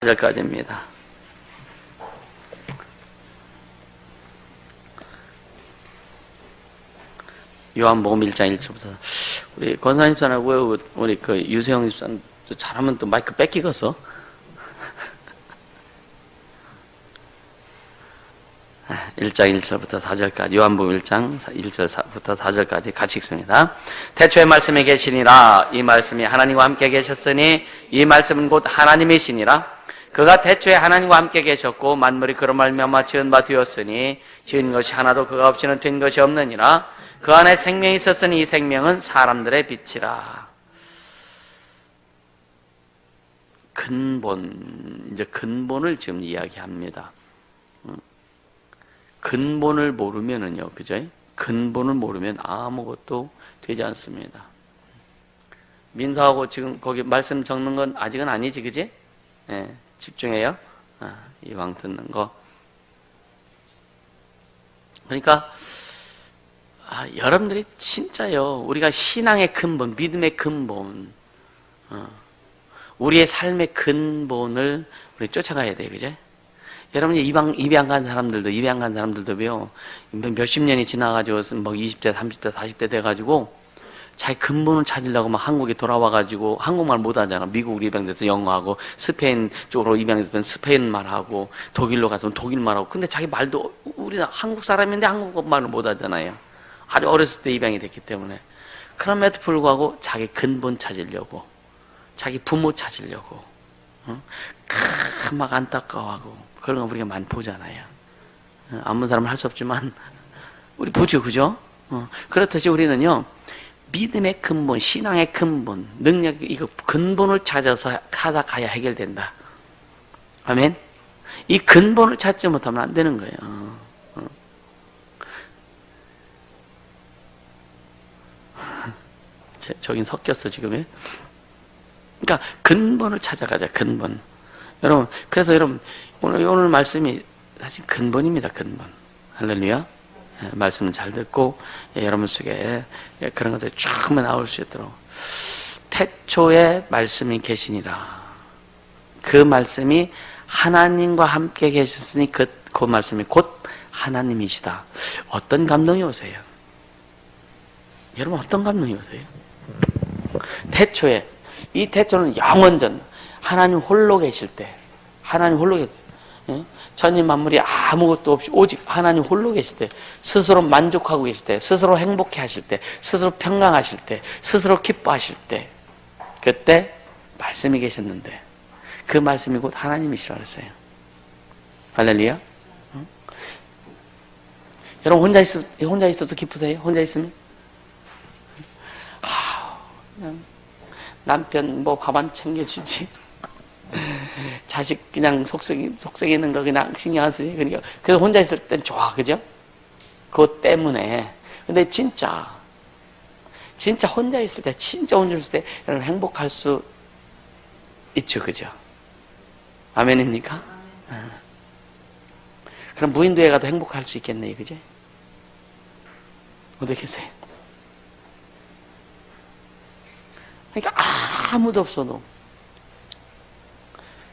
4절까지입니다. 요한복음 1장 1절부터. 우리 권사님 집사하고 우리 그 유세영 집사는 잘하면 또 마이크 뺏기겠어. 1장 1절부터 4절까지, 요한복음 1장 1절부터 4절까지 같이 읽습니다. 태초에 말씀이 계시니라. 이 말씀이 하나님과 함께 계셨으니 이 말씀은 곧 하나님이시니라. 그가 태초에 하나님과 함께 계셨고 만물이 그로 말미암아 지은 바 되었으니 지은 것이 하나도 그가 없이는 된 것이 없느니라. 그 안에 생명이 있었으니 이 생명은 사람들의 빛이라. 근본, 이제 근본을 지금 이야기합니다. 근본을 모르면은요, 그죠? 근본을 모르면 아무것도 되지 않습니다. 민서하고 지금 거기 말씀 적는 건 아직은 아니지, 그지? 예, 집중해요. 이왕 듣는 거. 그러니까, 여러분들이 진짜요, 우리가 신앙의 근본, 믿음의 근본, 우리의 삶의 근본을 우리 쫓아가야 돼요, 그죠? 여러분이 입양 간 사람들도요, 몇십 년이 지나가지고, 뭐 20대, 30대, 40대 돼가지고, 자기 근본을 찾으려고 막 한국에 돌아와가지고, 한국말 못하잖아. 미국으로 입양돼서 영어하고, 스페인 쪽으로 입양돼서 스페인말 하고, 독일로 가서 독일말 하고, 근데 자기 말도, 우리는 한국 사람인데 한국말을 못하잖아요. 아주 어렸을 때 입양이 됐기 때문에. 그럼에도 불구하고 자기 근본 찾으려고, 자기 부모 찾으려고, 막 안타까워하고, 그런 거 우리가 많이 보잖아요. 안 본 사람은 할 수 없지만, 우리 보죠, 그죠? 그렇듯이 우리는요, 믿음의 근본, 신앙의 근본, 능력, 이거 근본을 찾아서 가야 해결된다. 아멘? 이 근본을 찾지 못하면 안 되는 거예요. 저긴 섞였어, 지금. 그러니까, 근본을 찾아가자, 근본. 여러분, 그래서 여러분, 오늘 말씀이 사실 근본입니다, 근본. 할렐루야. 말씀을 잘 듣고, 여러분 속에 그런 것들이 쫙 나올 수 있도록. 태초에 말씀이 계시니라. 그 말씀이 하나님과 함께 계셨으니 그 말씀이 곧 하나님이시다. 어떤 감동이 오세요? 여러분, 어떤 감동이 오세요? 태초에, 이 태초는 영원전, 하나님 홀로 계실 때, 하나님 홀로 계실 때, 전임 만물이 아무것도 없이 오직 하나님 홀로 계실 때, 스스로 만족하고 계실 때, 스스로 행복해 하실 때, 스스로 평강하실 때, 스스로 기뻐하실 때, 그때 말씀이 계셨는데, 그 말씀이 곧 하나님이시라 그랬어요. 할렐루야. 여러분, 혼자 있어도 기쁘세요? 혼자 있으면? 그냥 남편 뭐 밥 안 챙겨주지, 자식 그냥 속썩이는 거 그냥 신경 안 쓰지. 그러니까 그래서 혼자 있을 땐 좋아, 그죠? 그것 때문에. 근데 진짜 혼자 있을 때, 여러분 행복할 수 있죠, 그죠? 아멘입니까? 그럼 무인도에 가도 행복할 수 있겠네요, 그죠? 어떻게 하세요? 그러니까 아무도 없어도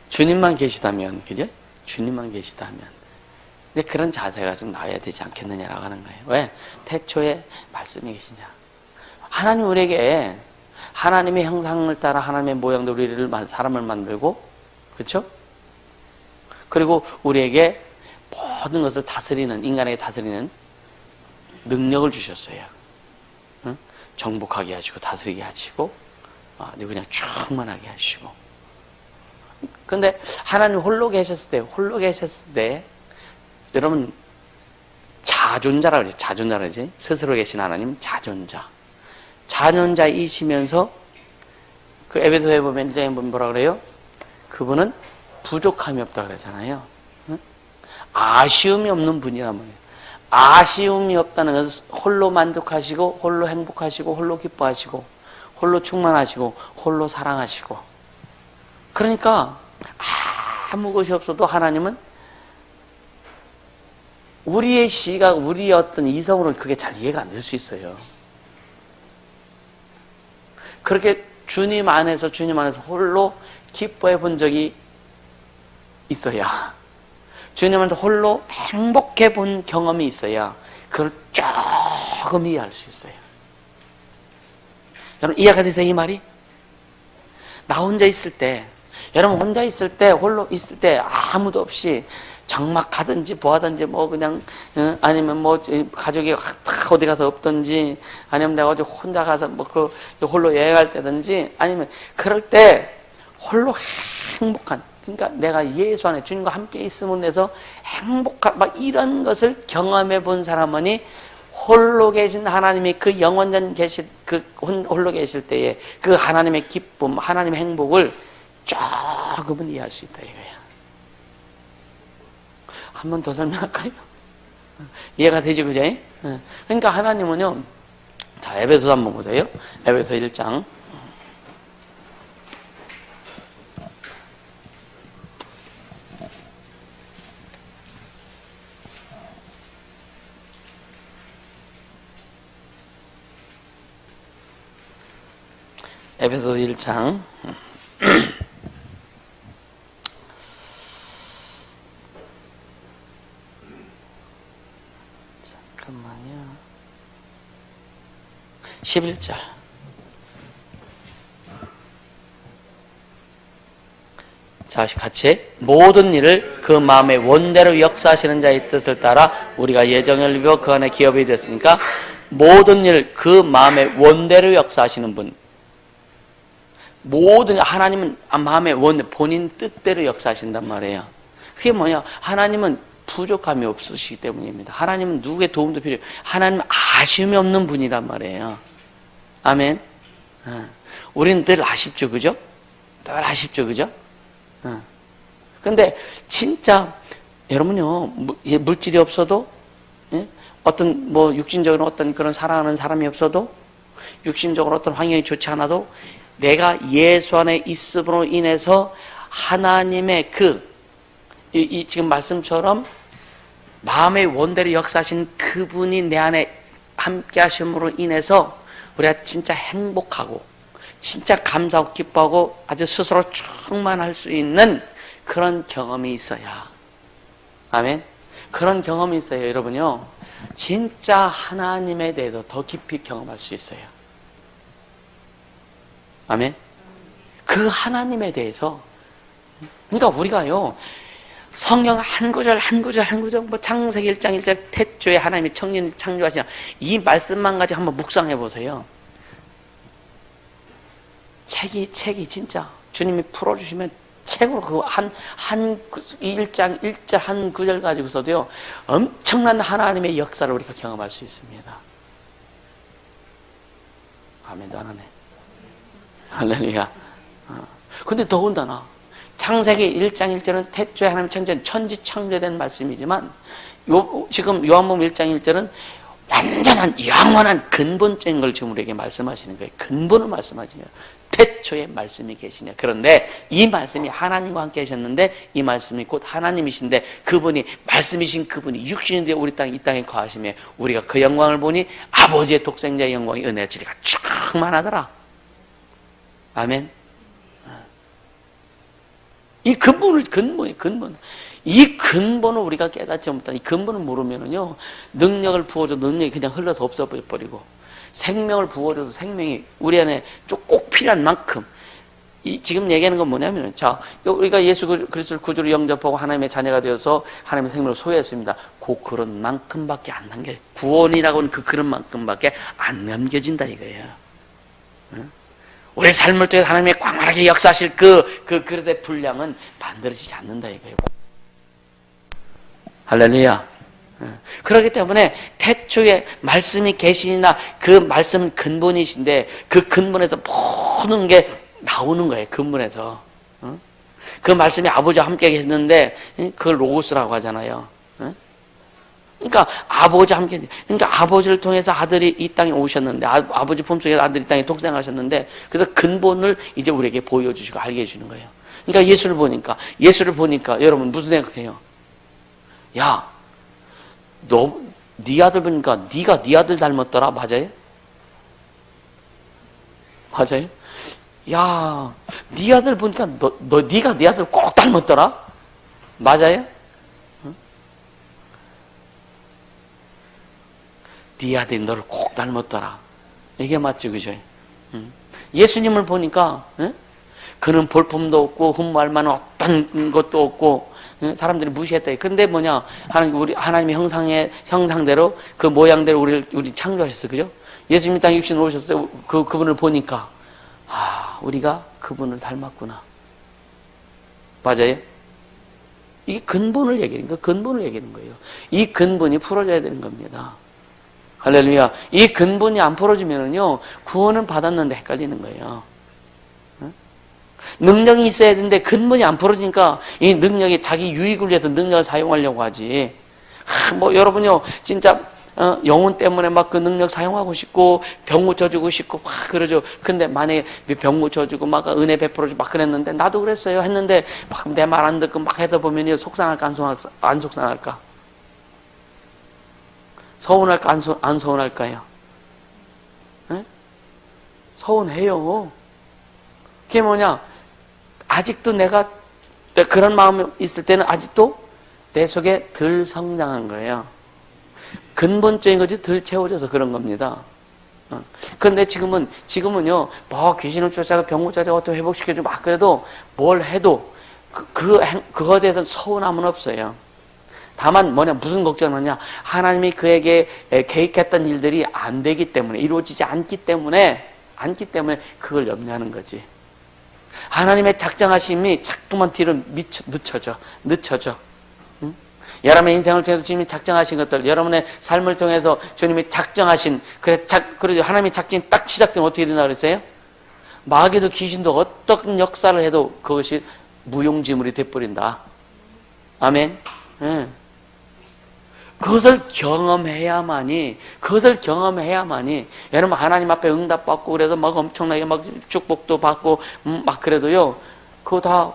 주님만 계시다면, 그죠? 주님만 계시다면. 근데 그런 자세가 좀 나와야 되지 않겠느냐라고 하는 거예요. 왜? 태초에 말씀이 계시냐. 하나님 우리에게 하나님의 형상을 따라 하나님의 모양대로 우리를 사람을 만들고, 그렇죠? 그리고 우리에게 모든 것을 다스리는, 인간에게 다스리는 능력을 주셨어요. 응? 정복하게 하시고 다스리게 하시고, 아주 그냥 충만하게 하시고. 근데 하나님 홀로 계셨을 때, 여러분, 자존자라 그러지. 스스로 계신 하나님, 자존자이시면서, 그 에베소서에 보면, 1장에 보면 뭐라 그래요? 그분은 부족함이 없다 그러잖아요. 응? 아쉬움이 없는 분이란 말이에요. 아쉬움이 없다는 것은 홀로 만족하시고, 홀로 행복하시고, 홀로 기뻐하시고, 홀로 충만하시고, 홀로 사랑하시고. 그러니까 아무 것이 없어도 하나님은 우리의 시각, 우리의 어떤 이성으로는 그게 잘 이해가 안 될 수 있어요. 그렇게 주님 안에서 홀로 기뻐해 본 적이 있어야, 주님한테 홀로 행복해 본 경험이 있어야 그걸 조금 이해할 수 있어요. 여러분 이해가 되세요? 이 말이? 나 혼자 있을 때, 여러분 혼자 있을 때, 홀로 있을 때 아무도 없이 적막하든지 뭐하든지 뭐 그냥 아니면 뭐 가족이 어디 가서 없든지 아니면 내가 어디 혼자 가서 뭐 그 홀로 여행할 때든지 아니면 그럴 때 홀로 행복한, 그러니까 내가 예수 안에 주님과 함께 있음으로 해서 행복한 막 이런 것을 경험해 본 사람은 홀로 계신 하나님이 그 영원전 계실 그 홀로 계실 때에 그 하나님의 기쁨, 하나님의 행복을 조금은 이해할 수 있다 이거야. 한 번 더 설명할까요? 이해가 되지, 그죠? 그러니까 하나님은요, 자, 에베소 한번 보세요. 에베소 1장. 에베소 1장. 잠깐만요. 11절. 자, 같이. 모든 일을 그 마음의 원대로 역사하시는 자의 뜻을 따라 우리가 예정을 입어 그 안에 기업이 됐으니까 모든 일을 그 마음의 원대로 역사하시는 분. 모든 하나님은 마음의 원, 본인 뜻대로 역사하신단 말이에요. 그게 뭐냐? 하나님은 부족함이 없으시기 때문입니다. 하나님은 누구의 도움도 필요 없어요. 하나님은 아쉬움이 없는 분이란 말이에요. 아멘. 우리는 늘 아쉽죠, 그죠? 늘 아쉽죠, 그죠? 근데 진짜 여러분요, 물질이 없어도 어떤 뭐 육신적으로 어떤 그런 사랑하는 사람이 없어도 육신적으로 어떤 환경이 좋지 않아도 내가 예수 안에 있음으로 인해서 하나님의 이 지금 말씀처럼 마음의 원대로 역사하신 그분이 내 안에 함께 하심으로 인해서 우리가 진짜 행복하고 진짜 감사하고 기뻐하고 아주 스스로 충만할 수 있는 그런 경험이 있어야, 아멘. 그런 경험이 있어야 여러분요 진짜 하나님에 대해서 더 깊이 경험할 수 있어요. 아멘. 그 하나님에 대해서, 그러니까 우리가요 성경 한 구절 뭐 창세기 1장 1절 태초에 하나님이 청년 창조하시나 이 말씀만 가지고 한번 묵상해 보세요. 책이 진짜 주님이 풀어주시면 책으로 그 한 1장 1절 한 구절 가지고서도요 엄청난 하나님의 역사를 우리가 경험할 수 있습니다. 아멘도 안 하네. 할렐루야. 근데 더군다나 창세기 1장 1절은 태초에 하나님 창조한 천지 창조된 말씀이지만 지금 요한복음 1장 1절은 완전한 영원한 근본적인 걸 지금 우리에게 말씀하시는 거예요. 근본을 말씀하시는 거예요. 태초에 말씀이 계시냐. 그런데 이 말씀이 하나님과 함께 하셨는데 이 말씀이 곧 하나님이신데 그분이 말씀이신 그분이 육신이 되어 우리 이 땅에 거하시며 우리가 그 영광을 보니 아버지의 독생자의 영광이 은혜와 진리가 충만하더라. 아멘. 이 근본. 이 근본을 우리가 깨닫지 못한 이 근본을 모르면은요, 능력을 부어줘도 능력이 그냥 흘러서 없어버리고, 생명을 부어줘도 생명이 우리 안에 좀 꼭 필요한 만큼, 지금 얘기하는 건 뭐냐면은, 자, 우리가 예수 그리스도를 구주로 영접하고 하나님의 자녀가 되어서 하나님의 생명을 소유했습니다. 그 그런 만큼밖에 안 남겨요. 구원이라고 하는 그 그런 만큼밖에 안 남겨진다 이거예요. 응? 우리 삶을 통해 하나님의 광활하게 역사하실 그 그릇의 분량은 만들어지지 않는다 이거예요. 할렐루야. 그렇기 때문에 태초에 말씀이 계시나 그 말씀은 근본이신데 그 근본에서 모든 게 나오는 거예요. 근본에서. 그 말씀이 아버지와 함께 계셨는데 그걸 로고스라고 하잖아요. 그러니까 아버지와 함께, 그러니까 아버지를 통해서 아들이 이 땅에 오셨는데 아버지 품속에서 아들이 이 땅에 독생하셨는데 그래서 근본을 이제 우리에게 보여주시고 알게 해주는 거예요. 그러니까 예수를 보니까 여러분 무슨 생각해요? 야, 네 아들 보니까 네가 네 아들 닮았더라. 맞아요? 맞아요? 야, 네 아들 보니까 네가 네 아들 꼭 닮았더라. 맞아요? 응? 네 아들이 너를 꼭 닮았더라. 이게 맞죠, 그죠? 응? 예수님을 보니까 응? 그는 볼품도 없고 흠모할 만한 어떤 것도 없고 사람들이 무시했다. 근데 뭐냐? 하나님의 형상대로 그 모양대로 우리 창조하셨어요. 그죠? 예수님이 땅에 육신으로 오셨을 때 그분을 보니까 우리가 그분을 닮았구나. 맞아요? 이게 근본을 얘기하는 거예요. 근본을 얘기하는 거예요. 이 근본이 풀어져야 되는 겁니다. 할렐루야. 이 근본이 안 풀어지면은요, 구원은 받았는데 헷갈리는 거예요. 능력이 있어야 되는데 근본이 안 풀어지니까 이 능력이 자기 유익을 위해서 능력을 사용하려고 하지. 여러분요, 진짜 영혼 때문에 막 그 능력 사용하고 싶고 병 고쳐주고 싶고 막 그러죠. 근데 만약에 병 고쳐주고 막 은혜 베풀어주고 막 그랬는데 나도 그랬어요 했는데 막 내 말 안 듣고 막 해다 보면 속상할까 안 속상할까? 서운할까 안 서운할까요? 네? 서운해요. 그게 뭐냐? 아직도 내가 그런 마음이 있을 때는 아직도 내 속에 덜 성장한 거예요. 근본적인 것이 덜 채워져서 그런 겁니다. 그런데 지금은요, 뭐 귀신을 쫓아가 병 고쳐서 어떻게 회복시켜주고 막 그래도 뭘 해도 그거에 대해서 서운함은 없어요. 다만 무슨 걱정을 하냐? 하나님이 그에게 계획했던 일들이 안 되기 때문에, 이루어지지 않기 때문에 그걸 염려하는 거지. 하나님의 작정하심이 자꾸만 뒤로 늦춰져. 응? 여러분의 인생을 통해서 주님이 작정하신 것들, 여러분의 삶을 통해서 주님이 작정하신, 그래도 하나님의 작정이 딱 시작되면 어떻게 되나 그랬어요? 마귀도 귀신도 어떤 역사를 해도 그것이 무용지물이 돼버린다. 아멘. 네. 그것을 경험해야만이 여러분 하나님 앞에 응답받고 그래서 막 엄청나게 막 축복도 받고 막 그래도요, 그거 다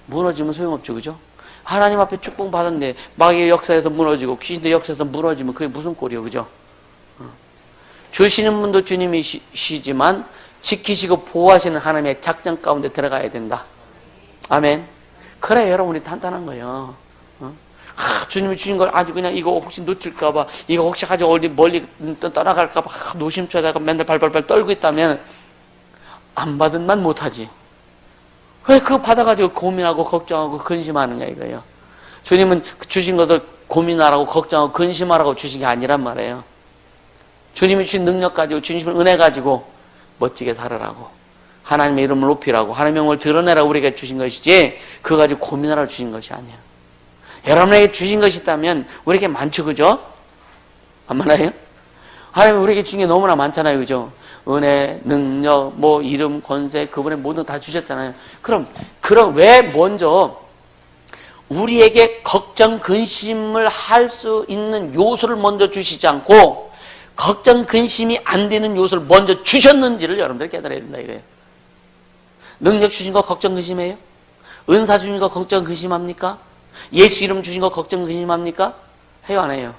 무너지면 소용없죠. 그죠? 하나님 앞에 축복 받았는데 마귀의 역사에서 무너지고 귀신의 역사에서 무너지면 그게 무슨 꼴이에요. 그죠? 주시는 분도 주님이시지만 지키시고 보호하시는 하나님의 작전 가운데 들어가야 된다. 아멘. 그래 여러분이 탄탄한 거예요. 주님이 주신 걸 아주 그냥 이거 혹시 놓칠까봐, 이거 혹시 가지고 어디 멀리 떠나갈까봐 노심초사가 맨날 발발발 떨고 있다면 안 받은 만 못하지. 왜 그거 받아가지고 고민하고 걱정하고 근심하느냐 이거예요. 주님은 주신 것을 고민하라고 걱정하고 근심하라고 주신 게 아니란 말이에요. 주님이 주신 능력 가지고 주신 은혜 가지고 멋지게 살아라고, 하나님의 이름을 높이라고, 하나님의 영을 드러내라고 우리에게 주신 것이지 그거 가지고 고민하라고 주신 것이 아니야. 여러분에게 주신 것이 있다면 우리에게 많죠. 그죠? 안 많아요? 하나님이 우리에게 주신 게 너무나 많잖아요. 그죠? 은혜, 능력, 이름, 권세, 그분의 모든 다 주셨잖아요. 그럼 왜 먼저 우리에게 걱정, 근심을 할 수 있는 요소를 먼저 주시지 않고 걱정, 근심이 안 되는 요소를 먼저 주셨는지를 여러분들이 깨달아야 된다 이거예요. 능력 주신 거 걱정, 근심해요? 은사 주신 거 걱정, 근심합니까? 예수 이름 주신 거 걱정, 근심합니까? 해요, 안 해요?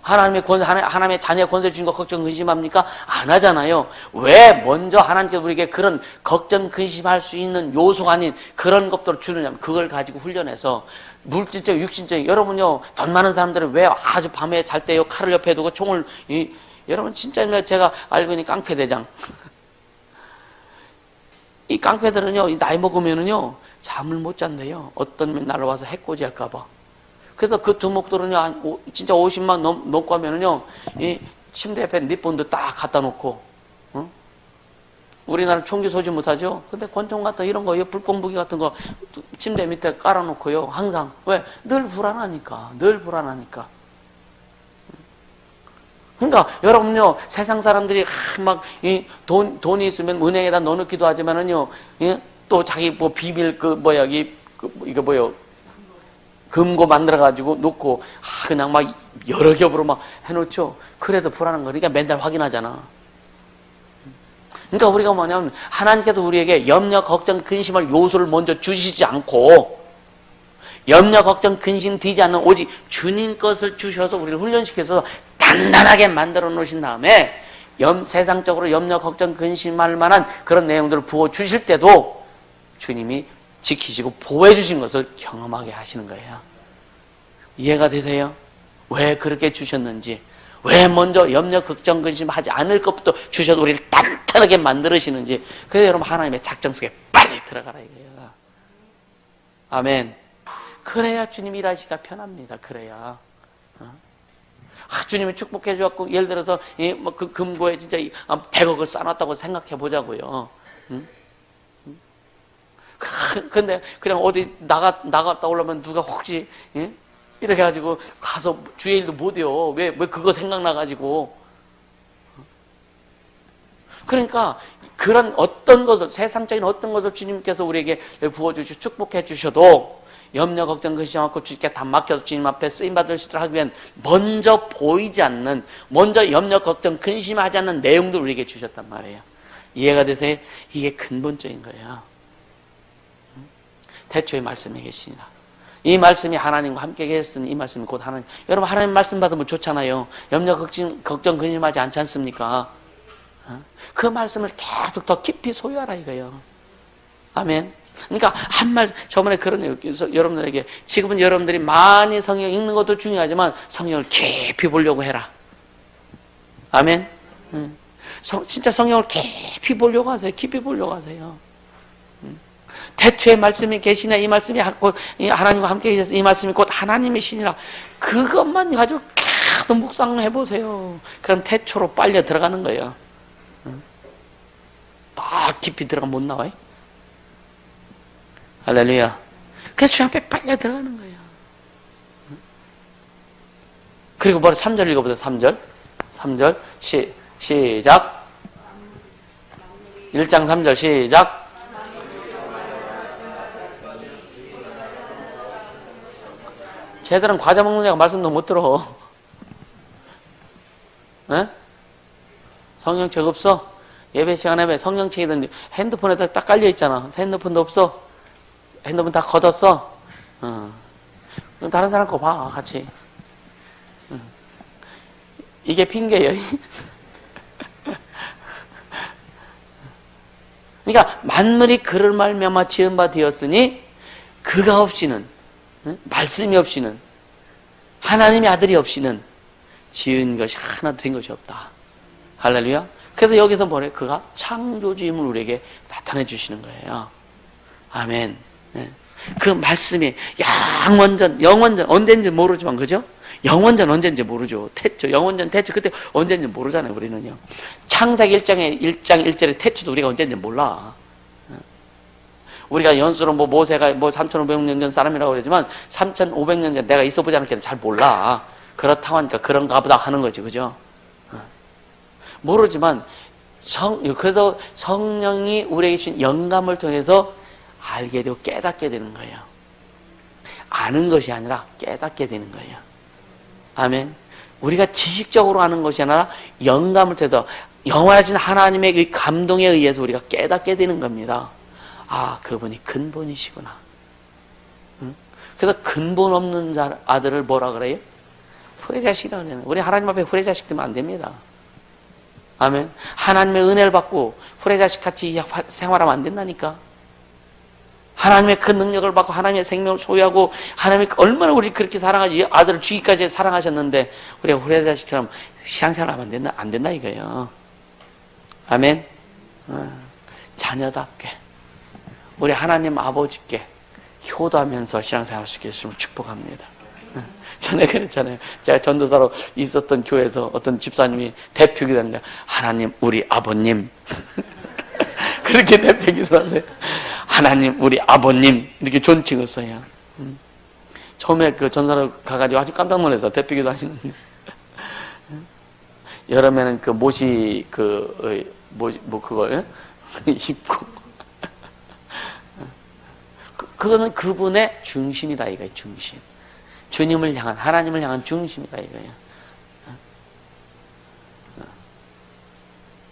하나님의 권세, 하나님의 자녀의 권세 주신 거 걱정, 근심합니까? 안 하잖아요. 왜 먼저 하나님께서 우리에게 그런 걱정, 근심할 수 있는 요소가 아닌 그런 것들을 주느냐면 그걸 가지고 훈련해서 물질적, 육신적, 여러분요, 돈 많은 사람들은 왜 아주 밤에 잘 때요, 칼을 옆에 두고 총을, 여러분 진짜 제가 알고 있는 깡패대장. 이 깡패들은요, 나이 먹으면은요, 잠을 못 잔대요. 어떤 날 와서 해코지 할까봐. 그래서 그 두목들은요, 진짜 50만 넘고 하면은요, 이 침대 옆에 립본도 딱 갖다 놓고, 응? 우리나라는 총기 소지 못하죠? 근데 권총 같은 이런 거, 불법 무기 같은 거 침대 밑에 깔아놓고요, 항상. 왜? 늘 불안하니까. 그러니까 여러분요, 세상 사람들이 막 돈이 있으면 은행에다 넣어놓기도 하지만은요, 또 자기 비밀 이거 뭐요, 금고 만들어가지고 놓고 그냥 막 여러 겹으로 막 해놓죠. 그래도 불안한 거니까 맨날 확인하잖아. 그러니까 우리가 뭐냐면 하나님께서 우리에게 염려, 걱정, 근심할 요소를 먼저 주시지 않고 염려, 걱정, 근심 되지 않는 오직 주님 것을 주셔서 우리를 훈련시켜서 단단하게 만들어 놓으신 다음에 세상적으로 염려, 걱정, 근심할 만한 그런 내용들을 부어 주실 때도 주님이 지키시고 보호해 주신 것을 경험하게 하시는 거예요. 이해가 되세요? 왜 그렇게 주셨는지, 왜 먼저 염려, 걱정, 근심하지 않을 것부터 주셔서 우리를 단단하게 만들으시는지, 그래서 여러분 하나님의 작정 속에 빨리 들어가라 이거예요. 아멘. 그래야 주님 일하시기가 편합니다. 그래야. 주님이 축복해 주었고, 예를 들어서 그 금고에 진짜 100억을 쌓아놨다고 생각해 보자고요. 근데 그냥 어디 나갔다 오려면 누가 혹시 이렇게 해가지고 가서 주의 일도 못해요. 왜 그거 생각나가지고. 그러니까 그런 어떤 것을, 세상적인 어떤 것을 주님께서 우리에게 부어주시고 축복해 주셔도 염려, 걱정, 근심 않고 주님께 다 맡겨서 주님 앞에 쓰임받을 수 있도록 하기 위한 먼저 보이지 않는, 먼저 염려, 걱정, 근심하지 않는 내용들 우리에게 주셨단 말이에요. 이해가 되세요? 이게 근본적인 거예요. 태초의 말씀에 계시니라. 이 말씀이 하나님과 함께 계셨으니 이 말씀이 곧 하나님. 여러분 하나님 말씀 받으면 좋잖아요. 염려, 걱정, 근심하지 않지 않습니까? 그 말씀을 계속 더 깊이 소유하라 이거예요. 아멘. 그러니까 한 말, 저번에 그런 여러분들에게, 지금은 여러분들이 많이 성경 읽는 것도 중요하지만 성경을 깊이 보려고 해라. 아멘. 진짜 성경을 깊이 보려고 하세요. 깊이 보려고 하세요. 태초에 말씀이 계시나, 이 말씀이 하나님과 함께 계셔서 이 말씀이 곧 하나님이시니라. 그것만 가지고 계속 묵상해 보세요. 그럼 태초로 빨려 들어가는 거예요. 더 깊이 들어가면 못 나와요. 할렐루야. 그래서 주 앞에 빨려 들어가는 거예요. 그리고 바로 3절 읽어보세요. 3절 시작. 1장 3절 시작. 쟤들은 과자 먹는 애가 말씀도 못 들어. 에? 성경책 없어? 예배 시간에 왜 성경책이든 핸드폰에다 딱 깔려있잖아. 핸드폰도 없어? 핸드폰 다 걷었어? 그럼 다른 사람 거 봐, 같이. 이게 핑계예요. 그러니까 만물이 그를 말미암아 지은 바 되었으니 그가 없이는, 말씀이 없이는, 하나님의 아들이 없이는 지은 것이 하나도 된 것이 없다. 할렐루야. 그래서 여기서 뭐래? 그가 창조주임을 우리에게 나타내 주시는 거예요. 아멘. 그 말씀이 양원전, 영원전, 언제인지 모르지만, 그죠? 영원전 언제인지 모르죠. 태초, 영원전, 태초, 그때 언제인지 모르잖아요, 우리는요. 창세기 1장 1절에 태초도 우리가 언제인지 몰라. 우리가 연수로 모세가 3,500년 전 사람이라고 그러지만 3,500년 전 내가 있어 보지 않았기 잘 몰라. 그렇다고 하니까 그런가 보다 하는 거지, 그죠? 모르지만, 그래서 성령이 우리에게 주신 영감을 통해서 알게 되고 깨닫게 되는 거예요. 아는 것이 아니라 깨닫게 되는 거예요. 아멘. 우리가 지식적으로 아는 것이 아니라 영감을 통해서 영원하신 하나님의 그 감동에 의해서 우리가 깨닫게 되는 겁니다. 아, 그분이 근본이시구나. 그래서 근본 없는 아들을 뭐라 그래요? 후레자식이라고 그래요. 우리 하나님 앞에 후레자식 되면 안 됩니다. 아멘. 하나님의 은혜를 받고 후레자식 같이 생활하면 안 된다니까. 하나님의 그 능력을 받고 하나님의 생명을 소유하고 하나님이 얼마나 우리 그렇게 사랑하지, 아들을 주기까지 사랑하셨는데 우리가 후레자식처럼 신앙생활하면 안 된다 이거예요. 아멘. 자녀답게 우리 하나님 아버지께 효도하면서 신앙생활할 수 있게 해주시면 축복합니다. 전에 그랬잖아요. 제가 전도사로 있었던 교회에서 어떤 집사님이 대표기도하는데 하나님 우리 아버님 그렇게 대표기도 하세요. 하나님 우리 아버님 이렇게 존칭을 써요. 처음에 그 전사로 가가지고 아주 깜짝 놀라서 대표기도 하시는데 여름에는 그 못이 그걸 입고 그거는 그분의 중심이다 이거예요. 중심. 주님을 향한, 하나님을 향한 중심이다 이거예요.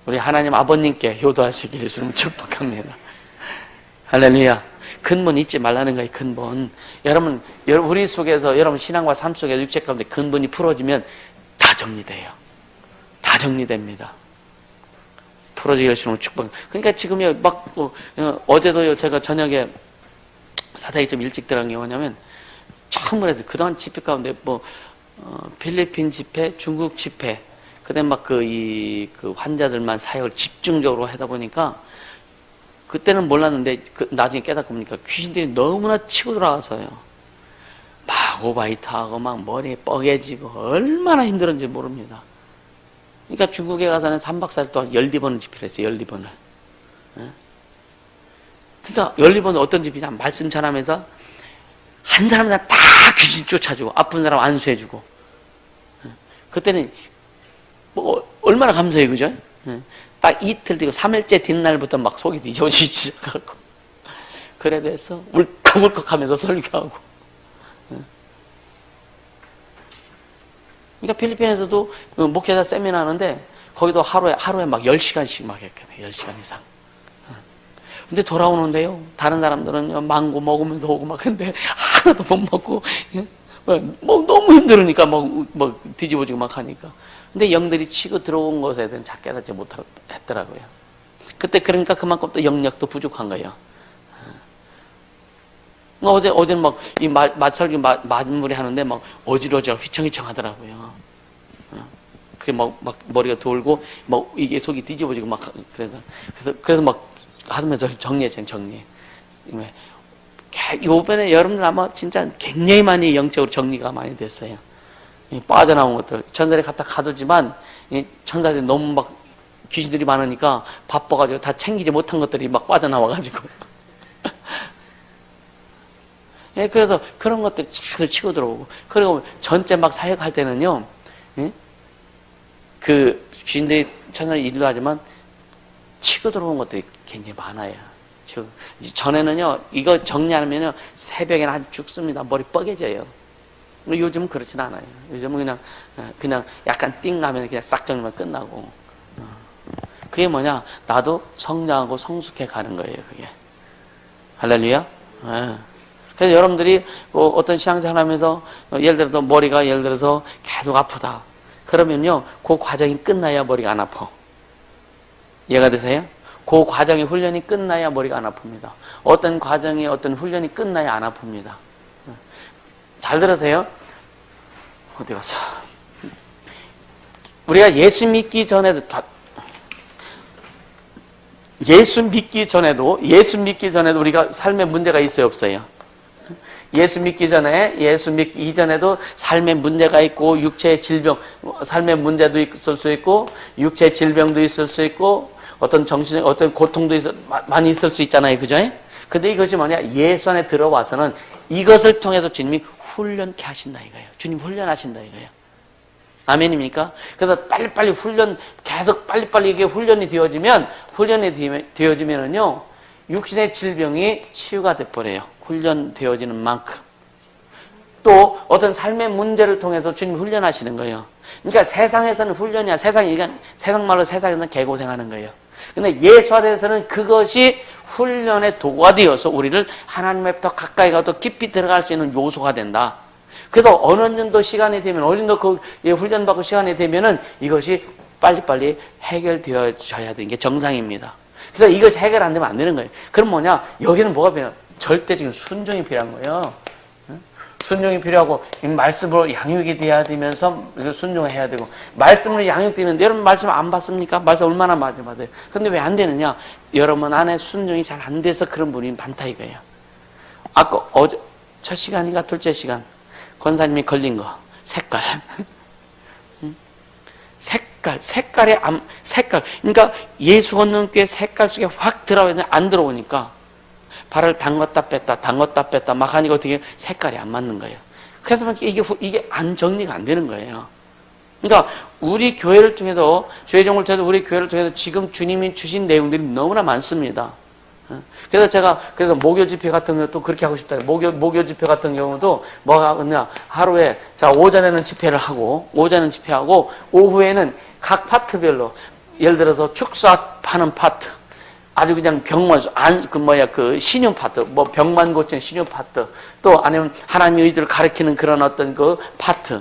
우리 하나님 아버님께 효도할 수 있기를 주님 축복합니다. 할렐루야. 근본 잊지 말라는 거예요. 근본. 여러분 우리 속에서 여러분 신앙과 삶 속에서 육체 가운데 근본이 풀어지면 다 정리돼요. 다 정리됩니다. 풀어지기를 주님 축복. 그러니까 지금요 어제도요 제가 저녁에 사닥이 좀 일찍 들어간 게 뭐냐면, 처음으로 해서 그동안 집회 가운데 필리핀 집회, 중국 집회, 그때 막 그 환자들만 사역을 집중적으로 하다 보니까, 그때는 몰랐는데, 나중에 깨닫고 보니까 귀신들이 너무나 치고 들어와서요. 막 오바이트하고 막 머리에 뻐개지고 얼마나 힘들었는지 모릅니다. 그러니까 중국에 가서는 3박 4일 동안 12번을 집회를 했어요. 12번을. 그러니까 12번은 어떤 집이냐, 말씀 전하면서 한 사람당 다 귀신 쫓아주고 아픈 사람 안수해주고. 그때는 얼마나 감사해요, 그죠? 딱 이틀 뒤고 3일째 뒷날부터 막 속이 뒤집어지기 시작하고, 그래도 해서 울컥울컥하면서 설교하고. 그러니까 필리핀에서도 목회자 세미나 하는데 거기도 하루에 막 10시간씩 막 했거든요. 10시간 이상. 근데 돌아오는데요, 다른 사람들은 망고 먹으면서 오고 막, 근데 하나도 못 먹고, 너무 힘들으니까 막 뒤집어지고 막 하니까. 근데 영들이 치고 들어온 것에 대해서는 잘 깨닫지 못했더라고요. 그때 그러니까 그만큼 또 영역도 부족한 거예요. 어제는 막, 이 맞설기 맞물이 하는데 막 어지러져 휘청휘청 하더라고요. 그래 막 머리가 돌고, 막 이게 속이 뒤집어지고 막, 그래서 막 하면서 정리했어요, 정리. 요번에 여러분들 아마 진짜 굉장히 많이 영적으로 정리가 많이 됐어요. 빠져나온 것들. 천사들이 갖다 가두지만, 천사들이 너무 막 귀신들이 많으니까 바빠가지고 다 챙기지 못한 것들이 막 빠져나와가지고. 그래서 그런 것들 자꾸 치고 들어오고. 그리고 전체 막 사역할 때는요, 그 귀신들이 천사들이 일도 하지만 치고 들어온 것들이 굉장히 많아요. 전에는요, 이거 정리하면요, 새벽에는 아주 죽습니다. 머리 뻐개져요. 요즘은 그렇진 않아요. 요즘은 그냥 약간 띵 나면 그냥 싹 정리만 끝나고. 그게 뭐냐? 나도 성장하고 성숙해 가는 거예요, 그게. 할렐루야? 그래서 여러분들이 어떤 신앙생활 하면서 예를 들어서 머리가 계속 아프다. 그러면요, 그 과정이 끝나야 머리가 안 아파. 이해가 되세요? 그 과정의 훈련이 끝나야 머리가 안 아픕니다. 어떤 과정의 어떤 훈련이 끝나야 안 아픕니다. 잘 들으세요? 어디 갔어? 우리가 예수 믿기 전에도 우리가 삶에 문제가 있어요, 없어요? 예수 믿기 이전에도 삶에 문제가 있고, 육체의 질병, 삶의 문제도 있을 수 있고, 육체의 질병도 있을 수 있고, 어떤 고통도 많이 있을 수 있잖아요, 그죠? 근데 이것이 뭐냐? 예수 안에 들어와서는 이것을 통해서 주님이 훈련케 하신다 이거예요. 주님 훈련하신다 이거예요. 아멘입니까? 그래서 빨리빨리 계속 빨리빨리 이게 훈련이 되어지면은요, 육신의 질병이 치유가 돼버려요. 훈련되어지는 만큼. 또 어떤 삶의 문제를 통해서 주님 훈련하시는 거예요. 그러니까 세상에서는 훈련이야. 세상 말로 세상에서는 개고생하는 거예요. 근데 예수 안에서는 그것이 훈련의 도구가 되어서 우리를 하나님에 더 가까이 가도 깊이 들어갈 수 있는 요소가 된다. 그래도 어느 정도 시간이 되면, 훈련받고 시간이 되면은 이것이 빨리빨리 해결되어져야 되는 게 정상입니다. 그래서 이것이 해결 안 되면 안 되는 거예요. 그럼 뭐냐? 여기는 뭐가 필요해요? 절대적인 순종이 필요한 거예요. 순종이 필요하고, 말씀으로 양육이 돼야 되면서 순종해야 되고, 말씀으로 양육되는데, 여러분 말씀 안 받습니까? 말씀 얼마나 많이 받아요? 근데 왜 안 되느냐? 여러분 안에 순종이 잘 안 돼서 그런 분이 많다 이거예요. 아까 첫 시간인가 둘째 시간, 권사님이 걸린 거, 색깔. 색깔. 그러니까 예수 걷는 게 색깔 속에 확 들어오는데 안 들어오니까, 발을 담갔다 뺐다 막 하니까 어떻게 색깔이 안 맞는 거예요. 그래서 이게 정리가 안 되는 거예요. 그러니까 우리 교회를 통해서, 주의종을 통해서 우리 교회를 통해서 지금 주님이 주신 내용들이 너무나 많습니다. 그래서 목요 집회 같은 것도 그렇게 하고 싶다. 목요 집회 같은 경우도 뭐가 하느냐, 하루에 오전에는 집회하고 오후에는 각 파트별로, 예를 들어서 축사하는 파트, 아주 그냥 신용 파트, 병만 고치는 신용 파트, 또 아니면 하나님의 의도를 가르치는 그런 어떤 그 파트,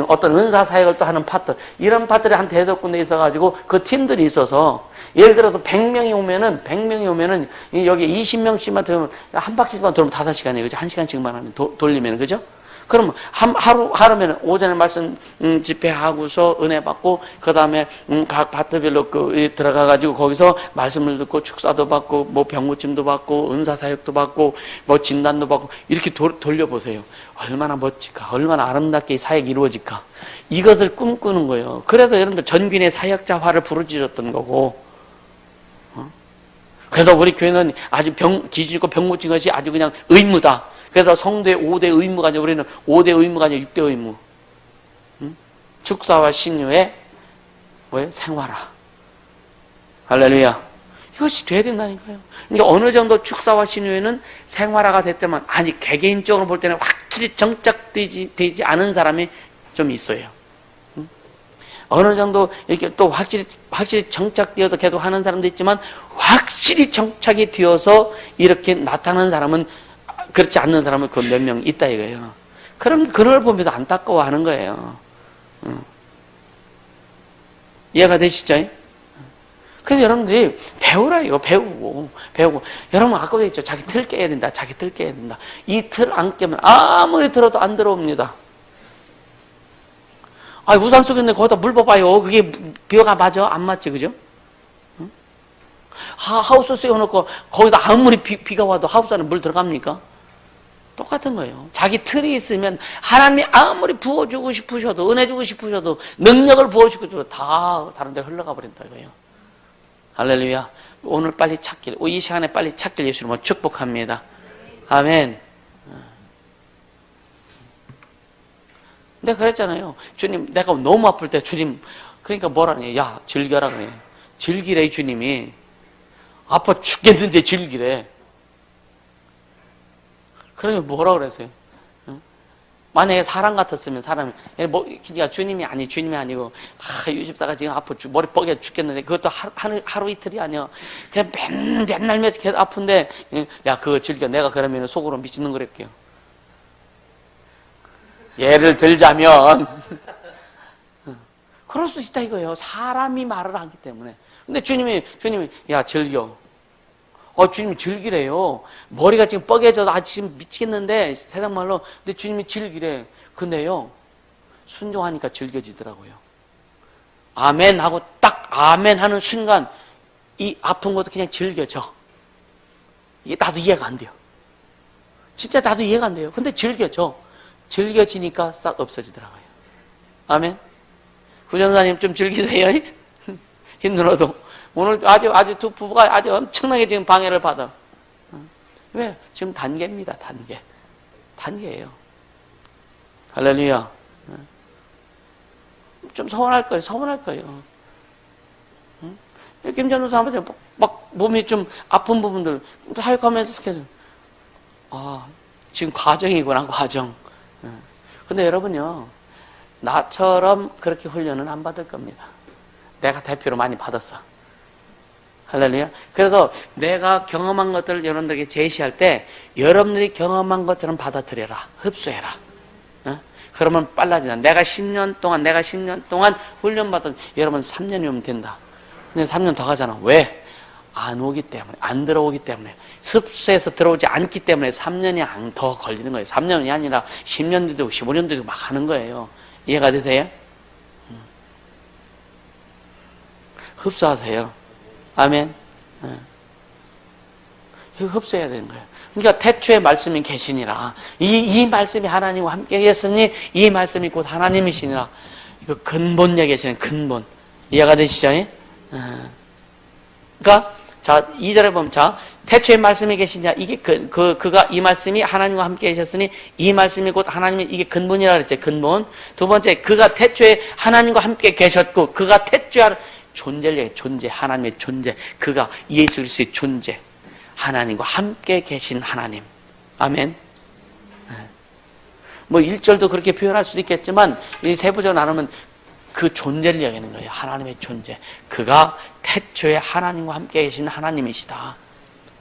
어떤 은사 사역을 또 하는 파트, 이런 파트들이 한 대여섯 군데 있어가지고 그 팀들이 있어서 예를 들어서 100명이 오면은 여기 20명씩만 들으면 한 바퀴만 돌면 5시간이에요. 그죠? 1시간씩만 하면 돌리면, 그죠? 그럼 하루면 오전에 말씀 집회하고서 은혜 받고 그 다음에 각 파트별로 들어가가지고 거기서 말씀을 듣고 축사도 받고 뭐 병고침도 받고 은사 사역도 받고 뭐 진단도 받고 이렇게 돌려보세요. 얼마나 멋질까, 얼마나 아름답게 이 사역이 이루어질까. 이것을 꿈꾸는 거예요. 그래서 여러분들 전균의 사역자화를 부르짖었던 거고. 그래서 우리 교회는 아주 기준고 병 고친 것이 아주 그냥 의무다. 그래서 성도의 5대 의무가 아니라 우리는 5대 의무가 아니라 6대 의무. 축사와 신유의 생활화. 할렐루야. 이것이 돼야 된다니까요. 그러니까 어느 정도 축사와 신유에는 생활화가 됐지만 아니 개개인적으로 볼 때는 확실히 정착되지 않은 사람이 좀 있어요. 어느 정도 이렇게 또 확실히 정착되어서 계속 하는 사람도 있지만 확실히 정착이 되어서 이렇게 나타나는 사람은 그렇지 않는 사람은 그 몇 명 있다 이거예요. 그럼 그걸 보면서 안타까워하는 거예요. 이해가 되시죠? 그래서 여러분들이 배우라 이거 배우고 여러분 아까도 했죠. 자기 틀 깨야 된다. 자기 틀 깨야 된다. 이 틀 안 깨면 아무리 들어도 안 들어옵니다. 아, 우산 속에 있는데 거기다 물 봐봐요. 그게 비가 맞아? 안 맞지, 그죠? 응? 하우스 세워놓고 거기다 아무리 비가 와도 하우스 안에 물 들어갑니까? 똑같은 거예요. 자기 틀이 있으면 하나님이 아무리 부어주고 싶으셔도 은혜 주고 싶으셔도 능력을 부어주고 다 다른 데 흘러가 버린다 이거예요. 할렐루야. 오늘 빨리 찾길, 이 시간에 빨리 찾길 예수님으로 축복합니다. 아멘. 내가 그랬잖아요. 주님, 내가 너무 아플 때 주님, 그러니까 뭐라니? 야, 즐겨라 그래. 즐기래, 주님이. 아파 죽겠는데 즐기래. 그러면 뭐라 그랬어요? 만약에 사람 같았으면 사람이, 그러니까 주님이 아니고, 유집사가 지금 아파, 머리 뻐개 죽겠는데, 그것도 하루 이틀이 아니야. 그냥 맨날 계속 아픈데, 야, 그거 즐겨. 내가 그러면 속으로 미치는 거랬게요. 예를 들자면 그럴 수 있다 이거예요. 사람이 말을 하기 때문에. 근데 주님이 야 즐겨. 주님이 즐기래요. 머리가 지금 뻐개져서 아주 지금 미치겠는데 세상 말로. 근데 주님이 즐기래. 근데요 순종하니까 즐겨지더라고요. 아멘 하고 딱 아멘 하는 순간 이 아픈 것도 그냥 즐겨져. 이게 나도 이해가 안 돼요. 진짜 나도 이해가 안 돼요. 근데 즐겨져. 즐겨지니까 싹 없어지더라고요. 아멘. 구전사님 좀 즐기세요. 힘들어도. 오늘 아주 두 부부가 아주 엄청나게 지금 방해를 받아. 왜? 지금 단계입니다. 단계예요. 할렐루야. 좀 서운할 거예요. 김 전도사한테 막 몸이 좀 아픈 부분들 사역하면서 지금 과정이구나, 과정. 근데 여러분요, 나처럼 그렇게 훈련은 안 받을 겁니다. 내가 대표로 많이 받았어. 할렐루야. 그래서 내가 경험한 것들을 여러분들에게 제시할 때 여러분들이 경험한 것처럼 받아들여라. 흡수해라. 그러면 빨라진다. 내가 10년 동안 훈련받은 여러분 3년이면 된다. 근데 3년 더 가잖아. 왜? 안 오기 때문에, 안 들어오기 때문에, 습수해서 들어오지 않기 때문에 3년이 더 걸리는 거예요. 3년이 아니라 10년도 되고 15년도 되고 막 하는 거예요. 이해가 되세요? 흡수하세요. 아멘. 흡수해야 되는 거예요. 그러니까 태초에 말씀이 계시니라. 이 말씀이 하나님과 함께 계셨으니 이 말씀이 곧 하나님이시니라. 이거 근본에 계시는 근본. 이해가 되시죠? 그러니까 자, 2절에 보면, 자, 태초에 말씀이 계시냐, 이게 그가 이 말씀이 하나님과 함께 계셨으니 이 말씀이 곧 하나님이 이게 근본이라 그랬죠, 근본. 두 번째, 그가 태초에 하나님과 함께 계셨고, 그가 태초에 존재를, 존재, 하나님의 존재, 그가 예수 그리스도의 존재, 하나님과 함께 계신 하나님. 아멘. 뭐 1절도 그렇게 표현할 수도 있겠지만, 이 세부적으로 나누면 그 존재를 얘기하는 거예요. 하나님의 존재. 그가 태초에 하나님과 함께 계신 하나님이시다.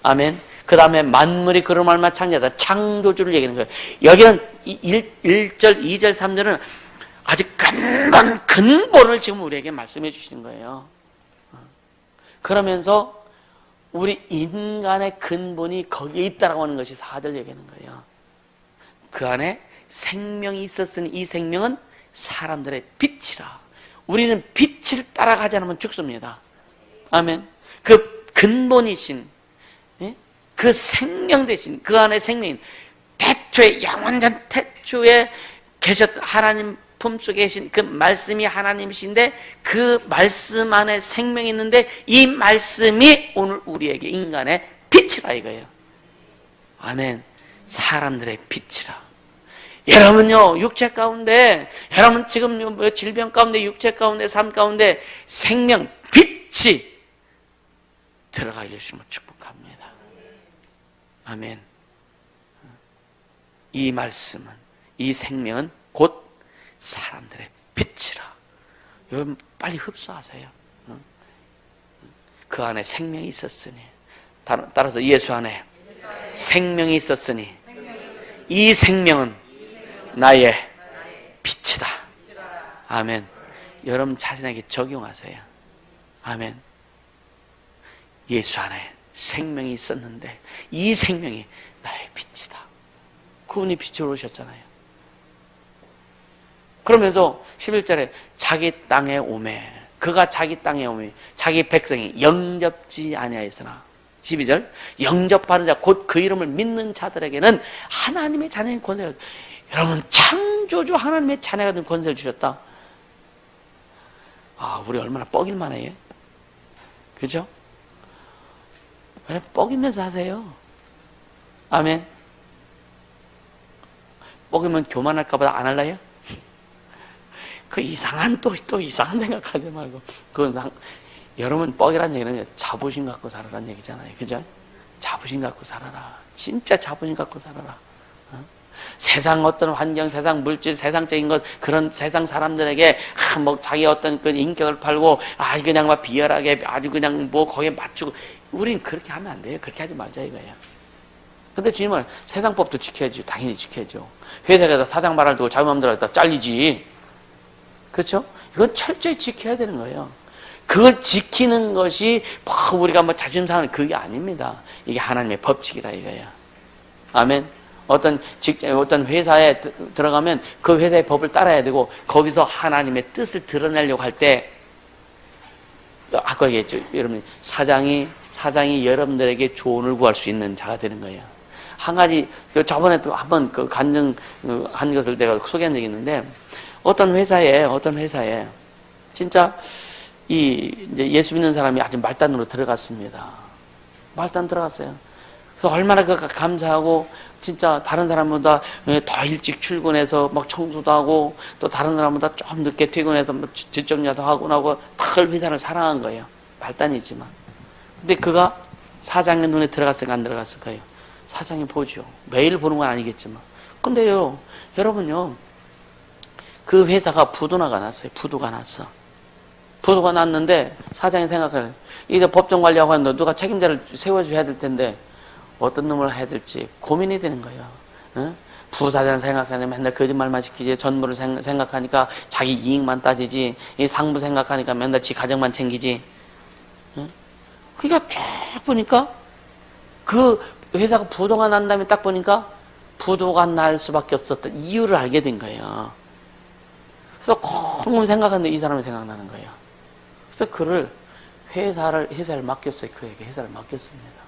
아멘. 그 다음에 만물이 그로 말미암아 창조하다. 창조주를 얘기하는 거예요. 여기는 1절, 2절, 3절은 아주 근본을 지금 우리에게 말씀해 주시는 거예요. 그러면서 우리 인간의 근본이 거기에 있다라고 하는 것이 4절 얘기하는 거예요. 그 안에 생명이 있었으니 이 생명은 사람들의 빛이라. 우리는 빛을 따라가지 않으면 죽습니다. 아멘. 그 근본이신, 그 생명 대신 그 안에 생명인 태초에, 영원전 태초에 계셨던 하나님 품속에 계신 그 말씀이 하나님이신데, 그 말씀 안에 생명이 있는데 이 말씀이 오늘 우리에게 인간의 빛이라 이거예요. 아멘. 사람들의 빛이라. 여러분요, 육체 가운데, 여러분 지금 질병 가운데, 육체 가운데, 삶 가운데 생명, 빛이 들어가게 해주시면 축복합니다. 아멘. 이 말씀은, 이 생명은 곧 사람들의 빛이라. 여러분 빨리 흡수하세요. 그 안에 생명이 있었으니, 따라서 예수 안에 생명이 있었으니 이 생명은 나의 빛이다. 아멘. 여러분 자신에게 적용하세요. 아멘. 예수 안에 생명이 있었는데 이 생명이 나의 빛이다. 그분이 빛으로 오셨잖아요. 그러면서 11절에 자기 땅에 오매, 그가 자기 땅에 오매 자기 백성이 영접지 아니하였으나, 12절, 영접받은 자 곧 그 이름을 믿는 자들에게는 하나님의 자녀인 권세를, 여러분 창조주 하나님의 자녀가 된 권세를 주셨다. 아, 우리 얼마나 뻐길만 해요. 그죠? 왜 뻐기면서 하세요? 아멘. 뻐기면 교만할까 보다 안 할래요? 그 이상한 또 이상한 생각하지 말고, 그건 여러분 뻐기란 얘기는 자부심 갖고 살아라는 얘기잖아요. 그죠? 자부심 갖고 살아라. 진짜 자부심 갖고 살아라. 세상 어떤 환경, 세상 물질, 세상적인 것, 그런 세상 사람들에게 뭐 자기 어떤 그 인격을 팔고 아주 그냥 막 비열하게 아주 그냥 뭐 거기에 맞추고, 우린 그렇게 하면 안 돼요. 그렇게 하지 말자 이거예요. 근데 주님은 세상 법도 지켜야죠. 당연히 지켜야죠. 회사에서 사장 말을 두고 자기 마음대로 했다 잘리지. 그렇죠? 이건 철저히 지켜야 되는 거예요. 그걸 지키는 것이 뭐 우리가 뭐 자존심 상하는 그게 아닙니다. 이게 하나님의 법칙이라 이거예요. 아멘. 어떤 직장, 어떤 회사에 들어가면 그 회사의 법을 따라야 되고, 거기서 하나님의 뜻을 드러내려고 할 때, 아까 얘기했죠. 여러분, 사장이 여러분들에게 조언을 구할 수 있는 자가 되는 거예요. 한 가지, 저번에 또 한번 그 간증한 것을 내가 소개한 적이 있는데, 어떤 회사에, 진짜, 이제 예수 믿는 사람이 아주 말단으로 들어갔습니다. 말단 들어갔어요. 그래서 얼마나 감사하고, 진짜 다른 사람보다 더 일찍 출근해서 막 청소도 하고, 또 다른 사람보다 좀 늦게 퇴근해서 뒷정리도 하고 나고, 탁 회사를 사랑한 거예요. 말단이지만. 근데 그가 사장의 눈에 들어갔을까 안 들어갔을까요? 사장이 보죠. 매일 보는 건 아니겠지만. 근데요, 여러분요, 그 회사가 부도나가 났어요. 부도가 났어. 부도가 났는데 사장이 생각을, 이제 법정 관리하고 하는데 누가 책임자를 세워줘야 될 텐데 어떤 놈을 해야 될지 고민이 되는 거예요. 응? 부사장 생각하면 맨날 거짓말만 시키지, 전무를 생각하니까 자기 이익만 따지지, 이 상부 생각하니까 맨날 지 가정만 챙기지. 응? 그러니까 쫙 보니까 그 회사가 부도가 난 다음에 딱 보니까 부도가 날 수밖에 없었던 이유를 알게 된 거예요. 그래서 콩 생각하는데 이 사람이 생각나는 거예요. 그래서 그를 회사를 맡겼어요. 그에게 회사를 맡겼습니다.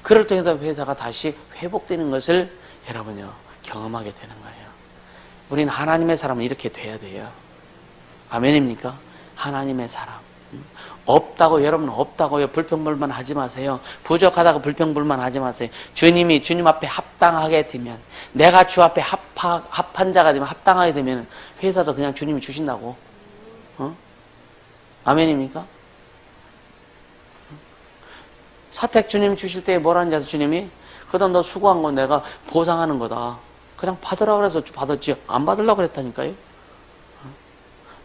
그를 통해서 회사가 다시 회복되는 것을 여러분요 경험하게 되는 거예요. 우리는 하나님의 사람은 이렇게 돼야 돼요. 아멘입니까? 하나님의 사람. 없다고, 여러분 없다고요 불평불만 하지 마세요. 부족하다고 불평불만 하지 마세요. 주님이 주님 앞에 합당하게 되면, 내가 주 앞에 합한 자가 되면, 합당하게 되면 회사도 그냥 주님이 주신다고. 아멘입니까? 사택 주님 주실 때 뭐라는지 아세요? 주님이 그다음 너 수고한 건 내가 보상하는 거다. 그냥 받으라고 그래서 받았지 안 받으려고 그랬다니까요.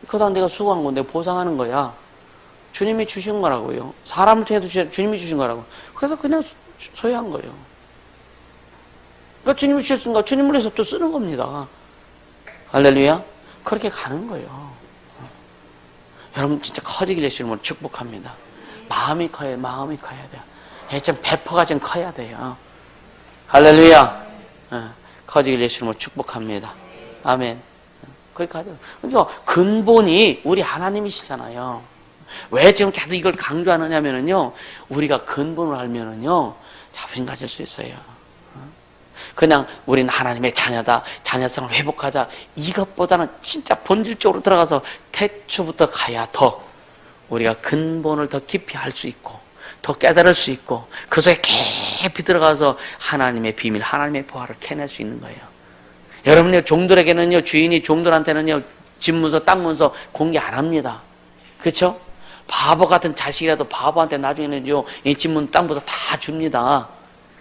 그다음 내가 수고한 건 내가 보상하는 거야. 주님이 주신 거라고요. 사람을 통해서 주님이 주신 거라고. 그래서 그냥 소유한 거예요. 그러니까 주님이 주셨으니까 주님을 위해서 또 쓰는 겁니다. 할렐루야. 그렇게 가는 거예요. 여러분 진짜 커지길 예수님으로 축복합니다. 마음이 커야 돼요. 좀 배포가 좀 커야 돼요. 할렐루야. 커지길 예수님으로 축복합니다. 아멘. 그렇게 하죠. 그러니까 근본이 우리 하나님이시잖아요. 왜 지금 계속 이걸 강조하느냐면요, 우리가 근본을 알면은요, 자부심 가질 수 있어요. 그냥 우리는 하나님의 자녀다, 자녀성을 회복하자, 이것보다는 진짜 본질적으로 들어가서 태초부터 가야 더 우리가 근본을 더 깊이 알 수 있고 더 깨달을 수 있고 그 속에 깊이 들어가서 하나님의 비밀, 하나님의 보화를 캐낼 수 있는 거예요. 여러분요, 종들에게는요, 주인이 종들한테는요, 집 문서, 땅 문서 공개 안 합니다. 그렇죠? 바보 같은 자식이라도 바보한테 나중에는요, 이 집 문, 땅 문서 다 줍니다.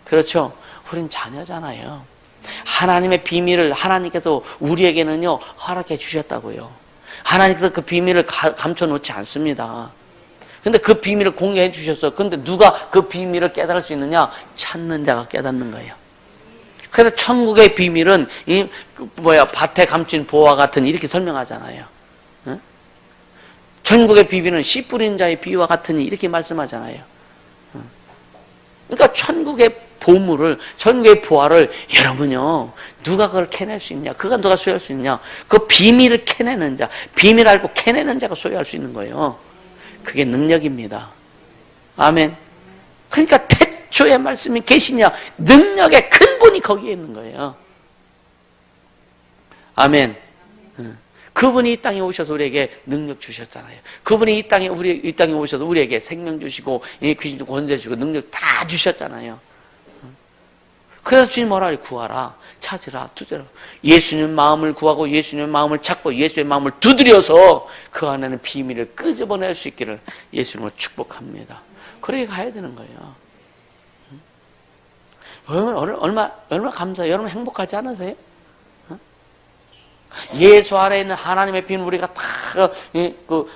그렇죠? 우린 자녀잖아요. 하나님의 비밀을 하나님께서 우리에게는요, 허락해 주셨다고요. 하나님께서 그 비밀을 감춰놓지 않습니다. 근데 그 비밀을 공개해 주셨어요. 근데 누가 그 비밀을 깨달을 수 있느냐? 찾는 자가 깨닫는 거예요. 그래서 천국의 비밀은 밭에 감춘 보화 같은, 이렇게 설명하잖아요. 응? 천국의 비밀은 씨 뿌린 자의 비유와 같으니, 이렇게 말씀하잖아요. 응? 그러니까 천국의 보물을, 천국의 보화를 여러분요, 누가 그걸 캐낼 수 있냐? 그가 누가 소유할 수 있냐? 그 비밀을 캐내는 자, 비밀 알고 캐내는 자가 소유할 수 있는 거예요. 그게 능력입니다. 아멘. 그러니까 태초의 말씀이 계시냐? 능력의 근본이 거기에 있는 거예요. 아멘. 그분이 이 땅에 오셔서 우리에게 능력 주셨잖아요. 그분이 이 땅에 오셔서 우리에게 생명 주시고 귀신 권세 주시고 능력 다 주셨잖아요. 그래서 주님 뭐라 그래? 구하라, 찾으라, 두드려. 예수님 마음을 구하고 예수님의 마음을 찾고 예수의 마음을 두드려서 그 안에는 비밀을 끄집어낼 수 있기를 예수님을 축복합니다. 그렇게 가야 되는 거예요. 얼마나 감사해요. 여러분 행복하지 않으세요? 예수 안에 있는 하나님의 비밀 우리가 다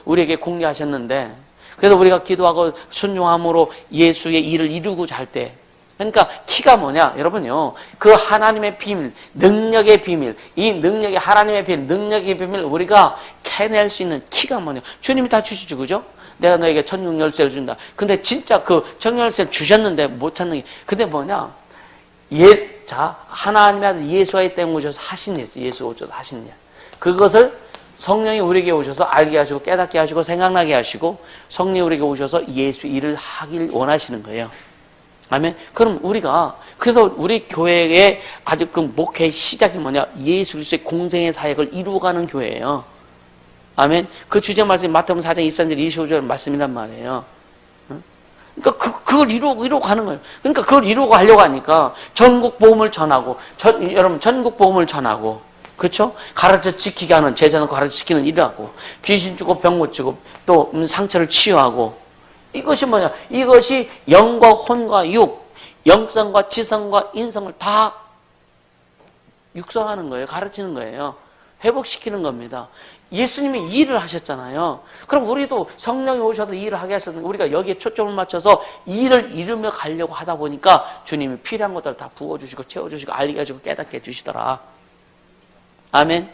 우리에게 공개하셨는데, 그래서 우리가 기도하고 순종함으로 예수의 일을 이루고자 할 때, 그러니까 키가 뭐냐? 여러분요, 그 하나님의 비밀, 능력의 비밀, 이 능력의 하나님의 비밀, 능력의 비밀 우리가 캐낼 수 있는 키가 뭐냐? 주님이 다 주시죠, 그죠? 내가 너에게 천국 열쇠를 준다. 근데 진짜 그 천국 열쇠를 주셨는데 못 찾는 게, 근데 뭐냐? 하나님의 아들 예수가 이 땅에 오셔서 하신 일, 예수가 오셔서 하신 일. 그것을 성령이 우리에게 오셔서 알게 하시고 깨닫게 하시고 생각나게 하시고 성령이 우리에게 오셔서 예수 일을 하길 원하시는 거예요. 아멘. 그럼 그래서 우리 교회의 아주 그 목회의 시작이 뭐냐? 예수 그리스도의 공생의 사역을 이루어가는 교회예요. 아멘. 그 주제 말씀이 마태복음 4장 23절 25절 말씀이란 말이에요. 그러니까 그걸 이루고 가는 거예요. 그러니까 그걸 이루고 가려고 하니까 전국 복음을 전하고, 여러분 전국 복음을 전하고, 그렇죠? 가르쳐 지키게 하는, 제자는 가르쳐 지키는 일을 하고, 귀신 주고 병 고치고 또 상처를 치유하고, 이것이 뭐냐? 이것이 영과 혼과 육, 영성과 지성과 인성을 다 육성하는 거예요. 가르치는 거예요. 회복시키는 겁니다. 예수님이 일을 하셨잖아요. 그럼 우리도 성령이 오셔서 일을 하게 하셨는데 우리가 여기에 초점을 맞춰서 일을 이루며 가려고 하다 보니까 주님이 필요한 것들을 다 부어주시고 채워주시고 알게 해주고 깨닫게 해주시더라. 아멘.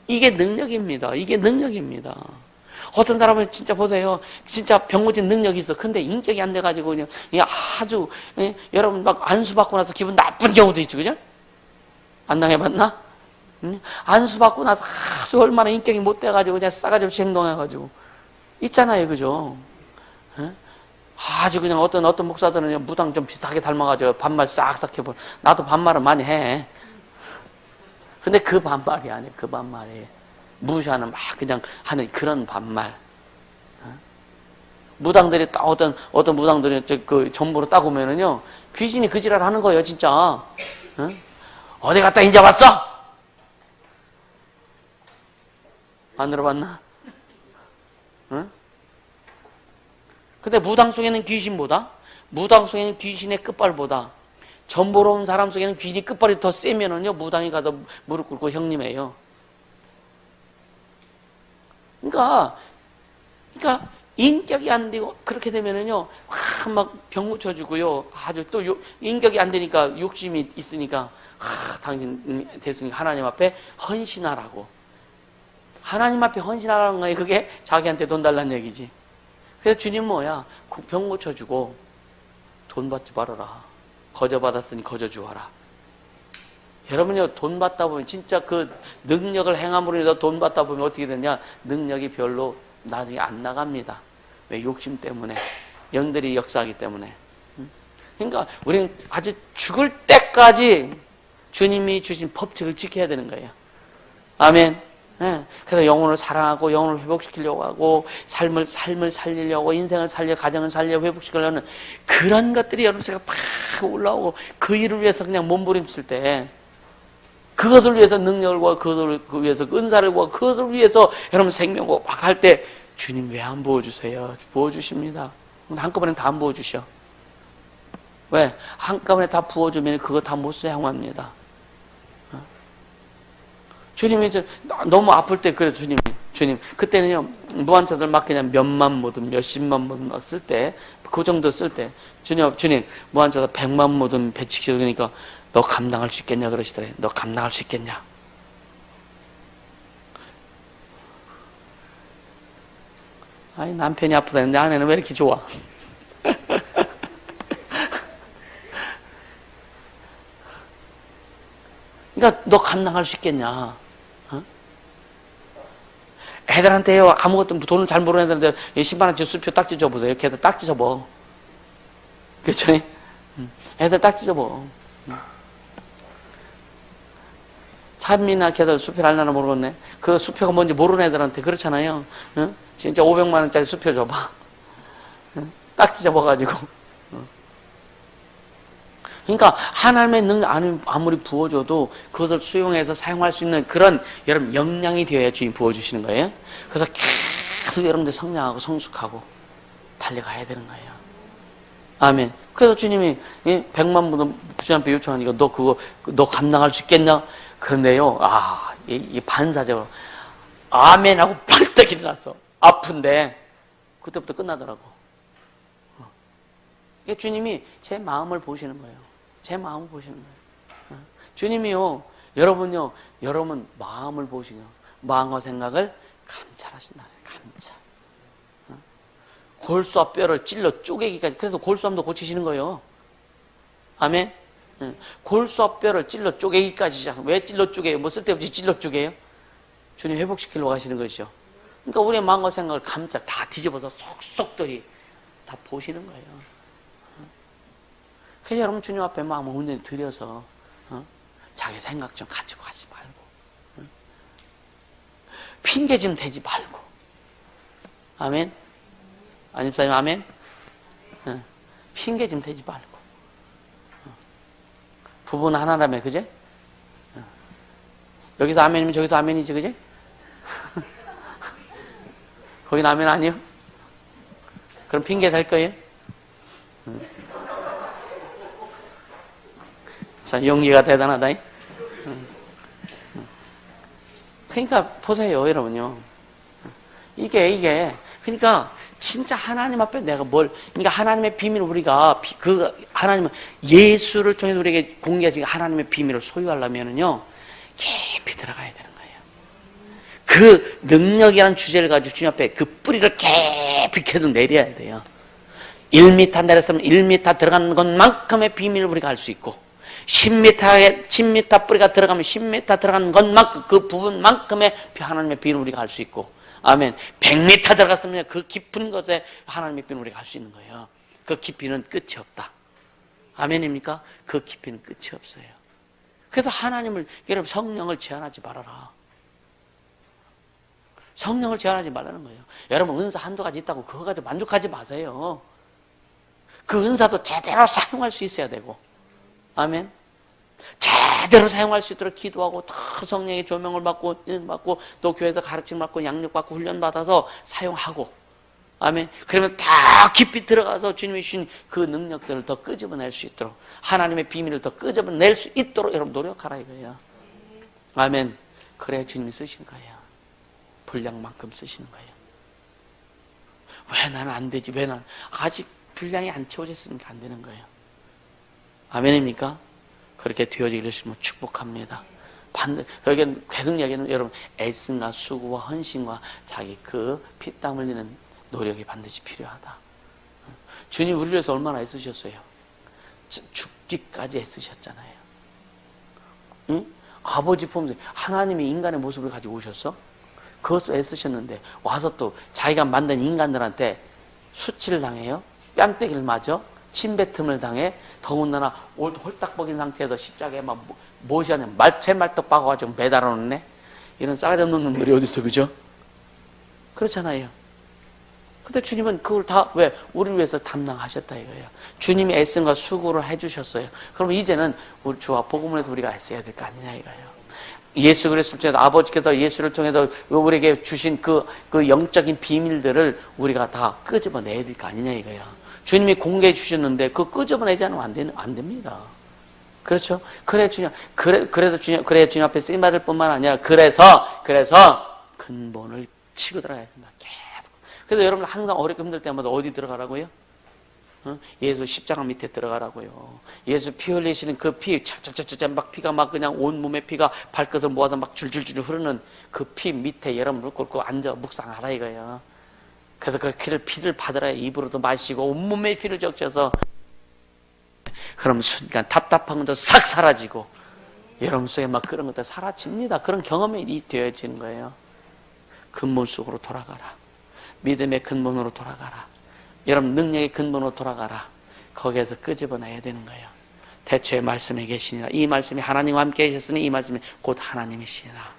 이게 능력입니다. 이게 능력입니다. 어떤 사람은 진짜 보세요. 진짜 병고진 능력이 있어. 근데 인격이 안 돼가지고 그냥 아주, 여러분 막 안수받고 나서 기분 나쁜 경우도 있죠. 그죠? 안 당해봤나? 안수받고 나서 아주 얼마나 인격이 못 돼가지고 그냥 싸가지 없이 행동해가지고 있잖아요. 그죠? 아주 그냥 어떤 목사들은 무당 좀 비슷하게 닮아가지고 반말 싹싹 해버. 나도 반말을 많이 해. 근데 그 반말이 아니에요. 그 반말이 무시하는 막 그냥 하는 그런 반말. 무당들이 어떤 무당들이 그 전보로 딱 오면은요, 귀신이 그 지랄 하는 거예요, 진짜. 어디 갔다 인제 왔어? 안 들어봤나? 응? 근데 무당 속에는 귀신보다, 무당 속에는 귀신의 끝발보다, 전보로 온 사람 속에는 귀신이 끝발이 더 세면은요, 무당이 가서 무릎 꿇고 형님이에요. 그러니까 인격이 안 되고 그렇게 되면은요, 막 병 고쳐주고요. 아주 또 인격이 안 되니까 욕심이 있으니까 당신 됐으니까 하나님 앞에 헌신하라고. 하나님 앞에 헌신하라는 거예요. 그게 자기한테 돈 달라는 얘기지. 그래서 주님 뭐야? 병 고쳐주고 돈 받지 말아라. 거저 받았으니 거저 주어라. 여러분요, 돈 받다 보면 진짜 그 능력을 행함으로 인해서 돈 받다 보면 어떻게 되냐? 능력이 별로 나중에 안 나갑니다. 왜? 욕심 때문에. 영들이 역사하기 때문에. 그러니까 우리는 아주 죽을 때까지 주님이 주신 법칙을 지켜야 되는 거예요. 아멘. 네. 그래서 영혼을 사랑하고 영혼을 회복시키려고 하고 삶을 살리려고 인생을 살려 가정을 살려 회복시키려는 그런 것들이 여러분께서 막 올라오고 그 일을 위해서 그냥 몸부림칠 때 그것을 위해서 능력을 구하고 그것을 위해서 은사를 구하고 그것을 위해서 여러분 생명을 막 할 때 주님 왜 안 부어주세요? 부어주십니다. 한꺼번에 다 안 부어주셔. 왜? 한꺼번에 다 부어주면 그거 다 못 사용합니다. 주님이 너무 아플 때 그래서 주님 그때는요 무한자들 막 그냥 몇만 모든 몇십만 모든 막 쓸 때 그 정도 쓸 때 주님 무한자들 100만 모든 배치시켜 그러니까 너 감당할 수 있겠냐 그러시더래. 너 감당할 수 있겠냐? 아니 남편이 아프다 했는데 아내는 왜 이렇게 좋아? 그러니까 너 감당할 수 있겠냐? 어? 애들한테요 아무것도 돈을 잘 모르는 애들한테 10만원짜리 수표 딱지 줘보세요. 이렇게 애들 딱지 접어. 그렇죠? 애들 딱지 접어. 찬미나 걔들 수표를 알려나 모르겠네. 그 수표가 뭔지 모르는 애들한테 그렇잖아요. 어? 진짜 500만원짜리 수표 줘봐. 딱지 접어가지고. 그러니까 하나님의 능력 아무리 부어줘도 그것을 수용해서 사용할 수 있는 그런 여러분 역량이 되어야 주님 부어주시는 거예요. 그래서 계속 여러분들 성장하고 성숙하고 달려가야 되는 거예요. 아멘. 그래서 주님이 100만 분도 주님 앞에 요청하니까 너 감당할 수 있겠냐? 그런데요, 이 반사적으로 아멘 하고 벌떡 일어나서 아픈데 그때부터 끝나더라고. 주님이 제 마음을 보시는 거예요. 제 마음을 보시는 거예요. 주님이요, 여러분 마음을 보시고 마음과 생각을 감찰하신다. 감찰. 골수와 뼈를 찔러 쪼개기까지. 그래서 골수함도 고치시는 거예요. 아멘. 골수와 뼈를 찔러 쪼개기까지. 왜 찔러 쪼개요? 뭐 쓸데없이 찔러 쪼개요? 주님 회복시키려고 하시는 것이죠. 그러니까 우리의 마음과 생각을 감찰 다 뒤집어서 속속들이 다 보시는 거예요. 그래서 여러분 주님 앞에 마음을 온전히 들여서 자기 생각 좀 가지고 가지 말고 핑계 좀 대지 말고. 아멘. 안집사님 아멘. 핑계 좀 대지 말고. 부부는 하나라며 그제? 여기서 아멘이면 저기서 아멘이지 그제? 거긴 아멘 아니요? 그럼 핑계 댈 거예요? 자, 용기가 대단하다. 그러니까 보세요, 여러분요. 이게 그러니까 진짜 하나님 앞에 내가 그러니까 하나님의 비밀을 우리가 하나님은 예수를 통해 우리에게 공개하신 하나님의 비밀을 소유하려면은요 깊이 들어가야 되는 거예요. 그 능력이라는 주제를 가지고 주님 앞에 그 뿌리를 깊이 계속 내려야 돼요. 1m 내렸으면 1m 들어가는 것만큼의 비밀을 우리가 알 수 있고 10m 뿌리가 들어가면 10m 들어가는 것만큼 그 부분만큼의 하나님의 비밀을 우리가 알 수 있고 아멘. 100m 들어갔으면 그 깊은 것에 하나님의 비밀을 우리가 알 수 있는 거예요. 그 깊이는 끝이 없다. 아멘입니까? 그 깊이는 끝이 없어요. 그래서 하나님을 여러분 성령을 제한하지 말아라. 성령을 제한하지 말라는 거예요. 여러분 은사 한두 가지 있다고 그거 가지고 만족하지 마세요. 그 은사도 제대로 사용할 수 있어야 되고 아멘. 제대로 사용할 수 있도록 기도하고 다 성령의 조명을 받고 또 교회에서 가르침 받고 양육 받고 훈련 받아서 사용하고 아멘. 그러면 다 깊이 들어가서 주님이 주신 그 능력들을 더 끄집어낼 수 있도록 하나님의 비밀을 더 끄집어낼 수 있도록 여러분 노력하라 이거예요. 아멘. 그래야 주님이 쓰시는 거예요. 분량만큼 쓰시는 거예요. 왜 나는 안 되지? 왜 난 아직 분량이 안 채워졌으니까 안 되는 거예요. 아멘입니까? 그렇게 되어지기를 주님은 축복합니다. 여기는 계속 얘기하는 여러분 애씀과 수고와 헌신과 자기 그 피땀 흘리는 노력이 반드시 필요하다. 주님 우리를 위해서 얼마나 애쓰셨어요. 죽기까지 애쓰셨잖아요. 응? 아버지 품에서 하나님이 인간의 모습을 가지고 오셨어? 그것도 애쓰셨는데 와서 또 자기가 만든 인간들한테 수치를 당해요. 뺨때기를 맞아. 침뱉음을 당해. 더군다나 홀딱 먹인 상태에서 십자가에 막 모시하는 새말떡 박아가지고 매달아 놓네. 이런 싸가지 없는 놈들이 어디 있어, 그죠? 그렇잖아요. 근데 주님은 그걸 다 왜? 우리를 위해서 담당하셨다 이거예요. 주님이 애씀과 수고를 해주셨어요. 그럼 이제는 우리 주와 복음을 해서 우리가 애써야 될 거 아니냐 이거예요. 예수 그리스도 통해서 아버지께서 예수를 통해서 우리에게 주신 그 영적인 비밀들을 우리가 다 끄집어내야 될 거 아니냐 이거예요. 주님이 공개해 주셨는데 그 끄집어내지 않으면 안 됩니다. 그렇죠? 그래 주님 앞에 쓰임 받을 뿐만 아니라 그래서 근본을 치고 들어가야 된다. 계속. 그래서 여러분 항상 어렵고 힘들 때마다 어디 들어가라고요? 예수 십자가 밑에 들어가라고요. 예수 피 흘리시는 그 피, 차차차차 막 피가 막 그냥 온 몸의 피가 발끝을 모아서 막 줄줄줄 흐르는 그 피 밑에 여러분 무릎 꿇고 앉아 묵상하라 이거예요. 그래서 그 피를 받으라 입으로도 마시고 온몸에 피를 적셔서 그럼 순간 답답한 것도 싹 사라지고 여러분 속에 막 그런 것도 사라집니다. 그런 경험이 되어지는 거예요. 근본 속으로 돌아가라. 믿음의 근본으로 돌아가라. 여러분 능력의 근본으로 돌아가라. 거기에서 끄집어내야 되는 거예요. 태초에 말씀에 계시니라. 이 말씀이 하나님과 함께 계셨으니 이 말씀이 곧 하나님이시니라.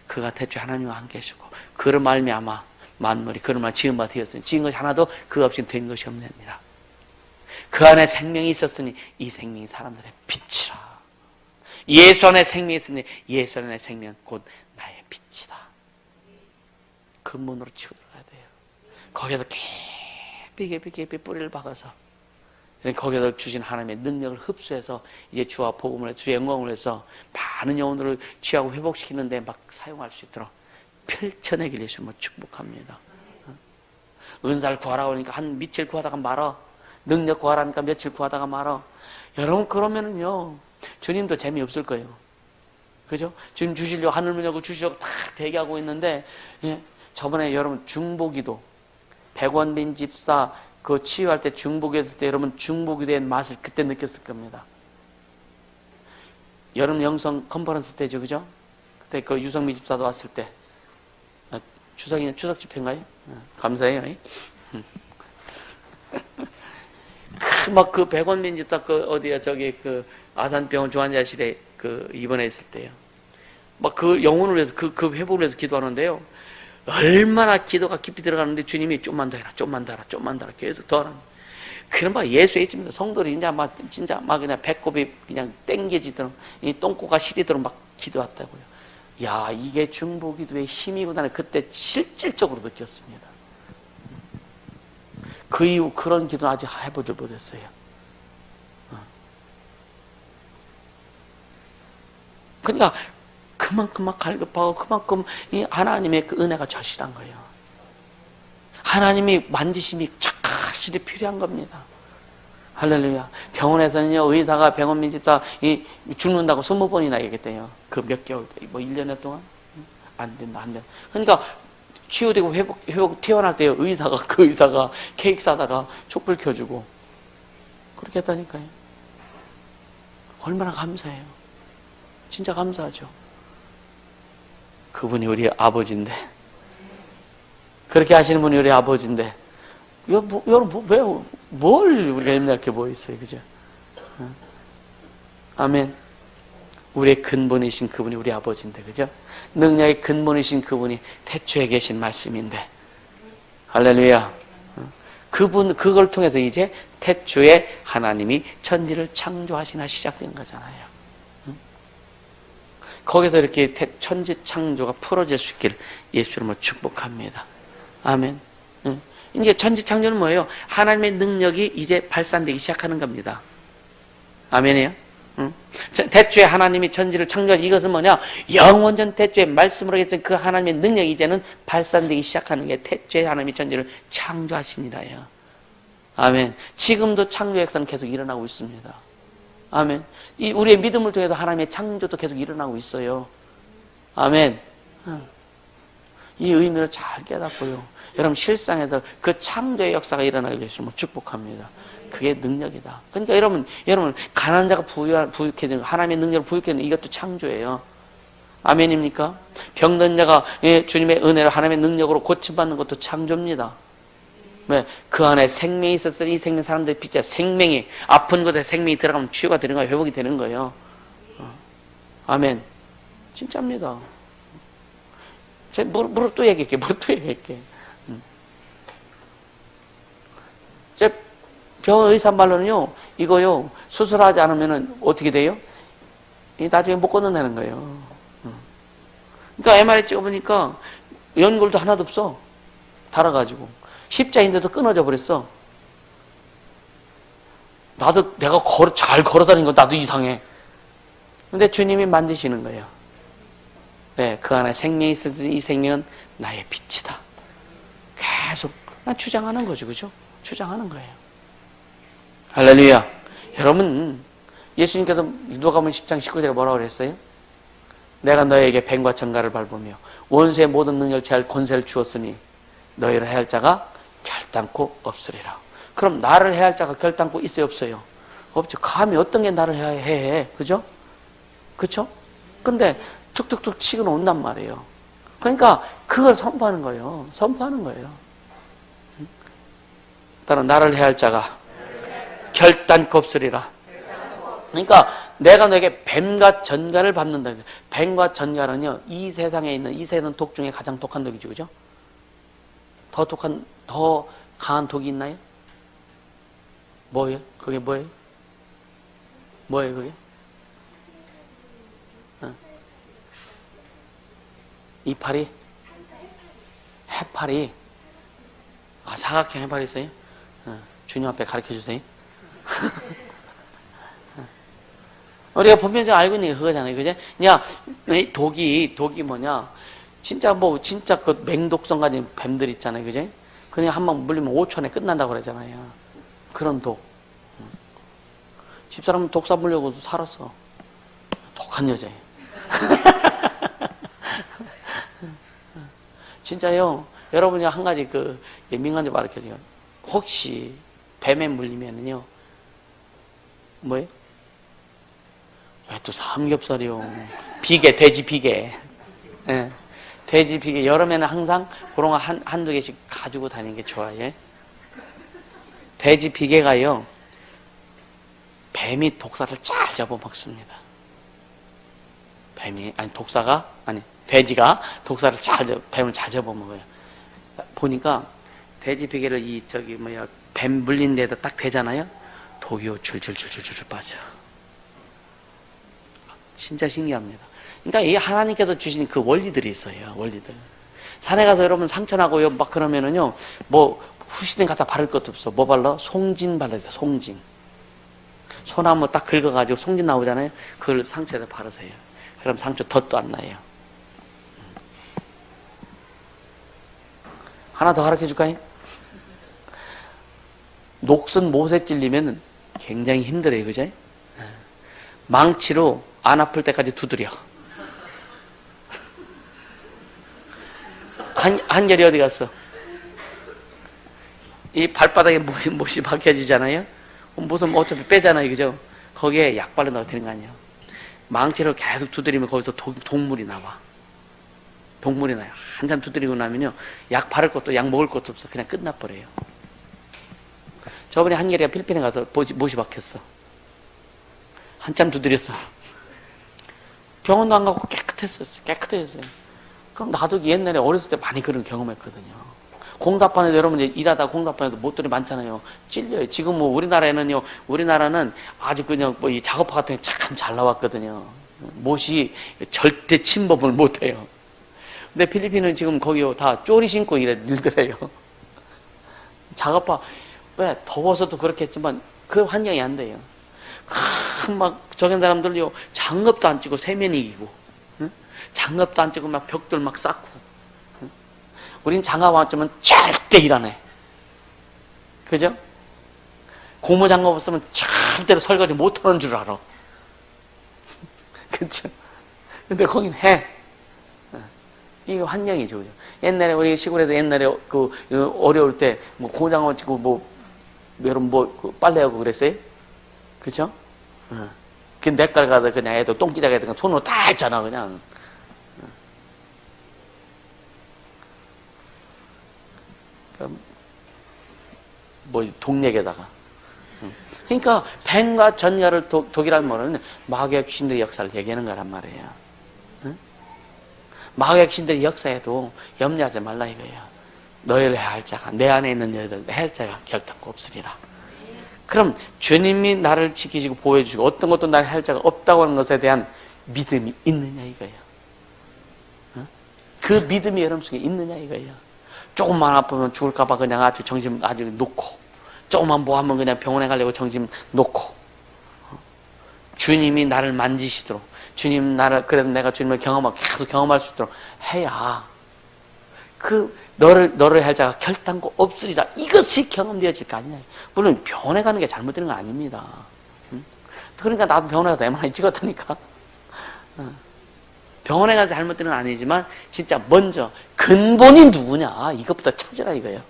그가 태초에 하나님과 함께 계시고 그를 말미암아 만물이 그를 말 지은 바 되었으니 지은 것이 하나도 그 없이 된 것이 없느니라. 그 안에 생명이 있었으니 이 생명이 사람들의 빛이라. 예수 안에 생명이 있으니 예수 안에 생명 곧 나의 빛이다. 근본으로 치고 들어가야 돼요. 거기에서 깊이 뿌리를 박아서 거기에서 주신 하나님의 능력을 흡수해서 이제 주와 복음을 해서 주의 영광을 해서 많은 영혼들을 취하고 회복시키는데 막 사용할 수 있도록 펼쳐내길 예수님을 축복합니다. 은사를 구하라고 하니까 한 며칠 구하다가 말아. 능력 구하라니까 며칠 구하다가 말아. 여러분 그러면은요 주님도 재미없을 거예요. 그죠? 지금 주시려고 하늘문 열고 주시려고 다 대기하고 있는데 저번에 여러분 중보기도 백원빈 집사 그 치유할 때 중보기 했을 때 여러분 중보기도의 맛을 그때 느꼈을 겁니다. 여름 영성 컨퍼런스 때죠, 그죠? 그때 그 유성미 집사도 왔을 때 추석 집회인가요? 감사해요. 막 그 백원빈 집사 그 어디야 저기 그 아산병원 중환자실에 그 입원했을 때요. 막 그 영혼을 위해서 그 회복을 위해서 기도하는데요. 얼마나 기도가 깊이 들어가는데 주님이 좀만 더 해라, 좀만 더 해라, 좀만 더 해라, 계속 더 하라. 그런 막 예수의 입니다. 성도들이 이제 막 진짜 막 그냥 배꼽이 그냥 땡겨지도록 이 똥꼬가 시리도록 막 기도했다고요. 야, 이게 중보기도의 힘이구나. 그때 실질적으로 느꼈습니다. 그 이후 그런 기도는 아직 해보질 못했어요. 그러니까 그만큼 막 갈급하고 그만큼 이 하나님의 그 은혜가 절실한 거예요. 하나님이 만지심이 착실히 필요한 겁니다. 할렐루야. 병원에서는요, 의사가 병원민 집사 죽는다고 20번이나 얘기했대요. 그 몇 개월, 뭐 1년에 동안? 안 된다. 그러니까 치유되고 회복 태어날 때요, 그 의사가 케이크 사다가 촛불 켜주고 그렇게 했다니까요. 얼마나 감사해요. 진짜 감사하죠. 그분이 우리 아버지인데, 그렇게 하시는 분이 우리 아버지인데, 여러분, 뭘 우리가 옛날 게 뭐 있어요, 그죠? 아멘. 우리의 근본이신 그분이 우리 아버지인데, 그죠? 능력의 근본이신 그분이 태초에 계신 말씀인데, 할렐루야. 그걸 통해서 이제 태초에 하나님이 천지를 창조하시나 시작된 거잖아요. 거기서 이렇게 천지 창조가 풀어질 수 있기를 예수 이름으로 축복합니다. 아멘. 이제 천지 창조는 뭐예요? 하나님의 능력이 이제 발산되기 시작하는 겁니다. 아멘이에요? 태초에 하나님이 천지를 창조한 이것은 뭐냐? 영원전 태초에 말씀으로 했던 그 하나님의 능력이 이제는 발산되기 시작하는 게 태초에 하나님이 천지를 창조하시니라요. 아멘. 지금도 창조 역사는 계속 일어나고 있습니다. 아멘. 이 우리의 믿음을 통해서 하나님의 창조도 계속 일어나고 있어요. 아멘. 이 의미를 잘 깨닫고요. 여러분 실상에서 그 창조의 역사가 일어나게 되시면 축복합니다. 그게 능력이다. 그러니까 여러분 가난한 자가 부유케 되는 하나님의 능력을 부유케 되는 이것도 창조예요. 아멘입니까? 병든 자가 주님의 은혜로 하나님의 능력으로 고침받는 것도 창조입니다. 왜? 그 안에 생명이 있었으니 이 생명 사람들의 빛이야. 생명이 아픈 곳에 생명이 들어가면 치유가 되는 거예요. 회복이 되는 거예요. 아멘. 진짜입니다. 제가 무릎 또 얘기할게. 제 병원 의사 말로는요, 이거요, 수술하지 않으면은 어떻게 돼요? 나중에 못 건너내는 거예요. 그러니까 MRI 찍어보니까 연골도 하나도 없어. 닳아가지고. 십자인데도 끊어져 버렸어. 나도 내가 잘 걸어다니는 거 나도 이상해. 근데 주님이 만드시는 거예요. 네, 그 안에 생명이 있으니 이 생명은 나의 빛이다. 계속 난 주장하는 거죠. 그죠? 주장하는 거예요. 할렐루야. 여러분, 예수님께서 누가복음 10장 19절에 뭐라고 그랬어요? 내가 너에게 뱀과 전갈을 밟으며 원수의 모든 능력을 제할 권세를 주었으니 너희를 해할 자가 결단코 없으리라. 그럼 나를 해할 자가 결단코 있어요, 없어요? 없죠. 감히 어떤 게 나를 해. 그죠? 그쵸? 근데 툭툭툭 치고 온단 말이에요. 그러니까 그걸 선포하는 거예요. 따라 나를 해할 자가 결단코 없으리라. 그러니까 내가 너에게 뱀과 전갈을 밟는다. 뱀과 전갈은요, 이 세상에 있는 이 세상 독 중에 가장 독한 독이죠. 그죠? 더 강한 독이 있나요? 뭐예요? 그게 뭐예요? 그게? 이파리? 해파리? 사각형 해파리 있어요? 주님 앞에 가르쳐 주세요. 우리가 보편적으로 알고 있는 게 그거잖아요. 그죠? 독이 뭐냐? 진짜 그 맹독성 가진 뱀들 있잖아요. 그죠? 그냥 한 방 물리면 5초 안에 끝난다고 그러잖아요. 그런 독. 집사람은 독사 물려고도 살았어. 독한 여자예요. 진짜요. 여러분이 한 가지 민간지 가르쳐줘요. 혹시 뱀에 물리면은요, 뭐예요? 왜 또 삼겹살이요? 돼지 비계. 예. 돼지 비계. 여름에는 항상 그런 거 한두 개씩 가지고 다니는 게 좋아요. 돼지 비계가요, 뱀이 독사를 잘 잡아먹습니다. 돼지가 독사를 뱀을 잘 잡아먹어요. 보니까 돼지 비계를 뱀 물린 데다 딱 대잖아요? 독이 줄줄줄줄줄 빠져. 진짜 신기합니다. 그러니까 이 하나님께서 주신 그 원리들이 있어요. 원리들. 산에 가서 여러분 상처나고요 막 그러면은요, 후시딘 갖다 바를 것도 없어. 뭐 발라? 송진 발라주세요. 송진. 소나무 딱 긁어가지고 송진 나오잖아요. 그걸 상처에다 바르세요. 그럼 상처 덧도 안 나요. 하나 더 가르쳐 줄까요? 녹슨 못에 찔리면 굉장히 힘들어요. 그죠? 망치로 안 아플 때까지 두드려. 한결이 어디 갔어? 이 발바닥에 못이 박혀지잖아요? 무슨 어차피 빼잖아요. 그죠? 거기에 약 발라 넣어야 되는 거 아니에요? 망치로 계속 두드리면 거기서 독물이 나와. 독물이 나요. 한참 두드리고 나면요, 약 바를 것도 약 먹을 것도 없어. 그냥 끝나버려요. 저번에 한결이가 필리핀에 가서 못이 박혔어. 한참 두드렸어. 병원도 안 가고 깨끗해졌어요. 그럼 나도 옛날에 어렸을 때 많이 그런 경험했거든요. 공사판에도 여러분 일하다 공사판에도 못들이 많잖아요. 찔려요. 지금 우리나라는 아주 그냥 이 작업화 같은 게 참 잘 나왔거든요. 못이 절대 침범을 못해요. 근데 필리핀은 지금 거기 다 쪼리 신고 일더래요. 작업화, 왜? 더워서도 그렇겠지만 그 환경이 안 돼요. 저기 사람들요, 장갑도 안 찍고 세면 이기고, 응? 장갑도 안 찍고 막 벽돌 막 쌓고, 응? 우린 장갑 안 찍으면 절대 일 안 해. 그죠? 고무장갑 없으면 절대로 설거지 못하는 줄 알아. 그쵸? 근데 거긴 해. 이게 환경이 좋죠. 옛날에 우리 시골에서 옛날에 그 어려울 때 뭐 고무장갑 치고 뭐 여러분 뭐 빨래하고 그랬어요? 그쵸? 그 냇가를 가다 그냥 애들 똥기자가 했던 거 손으로 다 했잖아, 그냥. 뭐 동력에다가. 그러니까 뱀과 전야를 독이라는 말은 마귀의 귀신들의 역사를 얘기하는 거란 말이에요. 마귀의 귀신들의 역사에도 염려하지 말라 이거예요. 너희를 해할 자가, 내 안에 있는 너희들 해할 자가 결단코 없으리라. 그럼 주님이 나를 지키시고 보호해주시고 어떤 것도 나를 할 자가 없다고 하는 것에 대한 믿음이 있느냐 이거예요. 그 믿음이 여러분 속에 있느냐 이거예요. 조금만 아프면 죽을까봐 그냥 아주 정신 아주 놓고, 조금만 뭐 하면 그냥 병원에 가려고 정신 놓고, 주님이 나를 만지시도록, 주님 나를, 그래도 내가 주님을 계속 경험할 수 있도록 해야 너를 할 자가 결단코 없으리라. 이것이 경험되어질 거 아니냐. 물론 병원에 가는 게 잘못되는 거 아닙니다. 그러니까 나도 병원에 가서 MRI 찍었다니까. 병원에 가서 잘못되는 건 아니지만 진짜 먼저 근본이 누구냐 이것부터 찾으라 이거예요.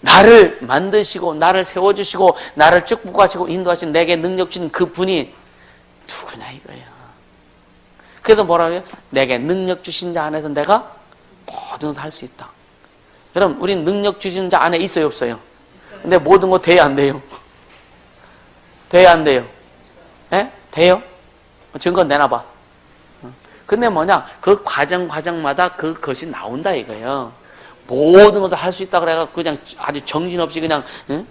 나를 만드시고 나를 세워주시고 나를 축복하시고 인도하신 내게 능력 주신 그 분이 누구냐 이거예요. 그래서 뭐라고 해요? 내게 능력 주신 자 안에서 내가 모든 것을 할 수 있다. 여러분 우린 능력 주신 자 안에 있어요 없어요? 근데 모든 거 돼야 안 돼요? 돼야 안 돼요? 예? 돼요? 증거 내놔봐. 근데 뭐냐, 그 과정마다 그것이 나온다 이거예요. 모든 것을 할 수 있다 그래가지고 그냥 아주 정신없이 그냥, 응?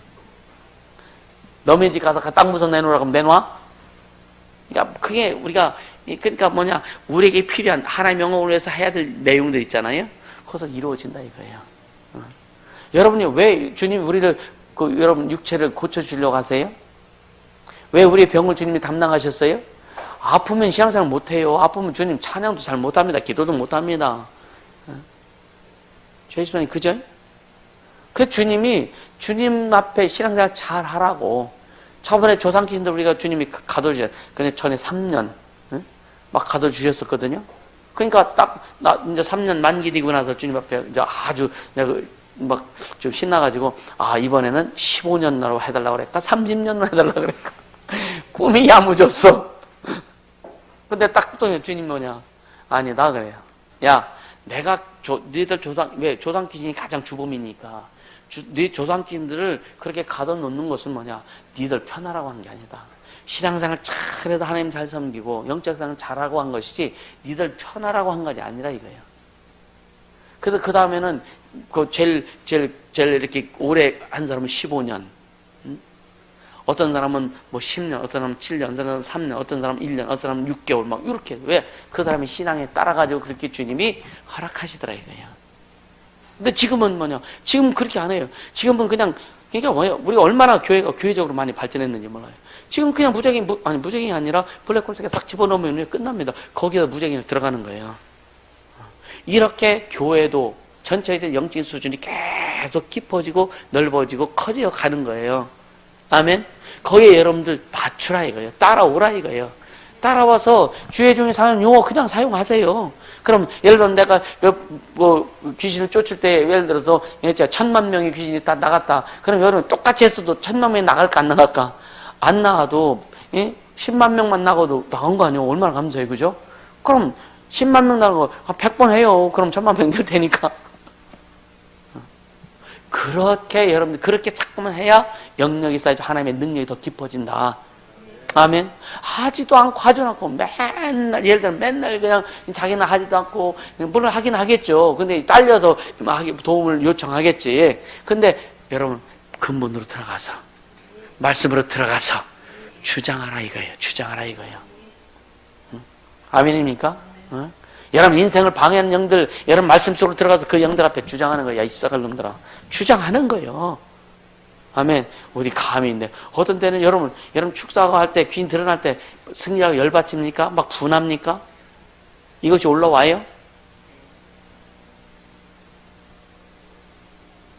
너네 집 가서 땅 부서 내놓으라고 하면 내놔? 그러니까 그게 그러니까 뭐냐, 우리에게 필요한 하나님의 영광을 위해서 해야 될 내용들 있잖아요. 그것서 이루어진다 이거예요. 여러분이 왜 주님 우리를 여러분 육체를 고쳐주려고 하세요? 왜 우리의 병을 주님이 담당하셨어요? 아프면 신앙생활 못해요. 아프면 주님 찬양도 잘 못합니다. 기도도 못합니다. 죄수님 그죠? 그 주님이 주님 앞에 신앙생활 잘 하라고. 저번에 조상키신들 우리가 주님이 가둬주셨어요. 근데 전에 3년 막 가둬주셨었거든요. 그러니까 딱 이제 3년 만기 되고 나서 주님 앞에 이제 아주 내가 막 좀 신나가지고 이번에는 15년으로 해달라고 그랬까 30년으로 해달라고 그랬까 꿈이 야무졌어. 근데 딱 붙더니 주님 뭐냐? 아니다 그래요. 야, 내가 너희들 조상 귀신이 가장 주범이니까 네 조상 귀신들을 그렇게 가둬놓는 것은 뭐냐? 너희들 편하라고 한 게 아니다. 신앙생활 잘해도 하나님 잘 섬기고 영적생활 잘하고 한 것이지 너희들 편하라고 한 것이 아니라 이거예요. 그래서 그 다음에는 제일 이렇게 오래 한 사람은 15년. 어떤 사람은 뭐 10년, 어떤 사람은 7년, 어떤 사람은 3년, 어떤 사람은 1년, 어떤 사람은 6개월, 막 이렇게. 왜? 그 사람의 신앙에 따라가지고 그렇게 주님이 허락하시더라 이거예요. 근데 지금은 뭐냐? 지금 그렇게 안 해요. 지금은 그러니까 뭐예요? 우리가 얼마나 교회가 교회적으로 많이 발전했는지 몰라요. 지금 그냥 무적이 아니라 블랙홀 속에 딱 집어넣으면 끝납니다. 거기에 무적이 들어가는 거예요. 이렇게 교회도 전체의 영적인 수준이 계속 깊어지고 넓어지고 커져 가는 거예요. 아멘. 거기에 여러분들 맞추라 이거예요. 따라오라 이거예요. 따라와서 주의 종이 사는 용어 그냥 사용하세요. 그럼 예를 들어 내가 귀신을 쫓을 때 예를 들어서 10,000,000명의 귀신이 다 나갔다. 그럼 여러분 똑같이 했어도 10,000,000명이 나갈까 안 나갈까? 안 나가도 10만 명만 나가도 나간 거 아니에요? 얼마나 감사해요, 그죠? 그럼 10만 명 나간 거 100번 해요. 그럼 1000만 명 될 테니까. 그렇게 여러분들 그렇게 자꾸만 해야 영역이 쌓여서 하나님의 능력이 더 깊어진다. 아멘. 하지도 않고 맨날 예를 들어 맨날 그냥 자기는 하지도 않고 물론 하긴 하겠죠. 근데 딸려서 도움을 요청하겠지. 근데 여러분 근본으로 들어가서 말씀으로 들어가서 주장하라 이거예요. 주장하라 이거예요. 아멘입니까? 여러분 인생을 방해하는 영들 여러분 말씀 속으로 들어가서 그 영들 앞에 주장하는 거야. 이 싹을 놈들아. 주장하는 거예요. 아멘. 어디 감이 있네. 어떤 때는 여러분 축사하고 할 때 귀인 드러날 때 승리하고 열받칩니까? 막 분합니까? 이것이 올라와요?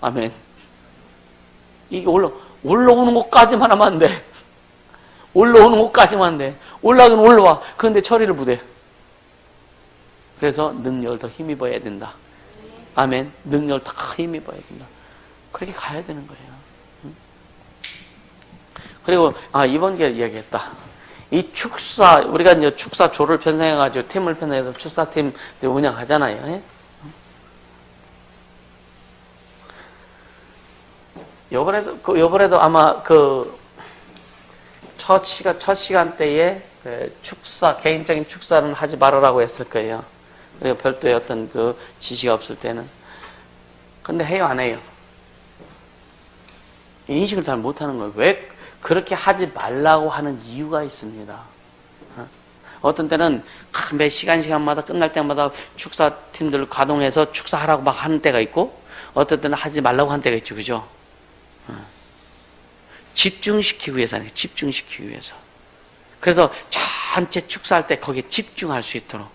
아멘. 이게 올라오는 곳까지만 하면 안 돼. 올라오는 곳까지만 돼. 올라가긴 올라와. 그런데 처리를 못해. 그래서 능력을 더 힘입어야 된다. 아멘. 능력을 더 힘입어야 된다. 그렇게 가야 되는 거예요. 그리고 이번 게 이야기했다. 이 축사, 우리가 이제 축사조를 편성해가지고 팀을 편성해서 축사팀 운영하잖아요. 예? 요번에도 아마 첫 시간대에 축사, 개인적인 축사는 하지 말으라고 했을 거예요. 그리고 별도의 어떤 지시가 없을 때는. 근데 해요, 안 해요? 인식을 잘 못하는 거예요. 왜 그렇게 하지 말라고 하는 이유가 있습니다. 어떤 때는 매 시간마다 끝날 때마다 축사팀들 가동해서 축사하라고 막 하는 때가 있고, 어떤 때는 하지 말라고 하는 때가 있죠. 그죠? 집중시키기 위해서 하는 거예요. 집중시키기 위해서. 그래서 전체 축사할 때 거기에 집중할 수 있도록.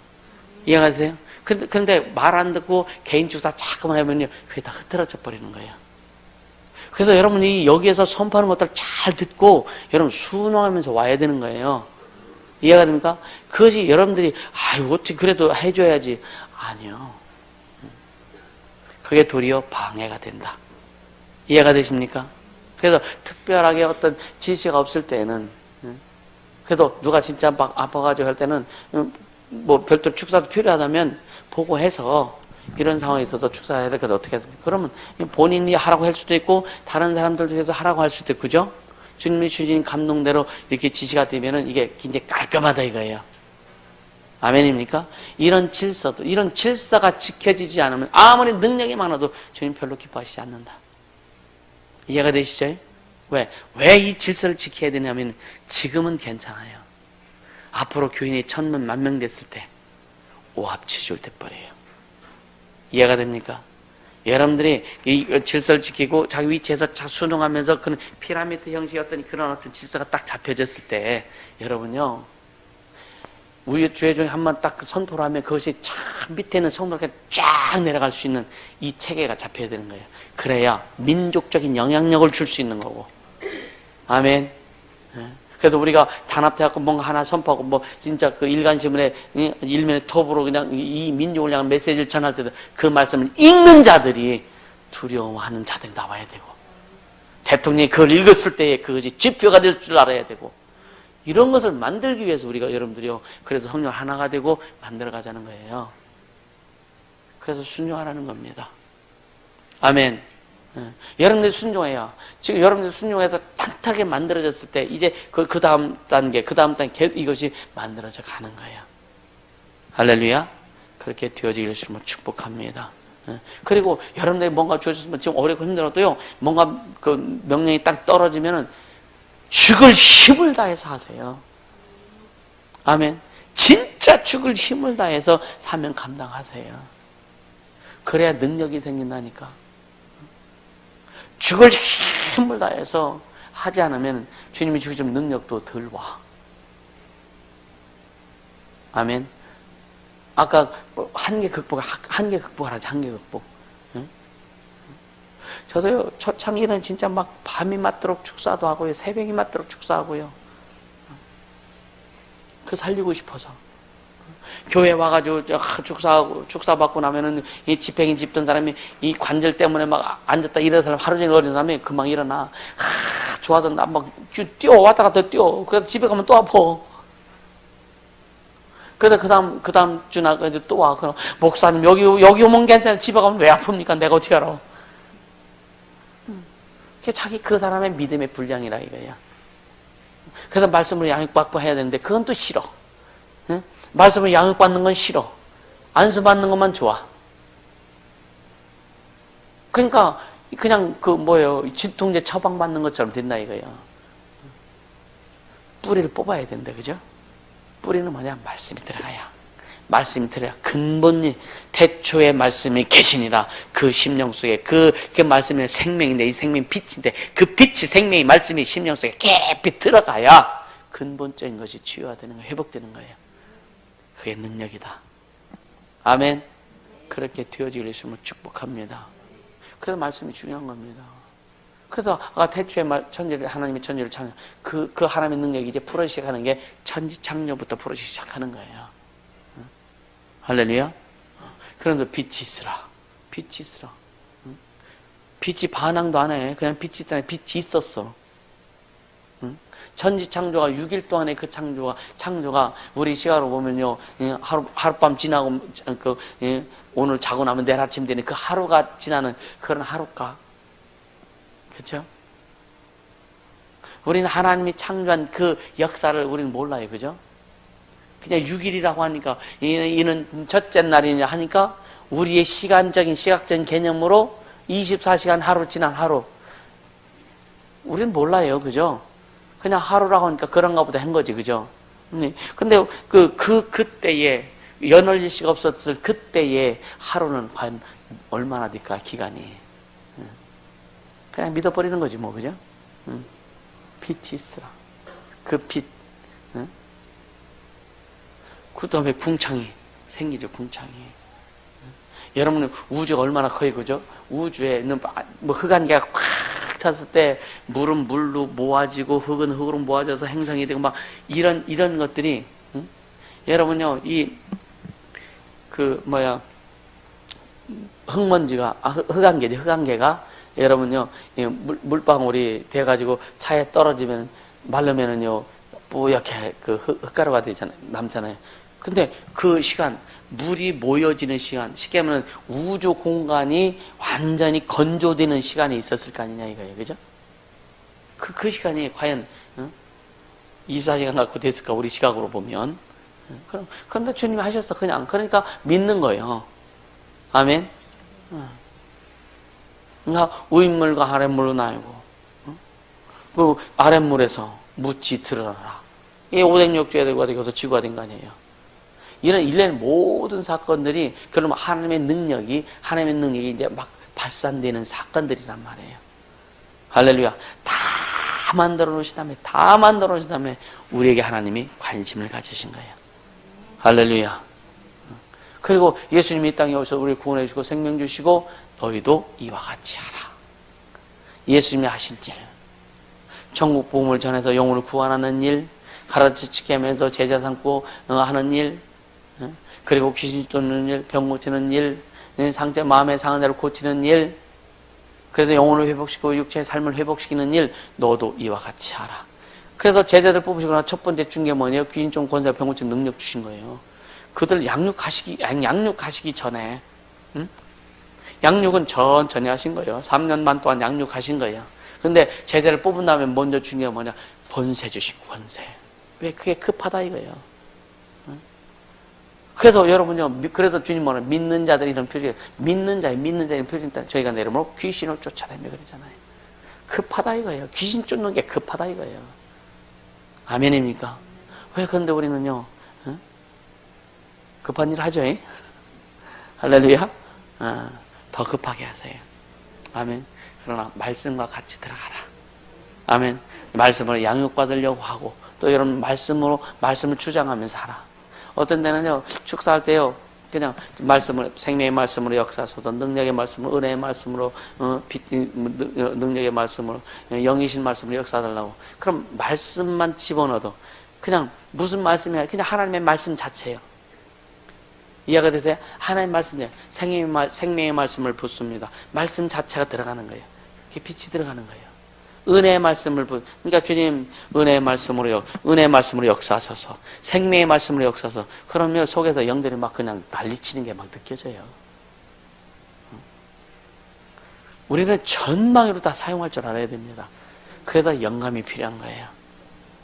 이해가 되세요? 근데 말 안 듣고 개인 축사 자꾸만 하면요, 그게 다 흐트러져 버리는 거예요. 그래서 여러분이 여기에서 선포하는 것들을 잘 듣고 여러분 순응하면서 와야 되는 거예요. 이해가 됩니까? 그것이 여러분들이 어떻게 그래도 해줘야지. 아니요. 그게 도리어 방해가 된다. 이해가 되십니까? 그래서 특별하게 어떤 지시가 없을 때는, 그래도 누가 진짜 막 아파가지고 할 때는 뭐 별도로 축사도 필요하다면 보고해서 이런 상황에 있어서 축사해야 될 것 어떻게 해야 됩니까? 그러면 본인이 하라고 할 수도 있고 다른 사람들도 해서 하라고 할 수도 있고, 그죠? 주님이 주신 감동대로 이렇게 지시가 되면은 이게 굉장히 깔끔하다 이거예요. 아멘입니까? 이런 질서가 지켜지지 않으면 아무리 능력이 많아도 주님 별로 기뻐하시지 않는다. 이해가 되시죠? 왜 이 질서를 지켜야 되냐면 지금은 괜찮아요. 앞으로 교인이 1000명, 10,000명 됐을 때 오합지졸 돼버려요. 이해가 됩니까? 여러분들이 이 질서를 지키고 자기 위치에서 순응하면서 그런 피라미드 형식의 그런 어떤 질서가 딱 잡혀졌을 때 여러분요, 우리 주의 종이 한번 딱 선포를 하면 그것이 참 밑에 있는 성도가 쫙 내려갈 수 있는 이 체계가 잡혀야 되는 거예요. 그래야 민족적인 영향력을 줄 수 있는 거고. 아멘. 그래서 우리가 단합해갖고 뭔가 하나 선포하고 뭐 진짜 그 일간신문에 일면의 톱으로 그냥 이 민족을 향한 메시지를 전할 때도 그 말씀을 읽는 자들이 두려워하는 자들이 나와야 되고, 대통령이 그걸 읽었을 때에 그것이 지표가 될 줄 알아야 되고, 이런 것을 만들기 위해서 우리가 여러분들이요, 그래서 성령 하나가 되고 만들어 가자는 거예요. 그래서 순종하라는 겁니다. 아멘. 여러분들이 순종해요. 지금 여러분들이 순종해서 탄탄하게 만들어졌을 때 이제 그 다음 단계 이것이 만들어져 가는 거예요. 할렐루야. 그렇게 되어지기를 주님으로 축복합니다. 그리고 여러분들이 뭔가 주어졌으면 지금 어렵고 힘들어도요, 뭔가 그 명령이 딱 떨어지면은 죽을 힘을 다해서 하세요. 아멘. 진짜 죽을 힘을 다해서 사명 감당하세요. 그래야 능력이 생긴다니까. 죽을 힘을 다해서 하지 않으면 주님이 주시는 능력도 덜 와. 아멘. 아까 한계 극복하라지, 한계 극복. 응? 저도요, 초창기는 진짜 막 밤이 맞도록 축사도 하고요, 새벽이 맞도록 축사하고요. 그 살리고 싶어서. 교회 와가지고 축사 받고 나면은 이 집행인 집던 사람이 이 관절 때문에 막 앉았다 일어난 사람, 하루 종일 어린 사람이 금방 일어나. 좋아하던가 막 뛰어, 왔다 갔다 뛰어. 그래서 집에 가면 또 아파. 그러다 그 다음 주 나가 또 와. 그럼 목사님 여기 오면 괜찮아. 집에 가면 왜 아픕니까? 내가 어떻게 알아? 그게 자기 그 사람의 믿음의 분량이라 이거야. 그래서 말씀으로 양육받고 해야 되는데 그건 또 싫어. 응? 말씀을 양육받는 건 싫어. 안수받는 것만 좋아. 그러니까 그냥 진통제 처방받는 것처럼 된다 이거예요. 뿌리를 뽑아야 된다. 그죠? 뿌리는 뭐냐? 말씀이 들어가야. 말씀이 들어야 근본이 태초에 말씀이 계시니라. 그 심령 속에 그 말씀이 생명인데 이 생명이 빛인데 그 빛이 생명이 말씀이 심령 속에 깊이 들어가야 근본적인 것이 치유화되는 거예요. 회복되는 거예요. 그게 능력이다. 아멘. 그렇게 되어지기를 주님으로 축복합니다. 그래서 말씀이 중요한 겁니다. 그래서 아까 태초에 천지를 하나님이 천지를 창조 그 하나님의 능력이 이제 풀어지기 시작하는 게 천지 창조부터 풀어지기 시작하는 거예요. 할렐루야. 그런데 빛이 있으라. 빛이 있으라. 빛이 반항도 안 해. 그냥 빛이 있잖아요. 빛이 있었어. 천지 창조가 6일 동안의 그 창조가 우리 시각으로 보면요, 하룻밤 지나고 오늘 자고 나면 내일 아침 되는 그 하루가 지나는 그런 하루가, 그렇죠? 우리는 하나님이 창조한 그 역사를 우리는 몰라요, 그죠? 그냥 6일이라고 하니까 이는 첫째 날이냐 하니까 우리의 시각적인 개념으로 24시간 하루 지난 하루, 우리는 몰라요, 그죠? 그냥 하루라고 하니까 그런가 보다 한 거지, 그죠? 근데 그때에, 연월일 씨가 없었을 그때에 하루는 과연 얼마나 될까, 기간이. 그냥 믿어버리는 거지, 뭐, 그죠? 빛이 있으라. 그 빛. 그 다음에 궁창이 생기죠, 궁창이. 여러분은 우주가 얼마나 커요, 그죠? 우주에는 뭐 흑안개가 꽉 찼을 때 물은 물로 모아지고 흙은 흙으로 모아져서 행성이 되고 막 이런 것들이, 여러분요, 흑먼지가, 흑안개가 여러분요, 물방울이 돼가지고 차에 떨어지면 마르면은요, 뿌옇게 그 흙가루가 되잖아요, 남잖아요. 근데 그 시간, 물이 모여지는 시간, 쉽게 말하면 우주 공간이 완전히 건조되는 시간이 있었을 거 아니냐 이거예요, 그죠? 그 시간이 과연 24시간 갖고 됐을까, 우리 시각으로 보면. 그런데 주님이 하셨어, 그냥. 그러니까 믿는 거예요. 아멘. 그러니까 우인물과 아랫물로 나누고, 그 아랫물에서 묻지 들어라. 이게 오뎅육지가 되고 어디서 지구가 된 거 아니에요. 이런 일련의 모든 사건들이 그러면 하나님의 능력이 이제 막 발산되는 사건들이란 말이에요. 할렐루야. 다 만들어 놓으신 다음에 우리에게 하나님이 관심을 가지신 거예요. 할렐루야. 그리고 예수님이 이 땅에 오셔서 우리를 구원해 주시고 생명 주시고 너희도 이와 같이 하라. 예수님이 하신 일, 천국 복음을 전해서 영혼을 구원하는 일, 가르치게 하면서 제자 삼고 하는 일, 그리고 귀신 쫓는 일, 병 고치는 일, 마음의 상한 자를 고치는 일, 그래서 영혼을 회복시키고 육체의 삶을 회복시키는 일, 너도 이와 같이 하라. 그래서 제자들 뽑으시고 나 첫 번째 준 게 뭐냐면 귀신 쫓는 권세, 병 고치는 능력 주신 거예요. 그들 양육하시기 전에, 양육은 천천히 하신 거예요. 3년 반 동안 양육하신 거예요. 근데 제자를 뽑은 다음에 먼저 준 게 뭐냐? 권세 주신 권세. 왜 그게 급하다 이거예요. 그래서 여러분요, 그래서 주님 뭐냐? 믿는 자들 이런 표시, 믿는 자의 표시, 저희가 내려면 귀신을 쫓아내며 그러잖아요. 급하다 이거예요. 귀신 쫓는 게 급하다 이거예요. 아멘입니까? 왜 그런데 우리는요, 급한 일 하죠? 할렐루야? 더 급하게 하세요. 아멘. 그러나 말씀과 같이 들어가라. 아멘. 말씀을 양육받으려고 하고 또 여러분 말씀을 주장하면서 하라. 어떤 데는요, 축사할 때요, 그냥 생명의 말씀으로 역사소서, 능력의 말씀으로, 은혜의 말씀으로, 능력의 말씀으로, 영이신 말씀으로 역사하려고. 그럼 말씀만 집어넣어도 그냥 무슨 말씀이야? 그냥 하나님의 말씀 자체예요. 이해가 되세요? 하나님의 말씀이에요. 생명의 말씀을 붓습니다. 말씀 자체가 들어가는 거예요. 그게 빛이 들어가는 거예요. 은혜의 말씀을 그러니까 주님 은혜의 말씀으로 역사하셔서 생명의 말씀으로 역사하셔서 그러면 속에서 영들이 막 그냥 난리치는 게 막 느껴져요. 우리는 전망으로 다 사용할 줄 알아야 됩니다. 그래서 영감이 필요한 거예요.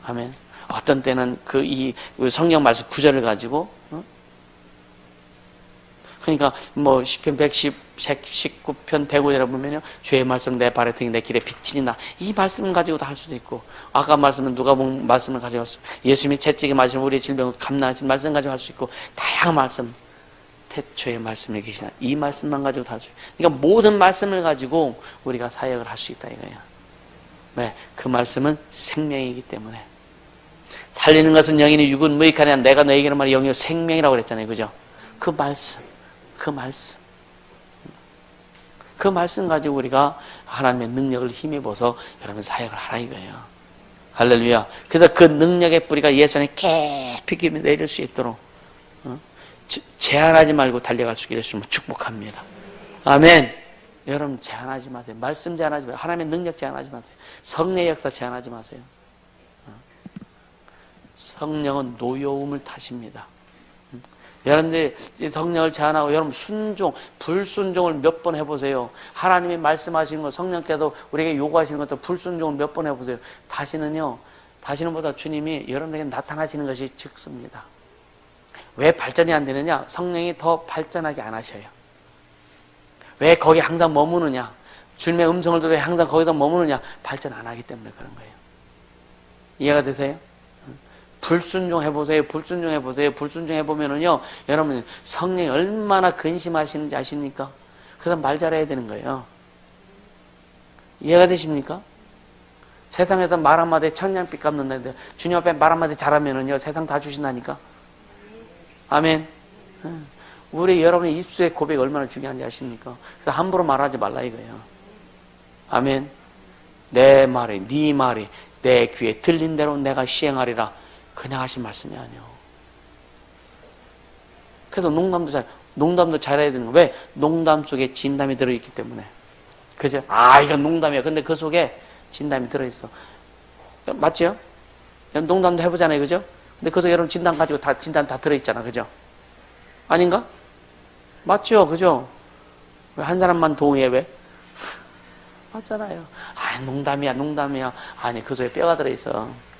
아멘. 어떤 때는 이 성경 말씀 구절을 가지고 그러니까 뭐 시편 119편 105절에 보면요, 주의 말씀 내 발에 등이 내 길에 빛이 나, 이 말씀 가지고도 할 수도 있고, 아까 말씀은 누가복음 말씀을 가지고 예수님이 채찍의 말씀, 우리의 질병을 감당하신 말씀 가지고 할 수 있고, 다양한 말씀, 태초의 말씀에 계시나 이 말씀만 가지고도 할 수 있고, 그러니까 모든 말씀을 가지고 우리가 사역을 할 수 있다 이거예요. 왜? 그 말씀은 생명이기 때문에. 살리는 것은 영이니 육은 무익하냐, 내가 너에게는 말이 영이요 생명이라고 그랬잖아요, 그죠? 그 말씀. 그 말씀 가지고 우리가 하나님의 능력을 힘입어서 여러분 사역을 하라 이거예요. 할렐루야. 그래서 그 능력의 뿌리가 예수 안에 깊이 내릴 수 있도록 제한하지 말고 달려갈 수 있으면 축복합니다. 아멘. 여러분 제한하지 마세요. 말씀 제한하지 마세요. 하나님의 능력 제한하지 마세요. 성령의 역사 제한하지 마세요. 성령은 노여움을 타십니다. 여러분들 성령을 제한하고 여러분 순종, 불순종을 몇 번 해보세요. 하나님이 말씀하시는 것, 성령께서 우리에게 요구하시는 것도 불순종을 몇 번 해보세요. 다시는 보다 주님이 여러분에게 나타나시는 것이 적습니다. 왜 발전이 안 되느냐? 성령이 더 발전하게 안 하셔요. 왜 거기 항상 머무느냐? 주님의 음성을 들어 항상 거기다 머무느냐? 발전 안 하기 때문에 그런 거예요. 이해가 되세요? 불순종해보세요. 불순종해보세요. 불순종해보면은요, 여러분, 성령이 얼마나 근심하시는지 아십니까? 그래서 말 잘해야 되는 거예요. 이해가 되십니까? 세상에서 말 한마디에 천냥빚 갚는다는데, 주님 앞에 말 한마디 잘하면은요, 세상 다 주신다니까? 아멘. 우리 여러분의 입술의 고백이 얼마나 중요한지 아십니까? 그래서 함부로 말하지 말라 이거예요. 아멘. 내 말이, 네 말이 내 귀에 들린 대로 내가 시행하리라. 그냥 하신 말씀이 아니요. 그래서 농담도 잘해야 되는 거예요. 왜? 농담 속에 진담이 들어있기 때문에. 그죠? 아, 이건 농담이야. 근데 그 속에 진담이 들어있어. 맞지요? 농담도 해보잖아요. 그죠? 근데 그 속에 여러분 진담 가지고 진담 다 들어있잖아. 그죠? 아닌가? 맞죠? 그죠? 왜 한 사람만 동의해? 왜? 맞잖아요. 아, 농담이야. 아니, 그 속에 뼈가 들어있어.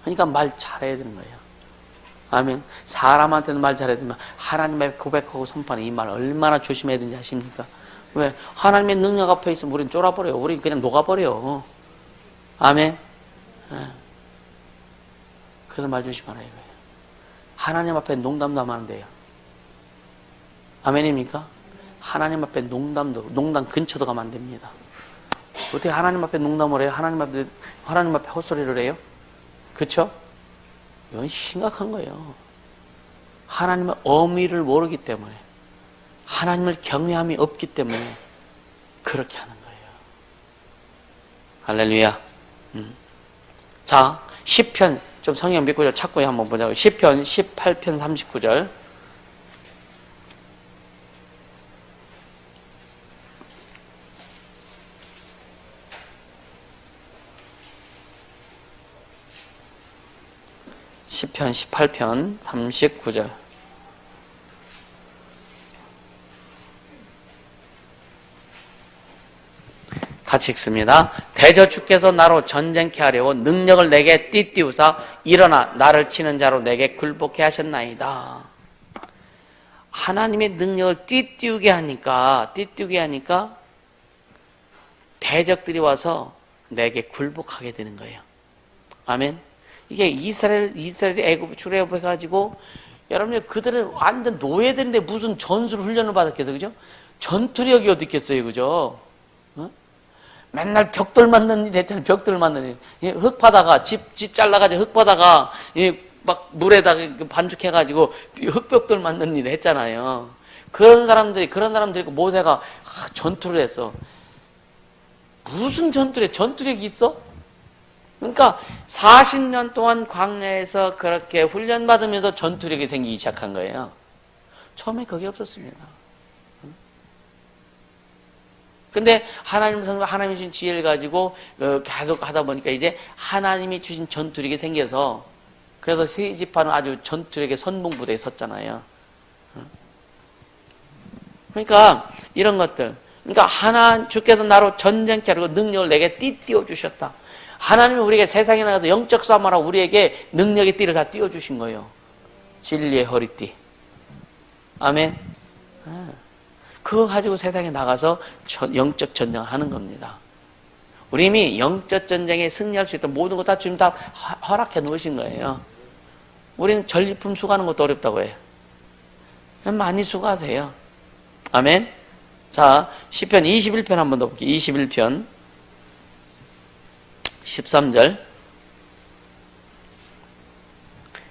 그러니까 말 잘해야 되는 거예요. 아멘. 사람한테는 말 잘해야 되면 하나님의 고백하고 선포하는 이 말 얼마나 조심해야 되는지 아십니까? 왜? 하나님의 능력 앞에 있으면 우리는 쫄아버려요. 우리는 그냥 녹아버려요. 아멘. 그래서 말 조심하라 이거예요. 하나님 앞에 농담도 하면 안 돼요. 아멘입니까? 하나님 앞에 농담 근처도 가면 안 됩니다. 어떻게 하나님 앞에 농담을 해요? 하나님 앞에 헛소리를 해요? 그쵸? 이건 심각한 거예요. 하나님의 어미를 모르기 때문에, 하나님을 경외함이 없기 때문에 그렇게 하는 거예요. 할렐루야. 자, 시편, 좀 성경 몇 구절 찾고 한번 보자고요. 시편 18편 39절. 시편 18편 39절. 같이 읽습니다. 대저 주께서 나로 전쟁케 하려고 능력을 내게 띠띠우사 일어나 나를 치는 자로 내게 굴복케 하셨나이다. 하나님의 능력을 띠띠우게 하니까 대적들이 와서 내게 굴복하게 되는 거예요. 아멘. 이게 이스라엘이 애굽 출애굽해가지고 여러분들 그들은 완전 노예들인데 무슨 전술 훈련을 받았겠어요, 그죠? 전투력이 어디 있겠어요, 그죠? 맨날 벽돌 맞는 일 했잖아요. 벽돌 맞는 일. 흙 파다가 집 잘라가지고 흙 파다가 막 물에다가 반죽해가지고 흙벽돌 맞는 일 했잖아요. 그런 사람들이 모세가 전투를 했어. 무슨 전투력이 있어? 그러니까 40년 동안 광야에서 그렇게 훈련받으면서 전투력이 생기기 시작한 거예요. 처음에 그게 없었습니다. 근데 하나님이 주신 지혜를 가지고 계속 하다 보니까 이제 하나님이 주신 전투력이 생겨서, 그래서 세 지파는 아주 전투력의 선봉부대에 섰잖아요. 그러니까 이런 것들, 그러니까 주께서 나로 전쟁케 하려고 능력을 내게 띠띠워 주셨다. 하나님은 우리에게 세상에 나가서 영적 싸움하라 우리에게 능력의 띠를 다 띄워주신 거예요. 진리의 허리띠. 아멘. 그거 가지고 세상에 나가서 영적 전쟁을 하는 겁니다. 우리 이미 영적 전쟁에 승리할 수 있던 모든 것 다 지금 다 허락해 놓으신 거예요. 우리는 전리품 수고하는 것도 어렵다고 해요. 많이 수고하세요. 아멘. 자, 시편 21편 한번 더 볼게요. 21편 13절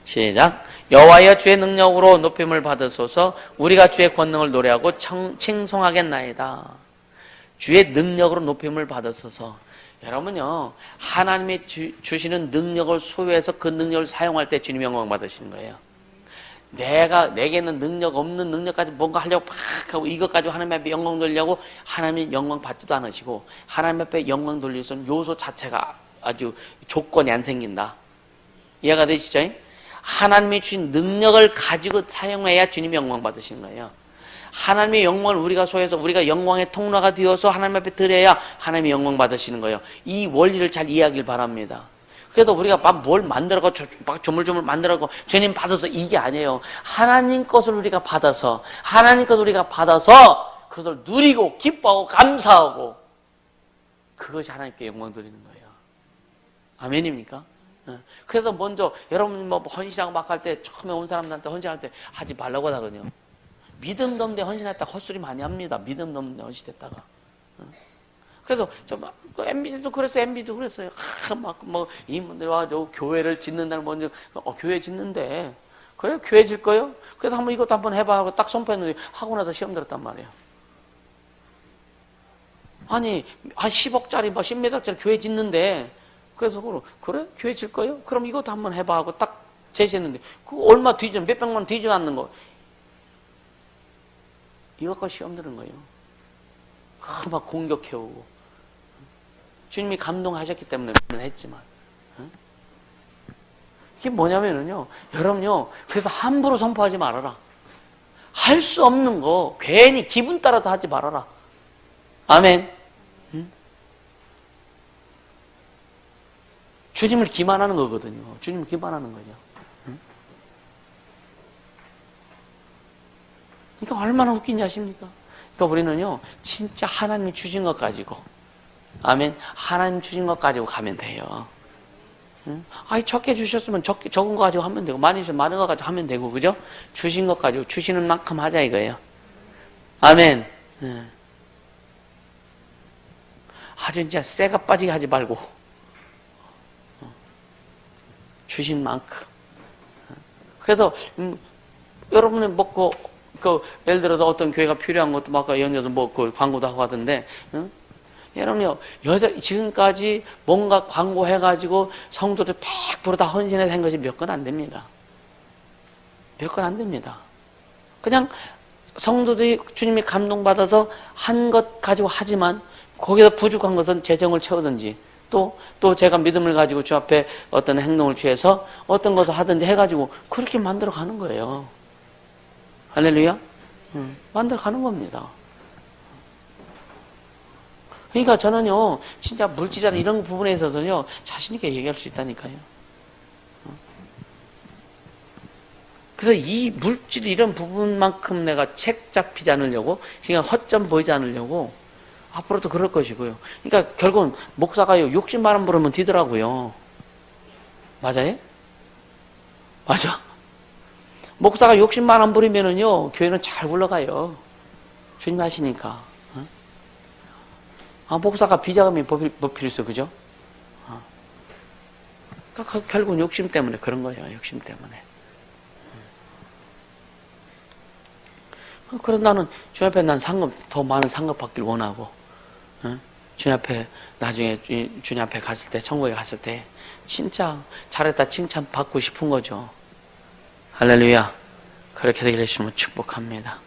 시작. 여호와여 주의 능력으로 높임을 받으소서. 우리가 주의 권능을 노래하고 칭송하겠나이다. 주의 능력으로 높임을 받으소서. 여러분요, 하나님이 주시는 능력을 소유해서 그 능력을 사용할 때 주님 영광 받으시는 거예요. 내게는 능력 없는 능력까지 뭔가 하려고 팍 하고 이것 가지고 하나님 앞에 영광 돌리려고 하나님 영광 받지도 않으시고, 하나님 앞에 영광 돌릴 수 있는 요소 자체가 아주 조건이 안 생긴다. 이해가 되시죠? 하나님이 주신 능력을 가지고 사용해야 주님 영광 받으시는 거예요. 하나님의 영광을 우리가 소유해서 우리가 영광의 통로가 되어서 하나님 앞에 드려야 하나님의 영광 받으시는 거예요. 이 원리를 잘 이해하길 바랍니다. 그래서 우리가 막 뭘 만들어고 막 조물조물 만들어고 주님 받아서 이게 아니에요. 하나님 것을 우리가 받아서, 하나님 것을 우리가 받아서 그것을 누리고 기뻐하고 감사하고, 그것이 하나님께 영광 드리는 거예요. 아멘입니까? 그래서 먼저 여러분 뭐 헌신하고 막 할 때, 처음에 온 사람들한테 헌신할 때 하지 말라고 하거든요. 믿음도 없는데 헌신했다가 헛소리 많이 합니다. 믿음도 없는데 헌신했다가. 그래서 MB도 그랬어요. MB도 그랬어요. 이분들 와가지고 교회를 짓는다는 먼저 교회 짓는데, 그래 교회 질 거요? 그래서 한번 이것도 한번 해봐 하고 딱 선포했는데 하고 나서 시험 들었단 말이에요. 아니 한 10억짜리 10m짜리 교회 짓는데, 그래서 그래 교회 질 거요? 그럼 이것도 한번 해봐 하고 딱 제시했는데, 그거 얼마 뒤져 몇백만 원 뒤져 않는 거. 이것과 시험 들은 거예요. 막 공격해오고. 주님이 감동하셨기 때문에 했지만, 이게 뭐냐면요, 여러분요, 그래서 함부로 선포하지 말아라. 할 수 없는 거 괜히 기분 따라서 하지 말아라. 아멘. 주님을 기만하는 거거든요. 주님을 기만하는 거죠. 그러니까 얼마나 웃긴지 아십니까? 그러니까 우리는요, 진짜 하나님이 주신 것 가지고, 아멘, 하나님 주신 것 가지고 가면 돼요. 아이, 적게 주셨으면 적은 거 가지고 하면 되고, 많이 주시면 많은 거 가지고 하면 되고, 그죠? 주신 것 가지고 주시는 만큼 하자 이거예요. 아멘. 아주 진짜 쇠가 빠지게 하지 말고, 주신 만큼. 그래서 여러분은 예를 들어서 어떤 교회가 필요한 것도 막 연결해서 광고도 하고 하던데, 여러분요, 지금까지 뭔가 광고해가지고 성도들 100% 다 헌신해서 한 것이 몇 건 안 됩니다. 몇 건 안 됩니다. 그냥 성도들이 주님이 감동받아서 한 것 가지고 하지만, 거기서 부족한 것은 재정을 채우든지, 또 제가 믿음을 가지고 주 앞에 어떤 행동을 취해서 어떤 것을 하든지 해가지고 그렇게 만들어 가는 거예요. 할렐루야? 만들어 가는 겁니다. 그러니까 저는요, 진짜 물질이나 이런 부분에 있어서요, 자신있게 얘기할 수 있다니까요. 그래서 이 물질 이런 부분만큼 내가 책 잡히지 않으려고, 그냥 헛점 보이지 않으려고, 앞으로도 그럴 것이고요. 그러니까 결국은 목사가요, 욕심 많은 부르면 뒤더라고요. 맞아요? 맞아. 목사가 욕심만 안 부리면은요, 교회는 잘 굴러가요. 주님 하시니까. 목사가 비자금이 뭐 필요 있어, 그죠? 그러니까 결국은 욕심 때문에 그런 거예요, 욕심 때문에. 그래서 나는 주님 앞에 더 많은 상급 받길 원하고, 주님 앞에, 나중에 주님 앞에 갔을 때, 천국에 갔을 때, 진짜 잘했다 칭찬 받고 싶은 거죠. 할렐루야. 그렇게 되게 해주시면 축복합니다.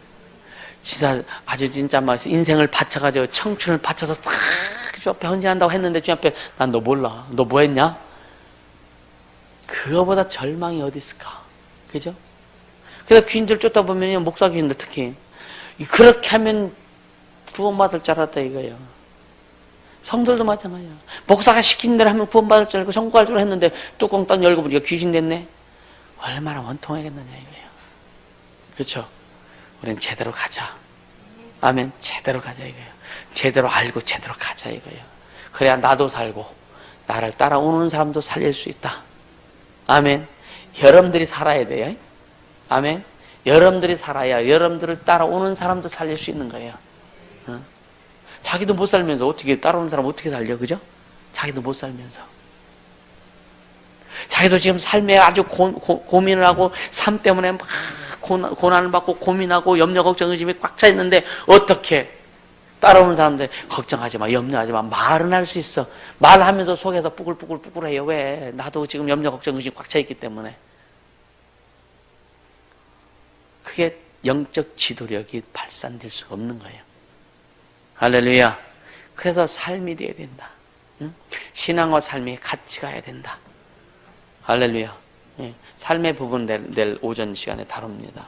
진짜 아주 진짜 막 인생을 바쳐가지고 청춘을 바쳐서 딱 주 앞에 헌신한다고 했는데 주님 앞에 난 너 몰라. 너 뭐 했냐? 그거보다 절망이 어디 있을까? 그죠? 그래서 귀인들 쫓다 보면요, 목사 귀인들 특히 그렇게 하면 구원받을 줄 알았다 이거예요. 성들도 마찬가지야. 목사가 시킨 대로 하면 구원받을 줄 알고 성공할 줄 했는데 뚜껑 딱 열고 보니까 귀신 됐네. 얼마나 원통하겠느냐 이거예요. 그렇죠? 우리는 제대로 가자. 아멘. 제대로 가자 이거예요. 제대로 알고 제대로 가자 이거예요. 그래야 나도 살고 나를 따라오는 사람도 살릴 수 있다. 아멘. 여러분들이 살아야 돼요. 아멘. 여러분들이 살아야 여러분들을 따라오는 사람도 살릴 수 있는 거예요. 자기도 못 살면서 어떻게 따라오는 사람 어떻게 살려, 그죠? 자기도 못 살면서. 자기도 지금 삶에 아주 고민을 하고 삶 때문에 막 고난을 받고 고민하고 염려, 걱정, 의심이 꽉 차 있는데 어떻게 따라오는 사람들 걱정하지 마, 염려하지 마. 말은 할 수 있어. 말하면서 속에서 뿌글뿌글뿌글해요. 왜? 나도 지금 염려, 걱정, 의심 꽉 차 있기 때문에. 그게 영적 지도력이 발산될 수가 없는 거예요. 할렐루야. 그래서 삶이 돼야 된다. 응? 신앙과 삶이 같이 가야 된다. 할렐루야. 예. 삶의 부분 내일 오전 시간에 다룹니다.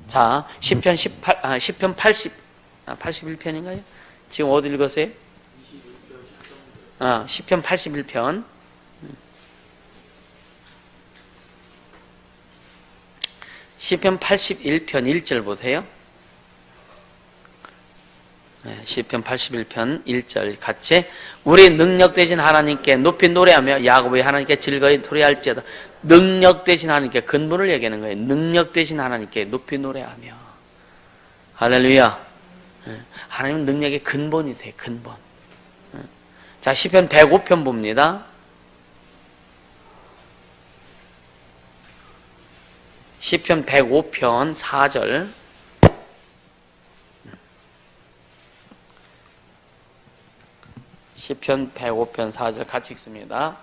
자, 시편 81편인가요? 지금 어디 읽으세요? 시편 81편. 시편 81편 1절 보세요. 시편 81편 1절 같이 우리 능력 되신 하나님께 높이 노래하며 야곱의 하나님께 즐거이 노래할지어다. 능력 되신 하나님께 근본을 얘기하는 거예요. 능력 되신 하나님께 높이 노래하며. 할렐루야. 하나님은 능력의 근본이세요. 근본. 자, 시편 105편 봅니다. 시편 105편 4절. 시편 105편 4절 같이 읽습니다.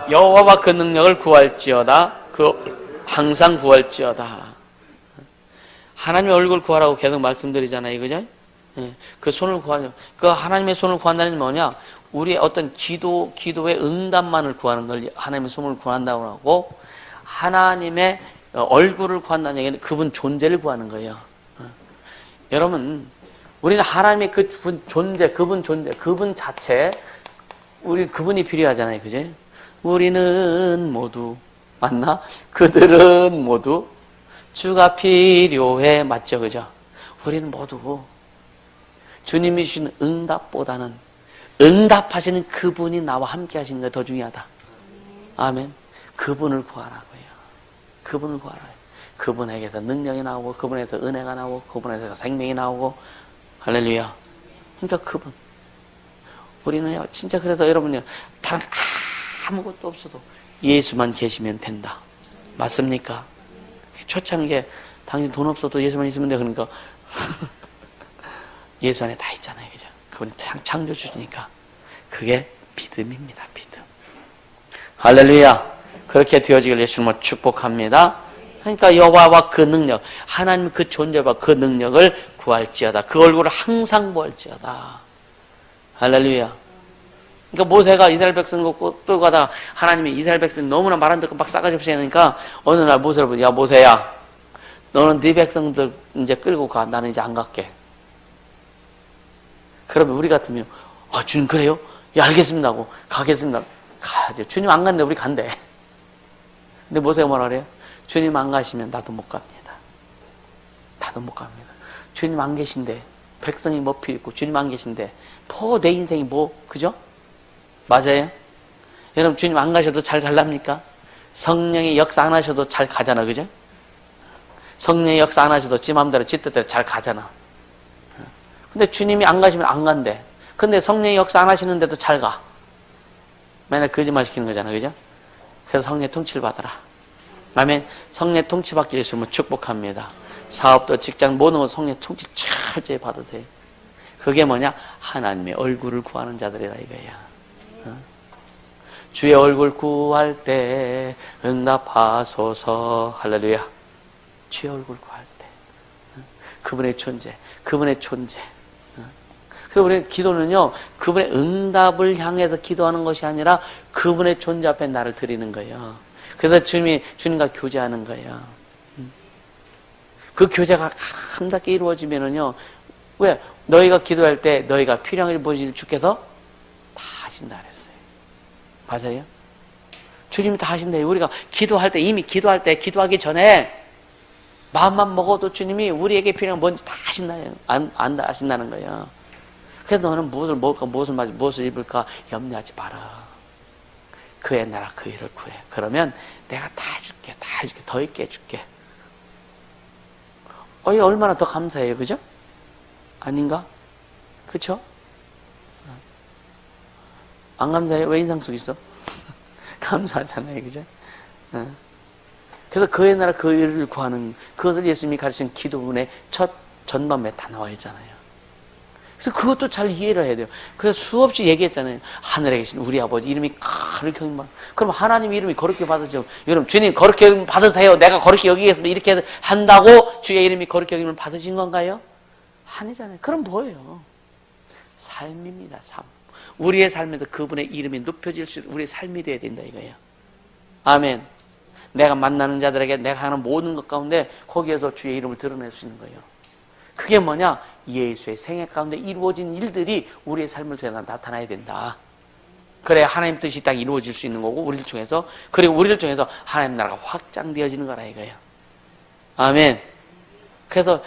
여호와와 그 능력을 구할지어다. 그 항상 구할지어다. 하나님의 얼굴 구하라고 계속 말씀드리잖아요. 그죠? 그 손을 구하려. 그 하나님의 손을 구한다는 게 뭐냐? 우리의 어떤 기도의 응답만을 구하는 걸 하나님의 손을 구한다고 하고, 하나님의 얼굴을 구한다는 얘기는 그분 존재를 구하는 거예요. 여러분, 우리는 하나님의 그 존재, 그분 자체, 그분이 필요하잖아요. 그죠? 우리는 모두, 맞나? 그들은 모두 주가 필요해. 맞죠? 그죠? 우리는 모두 주님이 주시는 응답보다는 응답하시는 그분이 나와 함께 하시는 게 더 중요하다. 아멘. 그분을 구하라고요. 그분을 구하라고요. 그분에게서 능력이 나오고, 그분에서 은혜가 나오고, 그분에서 생명이 나오고, 할렐루야. 그러니까 그분. 우리는요, 진짜 그래서 여러분요, 다른 아무것도 없어도 예수만 계시면 된다. 맞습니까? 초창기에 당신 돈 없어도 예수만 있으면 돼. 그러니까 예수 안에 다 있잖아요. 그죠? 그분이 창조주니까. 그게 믿음입니다. 믿음. 할렐루야. 그렇게 되어지길 예수님을 축복합니다. 그러니까 여호와와 그 능력, 하나님 그 존재와 그 능력을 구할지어다. 그 얼굴을 항상 보할지어다. 할렐루야. 그러니까 모세가 이스라엘 백성 끌고 가다가 하나님이 이스라엘 백성이 너무나 말 안 듣고 막 싸가지 없이 하니까 어느 날 모세를 보고, 야 모세야, 너는 네 백성들 이제 끌고 가. 나는 이제 안 갈게. 그러면 우리 같으면, 아 주님 그래요? 예 알겠습니다 하고 가겠습니다. 가야죠. 주님 안 간대. 우리 간대. 근데 모세가 뭐라 그래요? 주님 안 가시면 나도 못 갑니다. 나도 못 갑니다. 주님 안 계신데 백성이 뭐 필요 있고, 주님 안 계신데 내 인생이 뭐, 그죠? 맞아요? 여러분 주님 안 가셔도 잘 갈랍니까? 성령의 역사 안 하셔도 잘 가잖아. 그죠? 성령의 역사 안 하셔도 지 마음대로 지 뜻대로 잘 가잖아. 근데 주님이 안 가시면 안 간대. 근데 성령의 역사 안 하시는데도 잘 가. 맨날 거짓말 시키는 거잖아. 그죠? 그래서 성령의 통치를 받아라. 아멘. 성령의 통치 받기 위해서 축복합니다. 사업도 직장 모든 것 성령의 통치 철저히 받으세요. 그게 뭐냐? 하나님의 얼굴을 구하는 자들이라 이거야. 주의 얼굴 구할 때 응답하소서. 할렐루야. 주의 얼굴 구할 때 그분의 존재. 그래서 우리 기도는요, 그분의 응답을 향해서 기도하는 것이 아니라 그분의 존재 앞에 나를 드리는 거예요. 그래서 주님과 교제하는 거예요. 그 교제가 아름답게 이루어지면은요, 왜? 너희가 기도할 때 너희가 필요한 걸 보시는 주께서 다 하신다 그랬어요. 맞아요? 주님이 다 하신대요. 우리가 기도할 때, 이미 기도할 때, 기도하기 전에 마음만 먹어도 주님이 우리에게 필요한 뭔지 다 하신다는 거예요. 그래서 너는 무엇을 먹을까, 무엇을 마실까, 무엇을 입을까 염려하지 마라. 그의 나라, 그 일을 구해. 그러면 내가 다 해줄게, 더 있게 해줄게. 이 얼마나 더 감사해요, 그죠? 아닌가? 그쵸? 안 감사해요? 왜 인상 쓰고 있어? 감사하잖아요. 그죠? 그래서 그의 나라 그 일을 구하는 그것을 예수님이 가르친 기도문의 첫 전반부에 다 나와 있잖아요. 그래서 그것도 잘 이해를 해야 돼요. 그래서 수없이 얘기했잖아요. 하늘에 계신 우리 아버지 이름이 거룩히 여김 받. 그럼 하나님 이름이 거룩히 받으죠. 여러분 주님 거룩히 여김 받으세요. 내가 거룩히 여기겠습니다. 이렇게 한다고 주의 이름이 거룩히 여김을 받으신 건가요? 아니잖아요. 그럼 뭐예요? 삶입니다. 삶. 우리의 삶에도 그분의 이름이 높여질 수 있는 우리의 삶이 되어야 된다 이거예요. 아멘. 내가 만나는 자들에게 내가 하는 모든 것 가운데 거기에서 주의 이름을 드러낼 수 있는 거예요. 그게 뭐냐? 예수의 생애 가운데 이루어진 일들이 우리의 삶을 통해서 나타나야 된다. 그래야 하나님 뜻이 딱 이루어질 수 있는 거고 우리를 통해서 그리고 우리를 통해서 하나님 나라가 확장되어지는 거라 이거예요. 아멘. 그래서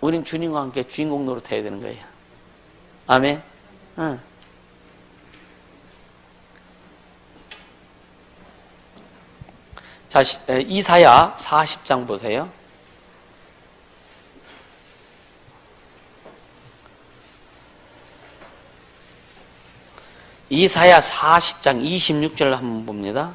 우린 주님과 함께 주인공 노릇해야 되는 거예요. 아멘. 응. 자, 이사야 40장 보세요. 이사야 40장 26절을 한번 봅니다.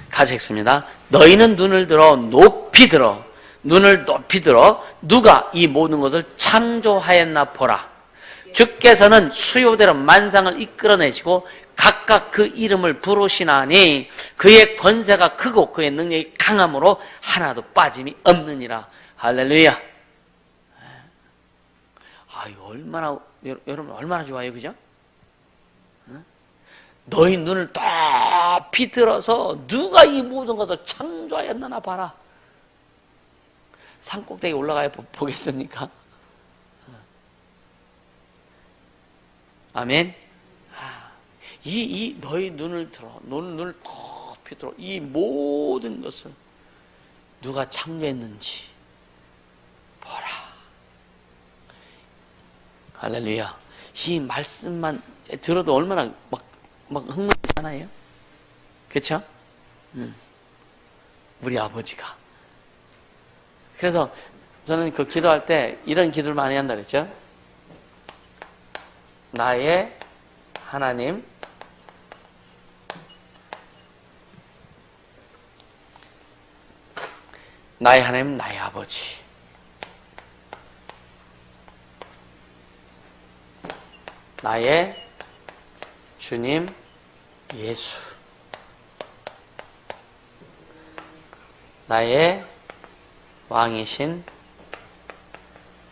같이 읽습니다. 너희는 눈을 들어 높이 들어 눈을 높이 들어 누가 이 모든 것을 창조하였나 보라. 주께서는 수요대로 만상을 이끌어내시고 각각 그 이름을 부르시나니 그의 권세가 크고 그의 능력이 강함으로 하나도 빠짐이 없느니라. 할렐루야. 얼마나 여러분 얼마나 좋아요, 그죠? 너희 눈을 높이 들어서 누가 이 모든 것을 창조하였나 봐라. 산꼭대기 올라가야 보겠습니까? 아멘. 너희 눈을 들어, 눈을 높이 들어. 이 모든 것을 누가 창조했는지 보라. 할렐루야. 이 말씀만 들어도 얼마나 막 흥분하잖아요. 그렇죠? 우리 아버지가. 그래서 저는 그 기도할 때 이런 기도를 많이 한다 그랬죠. 나의 하나님, 나의 하나님, 나의 아버지. 나의 주님 예수. 나의 왕이신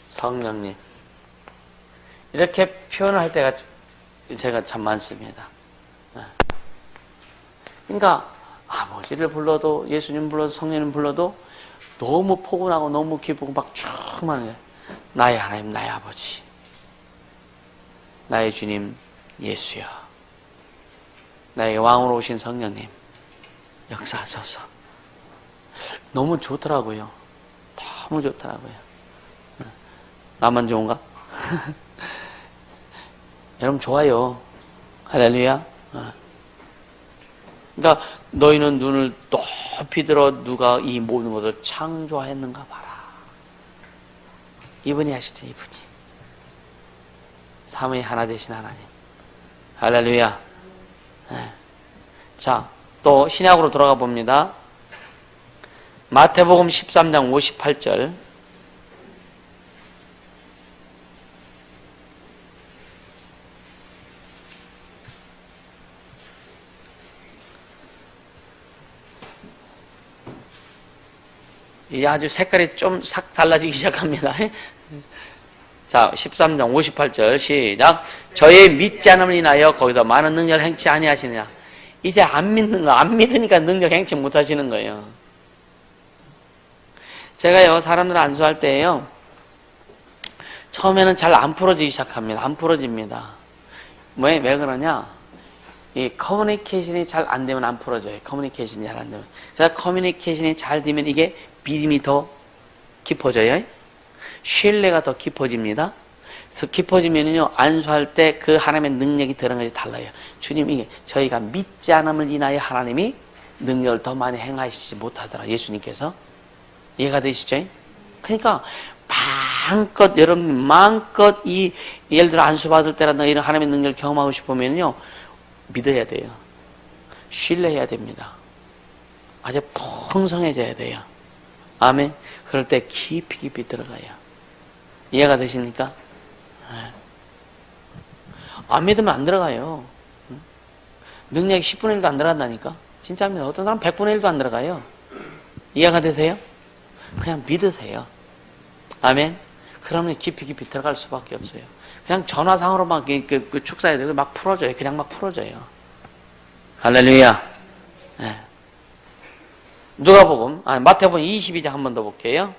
성령님. 이렇게 표현할 때가 제가 참 많습니다. 그러니까 아버지를 불러도 예수님 불러도 성령님 불러도 너무 포근하고 너무 기쁘고 막 충만해. 나의 하나님, 나의 아버지, 나의 주님 예수여, 나의 왕으로 오신 성령님 역사하소서. 너무 좋더라고요. 너무 좋더라고요. 나만 좋은가? 여러분 좋아요. 할렐루야. 그러니까 너희는 눈을 높이 들어 누가 이 모든 것을 창조하였는가 봐라. 이분이 하시죠. 이분이 삼위 하나 되신 하나님. 할렐루야. 자, 또 신약으로 돌아가 봅니다. 마태복음 13장 58절. 이제 아주 색깔이 좀 싹 달라지기 시작합니다. 자, 13장 58절 시작. 저의 믿지 않음을 인하여 거기서 많은 능력을 행치 아니하시느냐. 이제 안 믿는 거, 안 믿으니까 능력 행치 못 하시는 거예요. 제가요, 사람들 안수할 때요, 처음에는 잘 안 풀어지기 시작합니다. 안 풀어집니다. 왜 그러냐? 이 커뮤니케이션이 잘 안 되면 안 풀어져요. 커뮤니케이션이 잘 안 되면. 그래서 커뮤니케이션이 잘 되면 이게 믿음이 더 깊어져요. 신뢰가 더 깊어집니다. 그래서 깊어지면요, 안수할 때 그 하나님의 능력이 드러나는 것이 달라요. 주님이 저희가 믿지 않음을 인하여 하나님이 능력을 더 많이 행하시지 못하더라. 예수님께서. 이해가 되시죠? 그러니까 마음껏, 여러분 마음껏 예를 들어 안수 받을 때라든가 이런 하나님의 능력을 경험하고 싶으면요, 믿어야 돼요. 신뢰해야 됩니다. 아주 풍성해져야 돼요. 아멘. 그럴 때 깊이 깊이 들어가요. 이해가 되십니까? 안 믿으면 안 들어가요. 능력이 10분의 1도 안 들어간다니까. 진짜입니다. 어떤 사람은 100분의 1도 안 들어가요. 이해가 되세요? 그냥 믿으세요. 아멘. 그러면 깊이 깊이 들어갈 수밖에 없어요. 그냥 전화상으로 막 축사해야 되고 막 풀어줘요. 그냥 막 풀어줘요. 할렐루야. 네. 누가복음, 마태복음 22장 한 번 더 볼게요.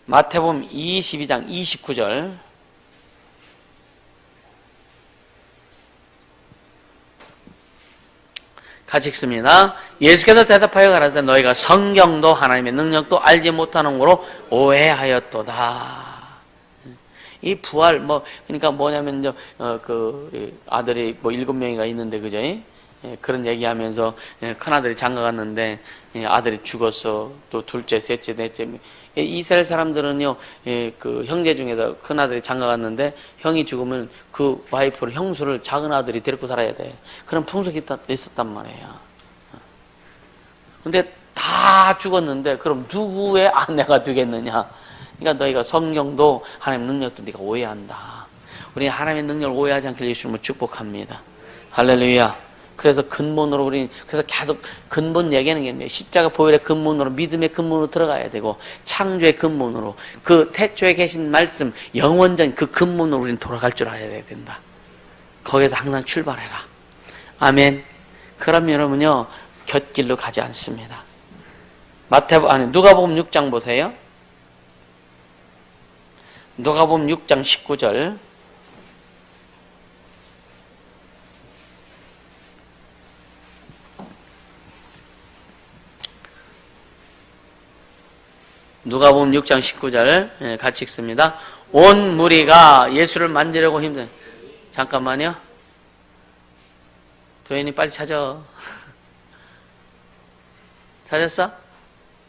마태복음 22장 29절. 같이 읽습니다. 예수께서 대답하여 가라사대 너희가 성경도 하나님의 능력도 알지 못하는 거로 오해하였도다. 이 부활 그러니까 뭐냐면 그 아들이 7명이가 있는데 그죠? 그런 얘기하면서 큰 아들이 장가 갔는데 아들이 죽었어. 또 둘째, 셋째, 넷째. 이스라엘 사람들은요, 그 형제 중에서 큰 아들이 장가 갔는데 형이 죽으면 그 와이프를, 형수를 작은 아들이 데리고 살아야 돼. 그런 풍속이 있었단 말이에요. 근데 다 죽었는데 그럼 누구의 아내가 되겠느냐? 그러니까 너희가 성경도 하나님의 능력도 네가 오해한다. 우리 하나님의 능력을 오해하지 않게 예수님을 축복합니다. 할렐루야. 그래서 근본으로 그래서 계속 근본 얘기하는 게 뭐예요? 십자가 보혈의 근본으로, 믿음의 근본으로 들어가야 되고, 창조의 근본으로, 그 태초에 계신 말씀, 영원전 그 근본으로 우리는 돌아갈 줄 알아야 된다. 거기에서 항상 출발해라. 아멘. 그럼 여러분요, 곁길로 가지 않습니다. 누가복음 6장 보세요. 누가복음 6장 19절. 누가복음 6장 19절 같이 읽습니다. 온 무리가 예수를 만지려고 힘든. 잠깐만요. 도현이 빨리 찾아. 찾았어?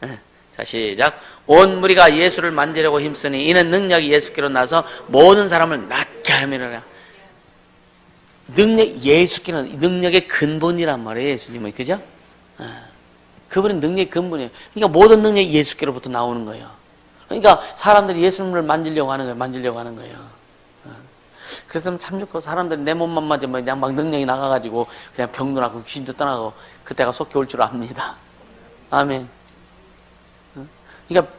네. 자, 시작. 온 무리가 예수를 만지려고 힘쓰니 이는 능력이 예수께로 나서 모든 사람을 낫게 함이라. 예수께는 능력의 근본이란 말이에요. 예수님은. 그죠? 그분은 능력의 근본이에요. 그러니까 모든 능력이 예수께로부터 나오는 거예요. 그러니까 사람들이 예수님을 만지려고 하는 거예요. 그래서 참 좋고, 사람들이 내 몸만 맞으면 그냥 막 능력이 나가가지고 그냥 병도 나고 귀신도 떠나고 그때가 속히 올 줄 압니다. 아멘. 그러니까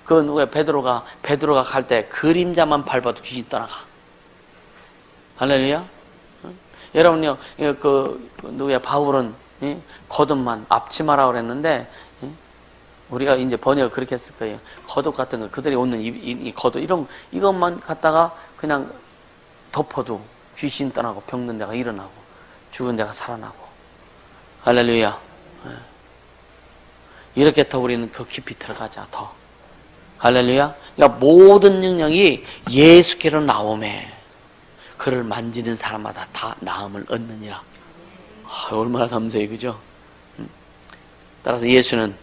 그 누구야? 베드로가 갈 때 그림자만 밟아도 귀신이 떠나가. 할렐루야. 여러분요, 누구야? 바울은 겉옷만 앞치마라고 그랬는데, 우리가 이제 번역을 그렇게 했을 거예요. 겉옷 같은 거, 그들이 오는 이 겉옷, 이것만 갖다가 그냥 덮어도 귀신 떠나고 병든 자가 일어나고 죽은 자가 살아나고. 할렐루야. 이렇게 더 우리는 그 깊이 들어가자, 더. 할렐루야. 그러니까 모든 능력이 예수께로 나오매 그를 만지는 사람마다 다 나음을 얻느니라. 얼마나 감사해, 그죠? 따라서 예수는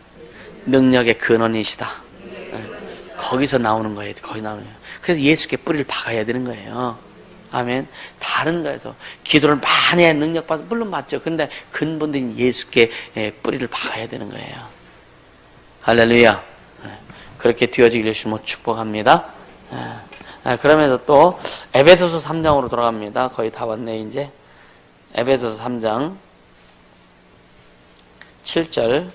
능력의 근원이시다. 거기서 나오는 거예요. 거기 나오는 거예요. 그래서 예수께 뿌리를 박아야 되는 거예요. 아멘. 다른 거에서 기도를 많이 해야 능력 받아, 물론 맞죠. 근데 근본된 예수께 뿌리를 박아야 되는 거예요. 할렐루야. 그렇게 되어지길 주시면 축복합니다. 그러면서 또 에베소서 3장으로 돌아갑니다. 거의 다 왔네 이제. 에베소서 3장 7절.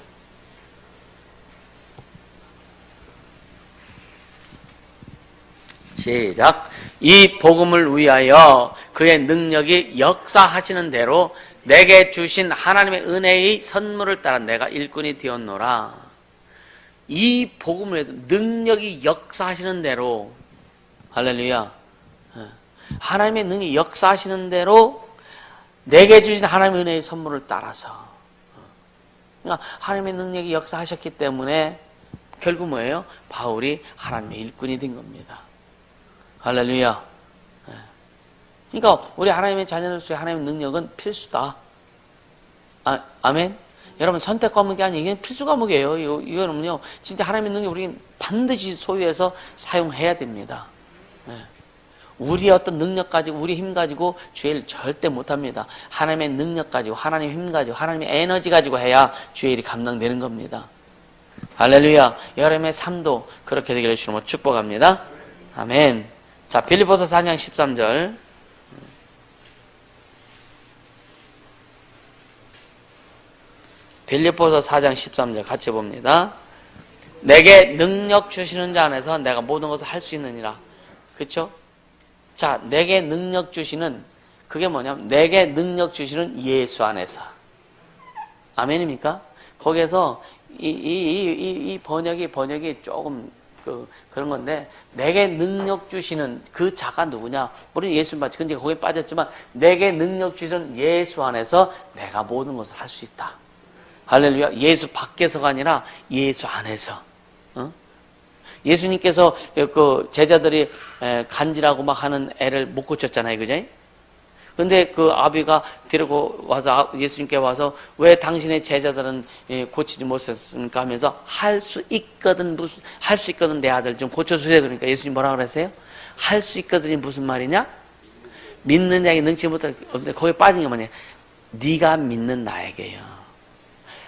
시작. 이 복음을 위하여 그의 능력이 역사하시는 대로 내게 주신 하나님의 은혜의 선물을 따라 내가 일꾼이 되었노라. 이 복음을 위해서 능력이 역사하시는 대로, 할렐루야. 하나님의 능력이 역사하시는 대로 내게 주신 하나님의 은혜의 선물을 따라서. 그러니까 하나님의 능력이 역사하셨기 때문에 결국 뭐예요? 바울이 하나님의 일꾼이 된 겁니다. 할렐루야. 그러니까 우리 하나님의 자녀로서의 하나님의 능력은 필수다. 아멘. 여러분 선택 과목이 아니에요. 이게 필수 과목이에요. 이거는요 진짜 하나님의 능력 우리 반드시 소유해서 사용해야 됩니다. 네. 우리의 어떤 능력 가지고 우리 힘 가지고 주의 일 절대 못합니다. 하나님의 능력 가지고 하나님의 힘 가지고 하나님의 에너지 가지고 해야 주의 일이 감당되는 겁니다. 할렐루야. 여러분의 삶도 그렇게 되기를 주님으로 축복합니다. 아멘. 자, 빌립보서 4장 13절. 빌립보서 4장 13절 같이 봅니다. 내게 능력 주시는 자 안에서 내가 모든 것을 할 수 있느니라. 그렇죠? 자, 내게 능력 주시는 그게 뭐냐면 내게 능력 주시는 예수 안에서. 아멘입니까? 거기에서 이 번역이 조금 그런 건데 내게 능력 주시는 그 자가 누구냐? 물론 예수 맞지. 근데 거기에 빠졌지만 내게 능력 주시는 예수 안에서 내가 모든 것을 할 수 있다. 할렐루야. 예수 밖에서가 아니라 예수 안에서. 예수님께서 그 제자들이 간지라고 막 하는 애를 못 고쳤잖아요. 그죠? 근데 그 아비가 데리고 와서 예수님께 와서 왜 당신의 제자들은 고치지 못했습니까? 하면서 할 수 있거든 내 아들 좀 고쳐주세요. 그러니까 예수님 뭐라 그랬어요? 할 수 있거든이 무슨 말이냐? 믿는 자에게 능치 못할. 근데 거기에 빠진 게 뭐냐? 네가 믿는 나에게요.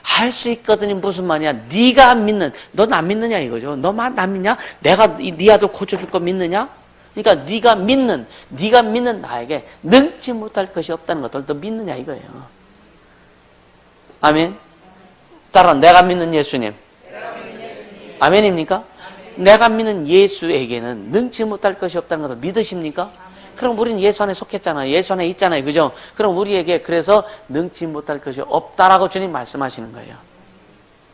할 수 있거든이 무슨 말이야? 네가 믿는, 넌 안 믿느냐 이거죠. 너만 안 믿냐? 내가 네 아들 고쳐줄 거 믿느냐? 그러니까 네가 믿는 나에게 능치 못할 것이 없다는 것을 너 믿느냐 이거예요. 아멘. 따라 내가 믿는 예수님. 아멘입니까? 아멘. 내가 믿는 예수에게는 능치 못할 것이 없다는 것을 믿으십니까? 그럼 우리는 예수 안에 속했잖아요. 예수 안에 있잖아요. 그죠? 그럼 우리에게 그래서 능치 못할 것이 없다라고 주님 말씀하시는 거예요.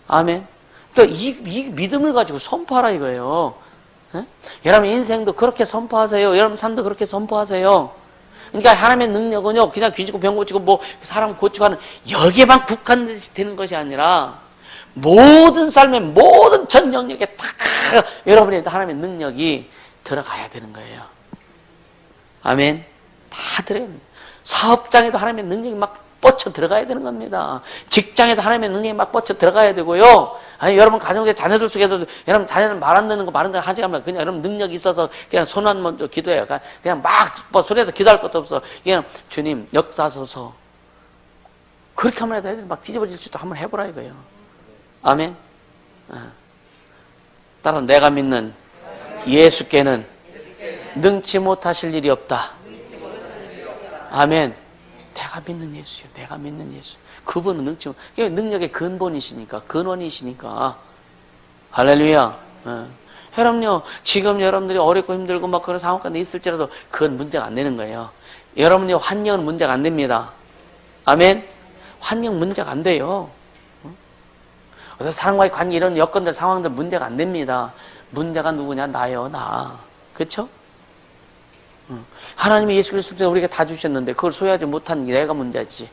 아멘. 그러니까 이 믿음을 가지고 선포하라 이거예요. 에? 여러분 인생도 그렇게 선포하세요. 여러분 삶도 그렇게 선포하세요. 그러니까 하나님의 능력은요 그냥 귀지고 병 고치고 뭐 사람 고치고 하는 여기에만 국한되는 것이 아니라 모든 삶의 모든 전 영역에 다 여러분의 하나님의 능력이 들어가야 되는 거예요. 아멘. 다 들어가야 됩니다. 사업장에도 하나님의 능력이 막 뻗쳐 들어가야 되는 겁니다. 직장에도 하나님의 능력이 막 뻗쳐 들어가야 되고요. 아니, 여러분 가정의 자녀들 속에도 여러분 자녀들 말 안 듣는 거 말은 하지 않으면 그냥 여러분 능력이 있어서 그냥 손 한 번 기도해요. 그냥 막 뭐 소리에도 기도할 것도 없어. 그냥 주님 역사소서. 그렇게 하면 해도 막 뒤집어질 수도 한번 해보라 이거예요. 아멘. 따라 내가 믿는 예수께는 능치 못하실 일이 없다. 아멘. 내가 믿는 예수요. 내가 믿는 예수. 그분은 능치 못. 능력의 근본이시니까, 근원이시니까. 할렐루야. 여러분요, 지금 여러분들이 어렵고 힘들고 막 그런 상황 가운데 있을지라도 그건 문제가 안 되는 거예요. 여러분요, 환경은 문제가 안 됩니다. 아멘. 환경 문제가 안 돼요. 그래서 사람과의 관계 이런 여건들 상황들 문제가 안 됩니다. 문제가 누구냐? 나요, 나. 그렇죠? 하나님이 예수 그리스도 우리에게 다 주셨는데 그걸 소유하지 못한 내가 문제지.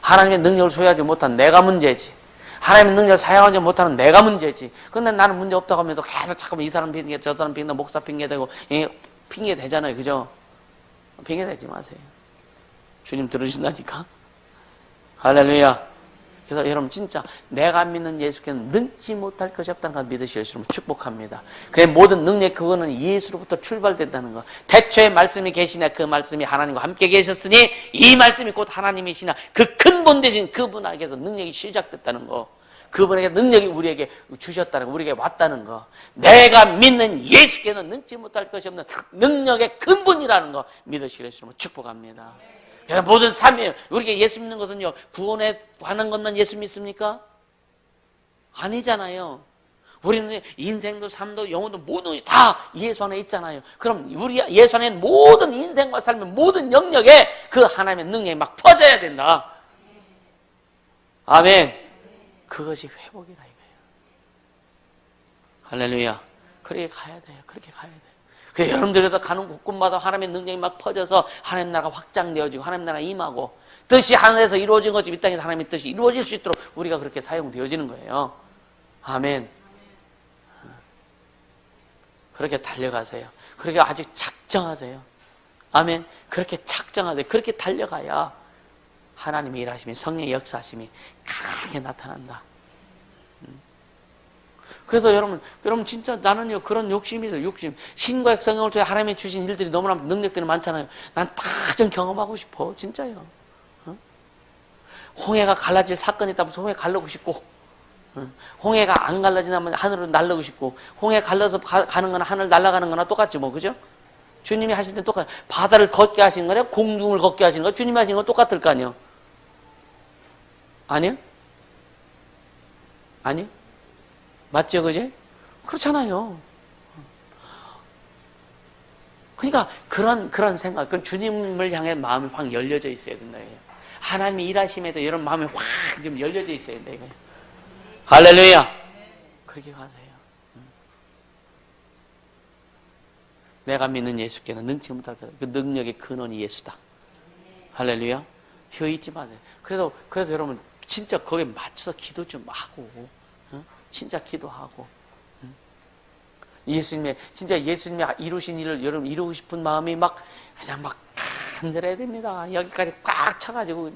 하나님의 능력을 소유하지 못한 내가 문제지. 하나님의 능력을 사용하지 못하는 내가 문제지. 근데 나는 문제 없다고 하면서 계속 잠깐만 이 사람 핑계, 저 사람 핑계, 목사 핑계 대고 핑계 대잖아요. 그죠? 핑계 대지 마세요. 주님 들으신다니까. 할렐루야. 그래서 여러분 진짜 내가 믿는 예수께는 능치 못할 것이 없다는 걸 믿으실 수 있으면 축복합니다. 그의 모든 능력 그거는 예수로부터 출발된다는 거. 태초에 말씀이 계시냐 그 말씀이 하나님과 함께 계셨으니 이 말씀이 곧 하나님이시나 그 근본 되신 그분에게서 능력이 시작됐다는 거. 그분에게 능력이 우리에게 주셨다는 거. 우리에게 왔다는 거. 내가 믿는 예수께는 능치 못할 것이 없는 능력의 근본이라는 거 믿으실 수 있으면 축복합니다. 그냥 모든 삶이에요. 우리가 예수 믿는 것은요, 구원에 관한 것만 예수 믿습니까? 아니잖아요. 우리는 인생도 삶도 영혼도 모든 것이 다 예수 안에 있잖아요. 그럼 우리 예수 안에 모든 인생과 삶의 모든 영역에 그 하나님의 능력이 막 퍼져야 된다. 아멘. 그것이 회복이라 이거예요. 할렐루야. 그렇게 가야 돼요. 그렇게 가야 돼요. 그 여러분들에서 가는 곳곳마다 하나님의 능력이 막 퍼져서 하나님 나라가 확장되어지고 하나님 나라가 임하고 뜻이 하늘에서 이루어진 것처럼 이 땅에서 하나님의 뜻이 이루어질 수 있도록 우리가 그렇게 사용되어지는 거예요. 아멘. 그렇게 달려가세요. 그렇게 아직 작정하세요. 아멘. 그렇게 작정하세요. 그렇게 달려가야 하나님의 일하심이, 성령의 역사하심이 강하게 나타난다. 그래서 여러분 진짜 나는요, 그런 욕심이 있어요. 욕심. 신과 성령을 통해 하나님이 주신 일들이 너무나 능력들이 많잖아요. 난 다 좀 경험하고 싶어. 진짜요. 홍해가 갈라질 사건이 있다면 홍해 갈라고 싶고, 홍해가 안 갈라지면 하늘로 날르고 싶고, 홍해 갈라서 가는 거나 하늘 날아가는 거나 똑같지 뭐, 그죠? 주님이 하실 때 똑같아요. 바다를 걷게 하시는 거냐, 공중을 걷게 하시는 거냐, 주님이 하시는 건 똑같을 거 아니에요? 아니요? 아니요? 맞죠, 그제? 그렇잖아요. 그러니까 그런 생각, 그 주님을 향해 마음이 확 열려져 있어야 된다. 하나님의 일하심에도 이런 마음이 확 좀 열려져 있어야 된다. 이거예요. 할렐루야! 그렇게 가세요. 내가 믿는 예수께는 능치 못할 그 능력의 근원이 예수다. 할렐루야! 혀 잊지 마세요. 그래서 여러분, 진짜 거기에 맞춰서 기도 좀 하고, 진짜 기도하고, 예수님의 이루신 일을 여러분 이루고 싶은 마음이 그냥 흔들어야 됩니다. 여기까지 꽉 차가지고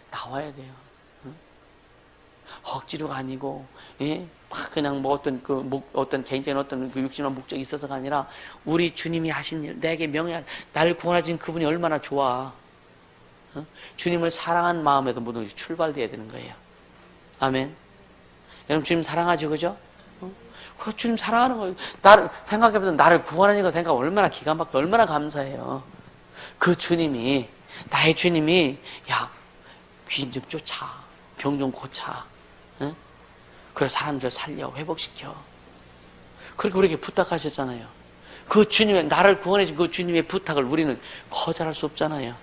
나와야 돼요. 억지로가 아니고, 예? 그냥 어떤 개인적인 어떤 그 육신한 목적이 있어서가 아니라, 우리 주님이 하신 일, 내게 나를 구원하신 그분이 얼마나 좋아. 주님을 사랑한 마음에도 모든 것이 출발돼야 되는 거예요. 아멘. 여러분, 주님 사랑하죠, 그죠? 그 주님 사랑하는 거예요. 생각해보면 나를 구원하는 거 생각 얼마나 기가 막혀, 얼마나 감사해요. 그 주님이, 나의 주님이, 야, 귀신 좀 쫓아. 병 좀 고쳐. 응? 그래, 사람들 살려, 회복시켜. 그렇게 우리에게 부탁하셨잖아요. 그 주님의, 나를 구원해준 그 주님의 부탁을 우리는 거절할 수 없잖아요.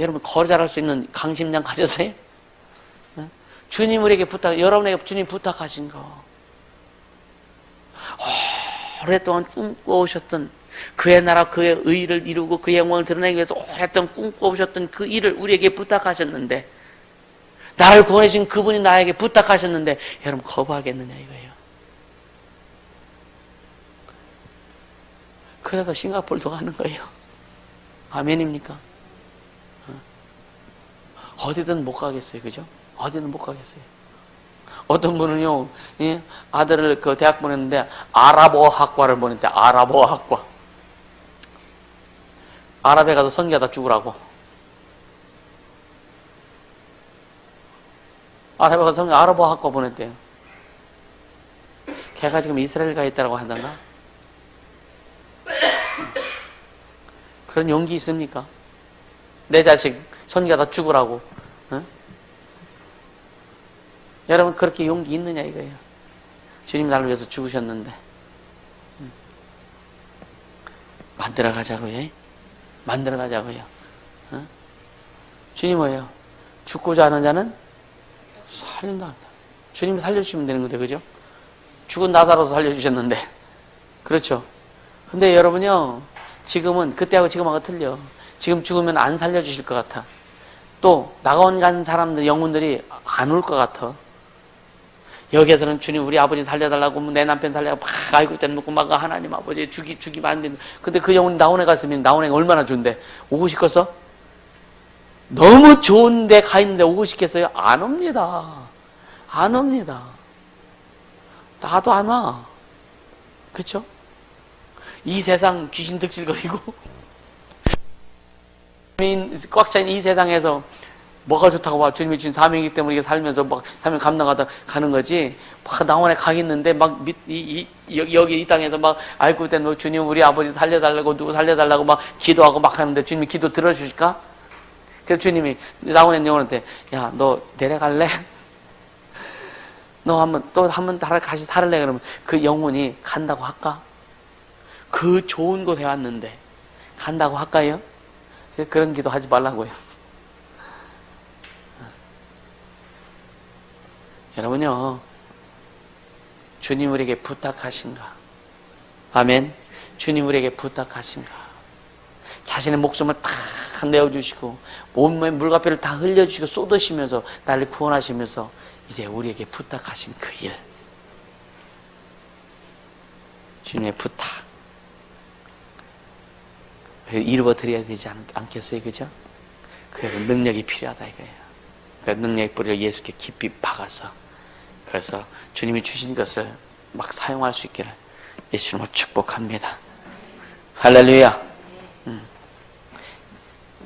여러분, 거절할 수 있는 강심장 가졌어요? 응? 주님 우리에게 여러분에게 주님 부탁하신 거. 오랫동안 꿈꿔오셨던 그의 나라, 그의 의를 이루고 그의 영광을 드러내기 위해서 오랫동안 꿈꿔오셨던 그 일을 우리에게 부탁하셨는데, 나를 구원해주신 그분이 나에게 부탁하셨는데, 여러분 거부하겠느냐 이거예요. 그래서 싱가포르도 가는 거예요. 아멘입니까? 어디든 못 가겠어요, 그죠? 어디든 못 가겠어요. 어떤 분은요, 예? 아들을 그 대학 보냈는데 아랍어 학과를 보냈는데, 아랍어 학과. 아랍에 가서 선교하다 죽으라고. 아랍에 가서 아랍어 학과 보냈대요. 걔가 지금 이스라엘 가 있다고 하던가? 그런 용기 있습니까? 내 자식 선교하다 죽으라고. 응? 여러분, 그렇게 용기 있느냐 이거예요. 주님 나를 위해서 죽으셨는데. 만들어 가자고요. 만들어 가자고요. 주님 뭐예요? 죽고자 하는 자는 살린다. 주님이 살려주시면 되는 건데, 그죠? 죽은 나사로서 살려주셨는데. 그렇죠? 근데 여러분요, 지금은, 그때하고 지금하고 틀려. 지금 죽으면 안 살려주실 것 같아. 또, 나가온 간 사람들, 영혼들이 안 올 것 같아. 여기에서는 주님 우리 아버지 살려달라고, 내 남편 살려고 막 아이고 때놓고 막 하나님 아버지 죽이면 안 된다. 근데 그 영혼이 나온에 갔으면 나온애가 얼마나 좋은데 오고 싶겠어? 너무 좋은데 가 있는데 오고 싶겠어요? 안 옵니다. 안 옵니다. 나도 안 와. 그렇죠? 이 세상 귀신 득실거리고 꽉 차인 이 세상에서 뭐가 좋다고 봐. 주님이 주신 사명이기 때문에 이게 살면서 막 사명 감당하다 가는 거지. 막 나원에 가 있는데 막 여기 이 땅에서 막 아이고 너 주님 우리 아버지 살려달라고 누구 살려달라고 막 기도하고 막 하는데 주님이 기도 들어주실까? 그래서 주님이 나원에 영혼한테 야 너 내려갈래? 너 한번 다시 살을래? 그러면 그 영혼이 간다고 할까? 그 좋은 곳에 왔는데 간다고 할까요? 그런 기도 하지 말라고요. 여러분요, 주님 우리에게 부탁하신가? 아멘. 주님 우리에게 부탁하신가? 자신의 목숨을 다 내어주시고 온몸에 물과 뼈를 다 흘려주시고 쏟으시면서 나를 구원하시면서 이제 우리에게 부탁하신 그 일, 주님의 부탁 이루어 드려야 되지 않겠어요? 그죠? 그래서 능력이 필요하다 이거예요. 그 능력의 뿌리를 예수께 깊이 박아서, 그래서 주님이 주신 것을 막 사용할 수 있기를 예수님을 축복합니다. 할렐루야.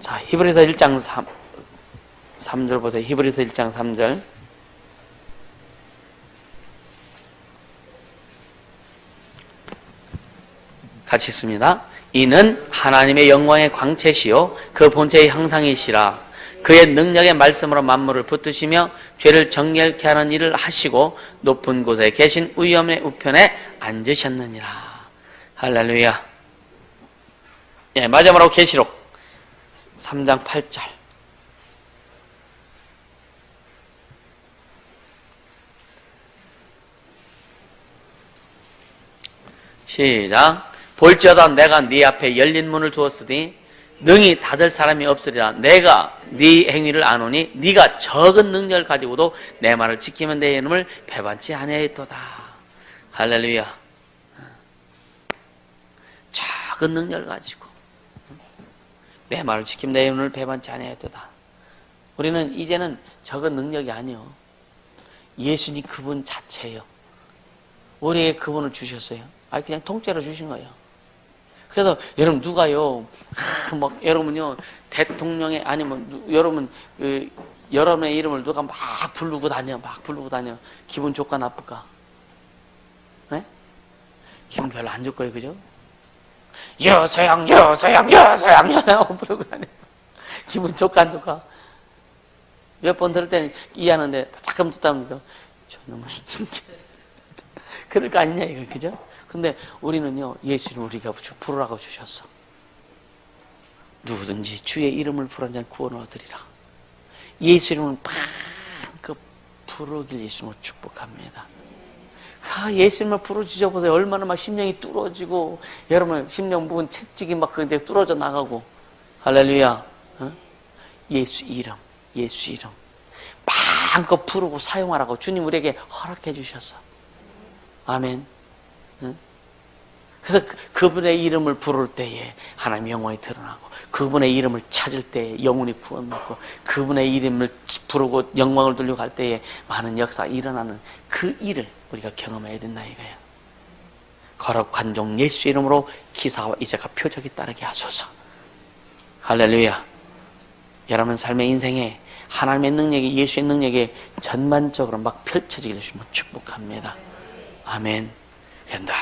자, 히브리서 1장 3절부터 히브리서 1장 3절. 같이 읽습니다. 이는 하나님의 영광의 광채시요 그 본체의 형상이시라. 그의 능력의 말씀으로 만물을 붙드시며 죄를 정결케 하는 일을 하시고 높은 곳에 계신 위엄의 우편에 앉으셨느니라. 할렐루야. 예, 마지막으로 계시록 3장 8절. 시작. 볼지어다 내가 네 앞에 열린 문을 두었으니 능히 닫을 사람이 없으리라. 내가 네 행위를 아노니 네가 적은 능력을 가지고도 내 말을 지키면 내 이름을 배반치 아니하였도다. 할렐루야. 작은 능력을 가지고 내 말을 지키면 내 이름을 배반치 아니하였도다. 우리는 이제는 적은 능력이 아니요, 예수님 그분 자체예요. 우리에게 그분을 주셨어요. 아니 그냥 통째로 주신 거예요. 그래서 여러분 누가요, 막 여러분요 대통령의 아니면 여러분 여러분의 이름을 누가 막 부르고 다녀, 기분 좋까 나쁠까? 네? 기분 별로 안 좋을 거예요, 그죠? 여서양 부르고 다녀. 기분 좋까 안 좋까? 몇 번 들을 때는 이해하는데 잠깐 듣다 보니까 저놈은 그럴 거 아니냐 이거, 그죠? 근데 우리는요, 예수님 우리가 부르라고 주셨어. 누구든지 주의 이름을 부르는 자는 구원을 얻으리라. 예수 이름을 마음껏 부르길 예수님을 축복합니다. 예수 이름을 부르짖어 보세요. 얼마나 막 심령이 뚫어지고, 여러분 심령 부분 채찍이 막 그런데 뚫어져 나가고. 할렐루야. 어? 예수 이름 마음껏 부르고 사용하라고 주님 우리에게 허락해 주셨어. 아멘. 그래서 그분의 이름을 부를 때에 하나님의 영광이 드러나고, 그분의 이름을 찾을 때에 영혼이 구원받고, 그분의 이름을 부르고 영광을 돌리고 갈 때에 많은 역사가 일어나는 그 일을 우리가 경험해야 된다 이거예요. 거룩한 종 예수 이름으로 기사와 이적과 표적이 따르게 하소서. 할렐루야. 여러분 삶의 인생에 하나님의 능력이, 예수의 능력이 전반적으로 막 펼쳐지기를 주시면 축복합니다. 아멘. 늘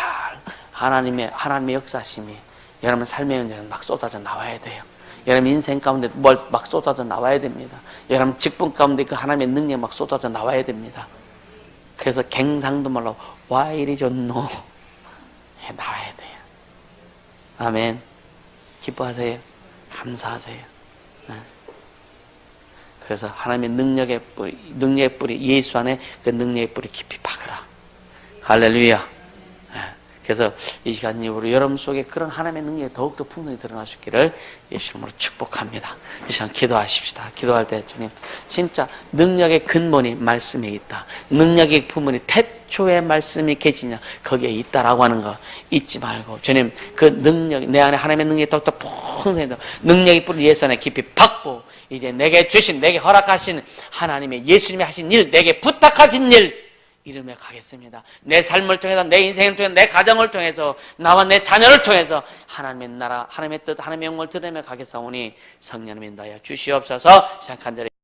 하나님의 역사심이 여러분 삶의 현장에 막 쏟아져 나와야 돼요. 여러분 인생 가운데 뭘 막 쏟아져 나와야 됩니다. 여러분 직분 가운데 그 하나님의 능력 막 쏟아져 나와야 됩니다. 그래서 갱상도 말로 와 이리 좋노 나와야 돼요. 아멘. 기뻐하세요. 감사하세요. 그래서 하나님의 능력의 뿌리 예수 안에 그 능력의 뿌리 깊이 박으라. 할렐루야. 그래서 이 시간 이후로 여러분 속에 그런 하나님의 능력이 더욱더 풍성히 드러날 수 있기를 예수님으로 축복합니다. 이 시간 기도하십시다. 기도할 때 주님, 진짜 능력의 근본이 말씀에 있다. 능력의 부분이 태초에 말씀이 계시냐 거기에 있다라고 하는 거 잊지 말고, 주님 그 능력, 내 안에 하나님의 능력이 더욱더 풍성히 능력의 뿌리 예수 안에 깊이 박고, 이제 내게 주신, 내게 허락하신 하나님의 예수님이 하신 일, 내게 부탁하신 일 이름에 가겠습니다. 내 삶을 통해서, 내 인생을 통해서, 내 가정을 통해서, 나와 내 자녀를 통해서 하나님의 나라, 하나님의 뜻, 하나님의 영광을 드러내며 가겠사오니 성령님 인도하여 주시옵소서. 시작 간절히